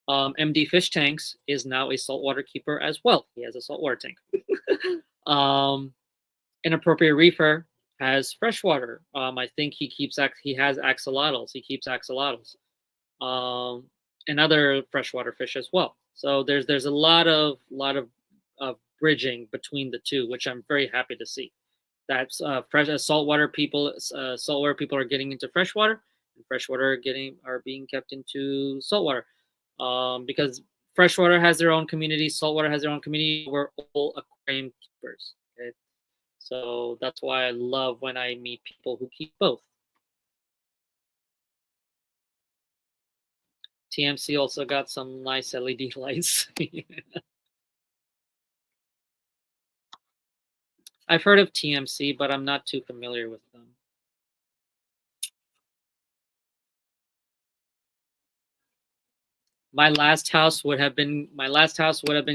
MD Fish Tanks is now a saltwater keeper as well. He has a saltwater tank. um, Inappropriate Reefer has freshwater. I think he has axolotls. He keeps axolotls, and other freshwater fish as well. So there's a lot of bridging between the two, which I'm very happy to see. That's saltwater people are getting into freshwater, and freshwater are being kept into saltwater, because freshwater has their own community, saltwater has their own community. We're all aquarium keepers. Okay, so that's why I love when I meet people who keep both. TMC also got some nice LED lights. I've heard of TMC, but I'm not too familiar with them. My last house would have been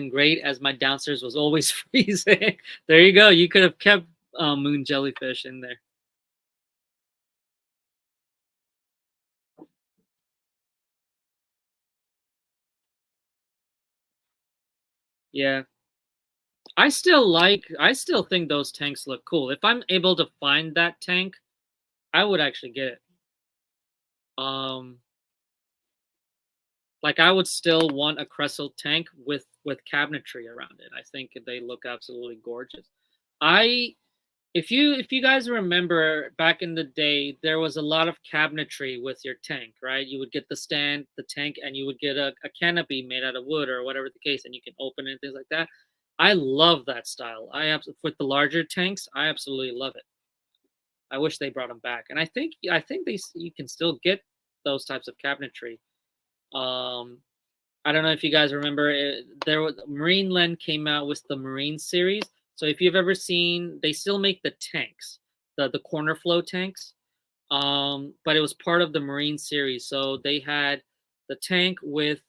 great, as my downstairs was always freezing. There you go. You could have kept moon jellyfish in there. Yeah. I still think those tanks look cool. If I'm able to find that tank, I would actually get it. Um like I would still want a Cressel tank with cabinetry around it. I think they look absolutely gorgeous. I if you guys remember back in the day, there was a lot of cabinetry with your tank, right? You would get the stand, the tank, and you would get a canopy made out of wood or whatever the case, and you can open it and things like that. I love that style. With the larger tanks, I absolutely love it. I wish they brought them back, and I think you can still get those types of cabinetry. Um, I don't know if you guys remember there was Marineland came out with the Marine series. So if you've ever seen, they still make the tanks, the corner flow tanks. But it was part of the Marine series. So they had the tank with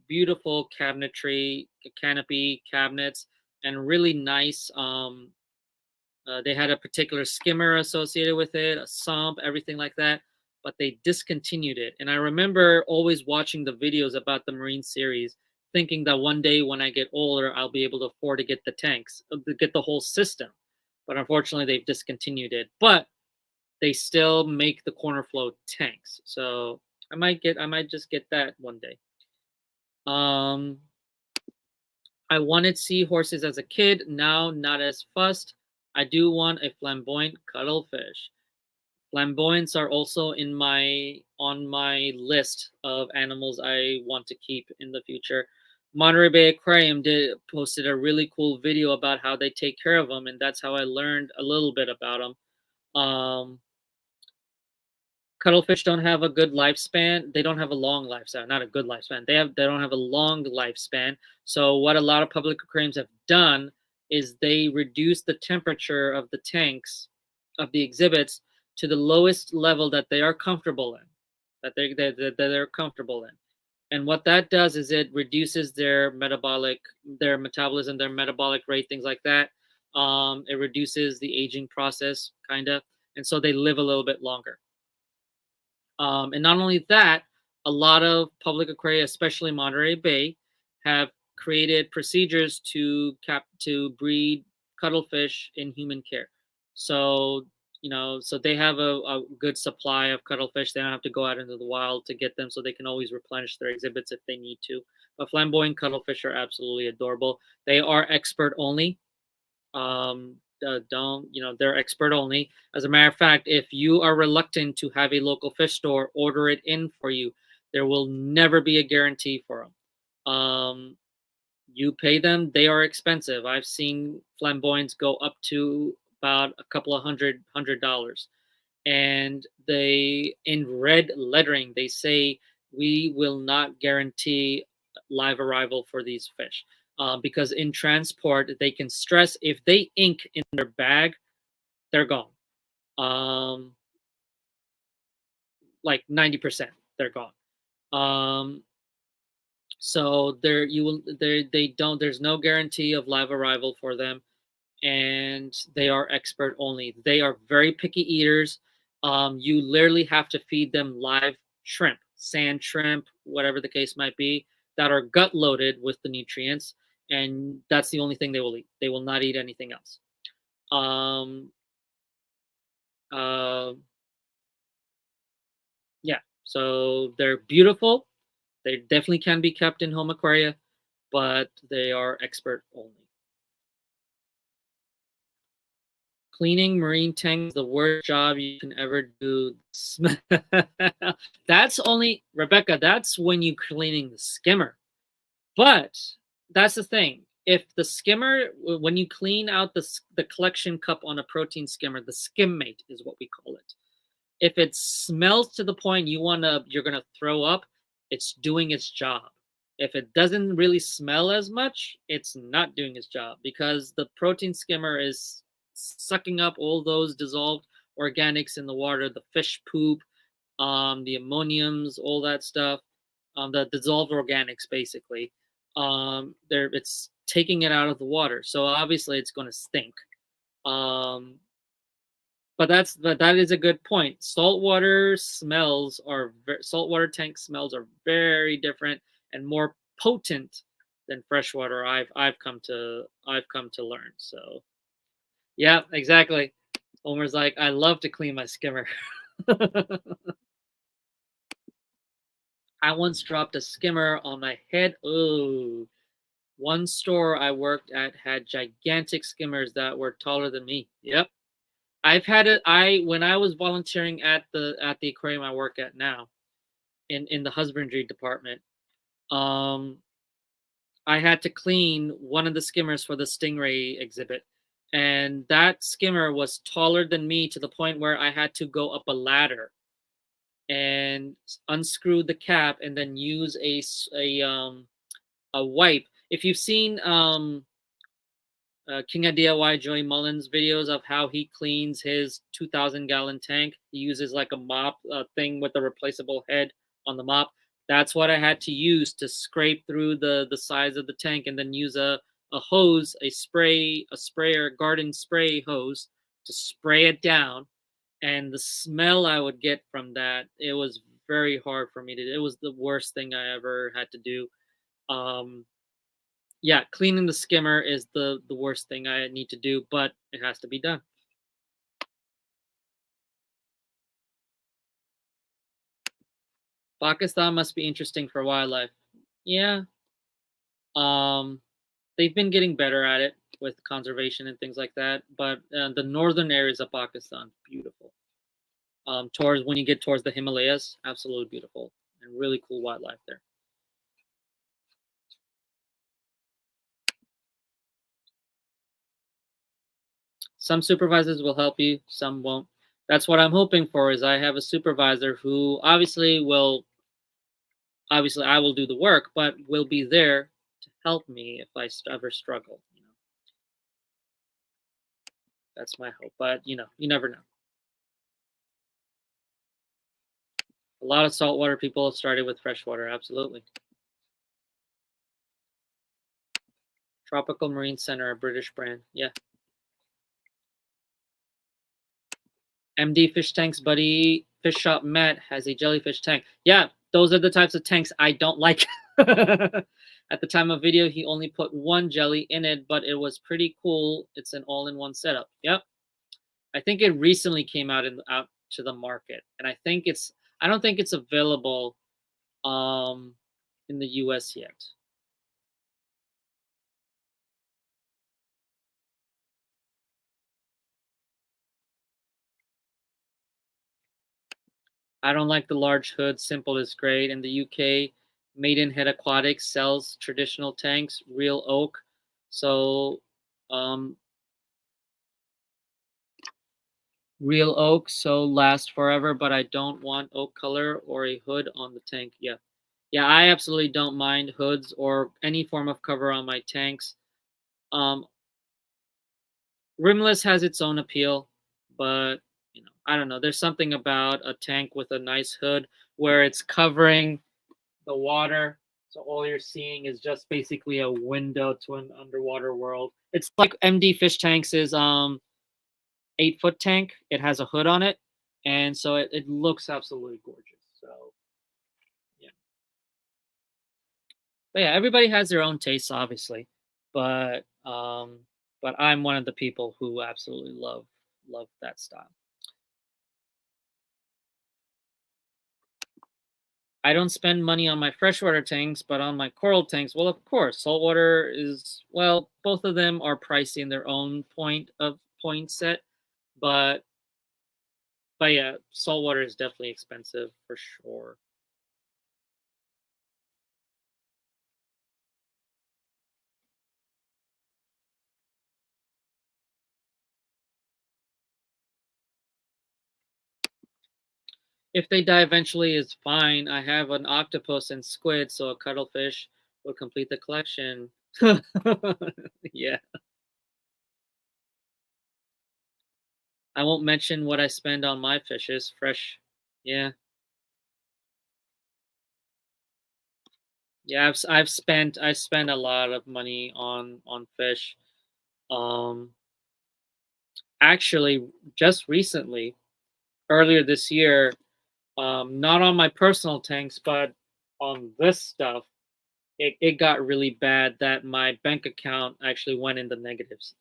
beautiful cabinetry, canopy cabinets, and really nice. They had a particular skimmer associated with it, a sump, everything like that. But they discontinued it. And I remember always watching the videos about the Marine series, thinking that one day when I get older, I'll be able to afford to get the tanks, to get the whole system. But unfortunately, they've discontinued it. But they still make the corner flow tanks. So I might just get that one day. Um, I wanted seahorses as a kid. Now, not as fussed. I do want a flamboyant cuttlefish. Flamboyants are also in my on my list of animals I want to keep in the future. Monterey Bay Aquarium did posted a really cool video about how they take care of them, and that's how I learned a little bit about them. Cuttlefish don't have a good lifespan. They don't have a long lifespan, not a good lifespan. They don't have a long lifespan. So what a lot of public aquariums have done is they reduce the temperature of the tanks of the exhibits to the lowest level that they are comfortable in, that they're comfortable in. And what that does is it reduces their metabolism, their metabolic rate, things like that. It reduces the aging process, kind of, and so they live a little bit longer. And not only that, a lot of public aquaria, especially Monterey Bay, have created procedures to breed cuttlefish in human care. So so they have a good supply of cuttlefish. They don't have to go out into the wild to get them, so they can always replenish their exhibits if they need to. But flamboyant cuttlefish are absolutely adorable. They are expert only. Don't they're expert only. As a matter of fact, if you are reluctant to have a local fish store order it in for you, there will never be a guarantee for them. You pay them, they are expensive. I've seen flamboyants go up to about a couple of $100, and they, in red lettering, they say we will not guarantee live arrival for these fish, because in transport they can stress if they ink in their bag, they're gone. um, like 90% they're gone. um, so there you will there they don't there's no guarantee of live arrival for them, and they are expert only. They are very picky eaters. You literally have to feed them live shrimp, sand shrimp, whatever the case might be, that are gut loaded with the nutrients, and that's the only thing they will eat. They will not eat anything else. Um, uh, yeah, so they're beautiful. They definitely can be kept in home aquaria, but they are expert only. Cleaning marine tanks is the worst job you can ever do. That's only, Rebecca, that's when you cleaning the skimmer. But that's the thing. If the skimmer, when you clean out the collection cup on a protein skimmer, the skim mate is what we call it. If it smells to the point you're gonna throw up, it's doing its job. If it doesn't really smell as much, it's not doing its job, because the protein skimmer is sucking up all those dissolved organics in the water, the fish poop, the ammoniums, all that stuff, the dissolved organics basically. It's taking it out of the water, so obviously it's going to stink. Um, but that is a good point. Saltwater tank smells are very different and more potent than freshwater. I've come to learn. So yeah, exactly. Homer's like, I love to clean my skimmer. I once dropped a skimmer on my head. Oh, one store I worked at had gigantic skimmers that were taller than me. Yep. I've had it. When I was volunteering at the aquarium I work at now, in the husbandry department, um, I had to clean one of the skimmers for the stingray exhibit, and that skimmer was taller than me to the point where I had to go up a ladder and unscrew the cap and then use a wipe. If you've seen King of DIY Joey Mullins videos of how he cleans his 2,000-gallon tank. He uses like a mop thing with a replaceable head on the mop. That's what I had to use to scrape through the sides of the tank, and then use a hose, a sprayer, garden spray hose to spray it down. And the smell I would get from that, it was very hard for me to do. It was the worst thing I ever had to do. Um, yeah, cleaning the skimmer is the worst thing I need to do, but it has to be done. Pakistan must be interesting for wildlife. Yeah, um, they've been getting better at it with conservation and things like that. But the northern areas of Pakistan, beautiful. Towards when you get towards the Himalayas, absolutely beautiful and really cool wildlife there. Some supervisors will help you, some won't. That's what I'm hoping for. Is I have a supervisor who obviously I will do the work, but will be there to help me if I ever struggle. That's my hope. But you never know. A lot of saltwater people have started with freshwater. Absolutely. Tropical Marine Center, a British brand. Yeah. MD Fish Tanks Buddy Fish Shop Matt has a jellyfish tank. Yeah, those are the types of tanks I don't like. At the time of video, he only put one jelly in it, but it was pretty cool. It's an all-in-one setup. Yep. I think it recently came out to the market, and I don't think it's available um in the US yet. I don't like the large hood. Simple is great. In the UK, Maidenhead Aquatics sells traditional tanks, real oak. So, um, real oak, so last forever. But I don't want oak color or a hood on the tank. Yeah, yeah. I absolutely don't mind hoods or any form of cover on my tanks. Um, Rimless has its own appeal, but I don't know. There's something about a tank with a nice hood where it's covering the water. So all you're seeing is just basically a window to an underwater world. It's like MD Fish Tanks is 8-foot tank. It has a hood on it, and so it looks absolutely gorgeous. So yeah, but yeah, everybody has their own tastes, obviously, but I'm one of the people who absolutely love that style. I don't spend money on my freshwater tanks, but on my coral tanks, well, of course, saltwater is both of them are pricey in their own point set, but yeah, saltwater is definitely expensive for sure. If they die eventually, is fine. I have an octopus and squid, so a cuttlefish will complete the collection. Yeah, I won't mention what I spend on my fishes. Fresh, yeah, yeah. I've spent a lot of money on fish. Um, Actually, just recently, earlier this year, not on my personal tanks, but on this stuff, it got really bad that my bank account actually went in the negatives,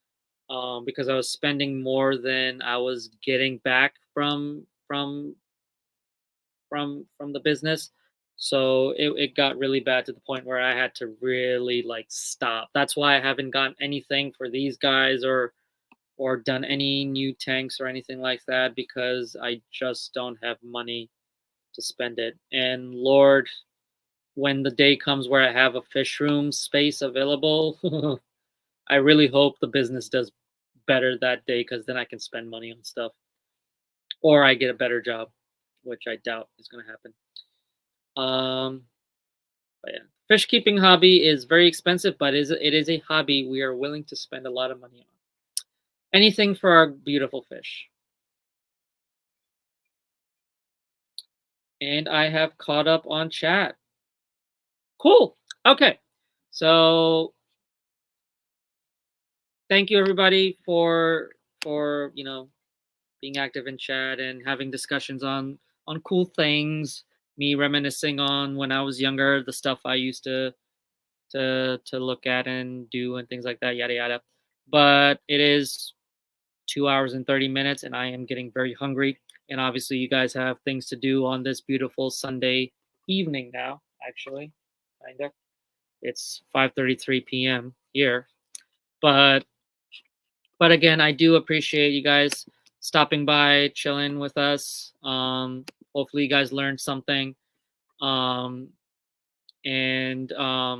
because I was spending more than I was getting back from the business. So it got really bad to the point where I had to really like stop. That's why I haven't gotten anything for these guys or done any new tanks or anything like that, because I just don't have money to spend it. And Lord, when the day comes where I have a fish room space available, I really hope the business does better that day, because then I can spend money on stuff or I get a better job, which I doubt is going to happen. Um, but yeah, Fish keeping hobby is very expensive, but it is a hobby we are willing to spend a lot of money on. Anything for our beautiful fish. And I have caught up on chat. Cool. Okay. So thank you everybody for being active in chat and having discussions on cool things. Me reminiscing on when I was younger, the stuff I used to look at and do and things like that, yada yada. But it is 2 hours and 30 minutes, and I am getting very hungry. And obviously, you guys have things to do on this beautiful Sunday evening now. Actually, kinda. It's 5:33 p.m. here, but again, I do appreciate you guys stopping by, chilling with us. Hopefully, you guys learned something. Um, and I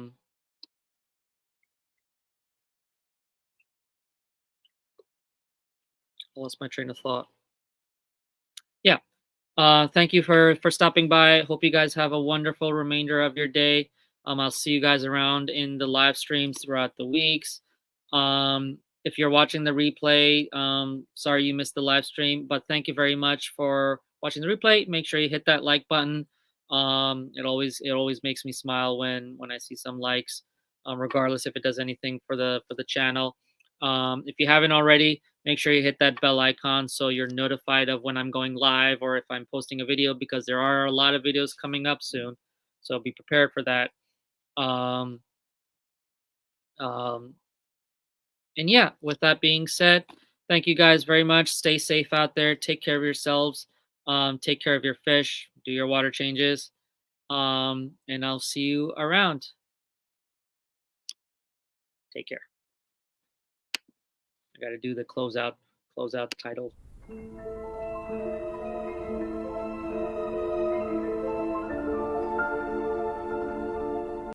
lost my train of thought. Yeah. Thank you for stopping by. Hope you guys have a wonderful remainder of your day. I'll see you guys around in the live streams throughout the weeks. If you're watching the replay, sorry you missed the live stream, but thank you very much for watching the replay. Make sure you hit that like button. It always makes me smile when I see some likes, regardless if it does anything for the channel. If you haven't already, make sure you hit that bell icon so you're notified of when I'm going live or if I'm posting a video, because there are a lot of videos coming up soon. So be prepared for that. Um, um, and yeah, with that being said, thank you guys very much. Stay safe out there. Take care of yourselves. Take care of your fish. Do your water changes. And I'll see you around. Take care. I got to do the closeout title.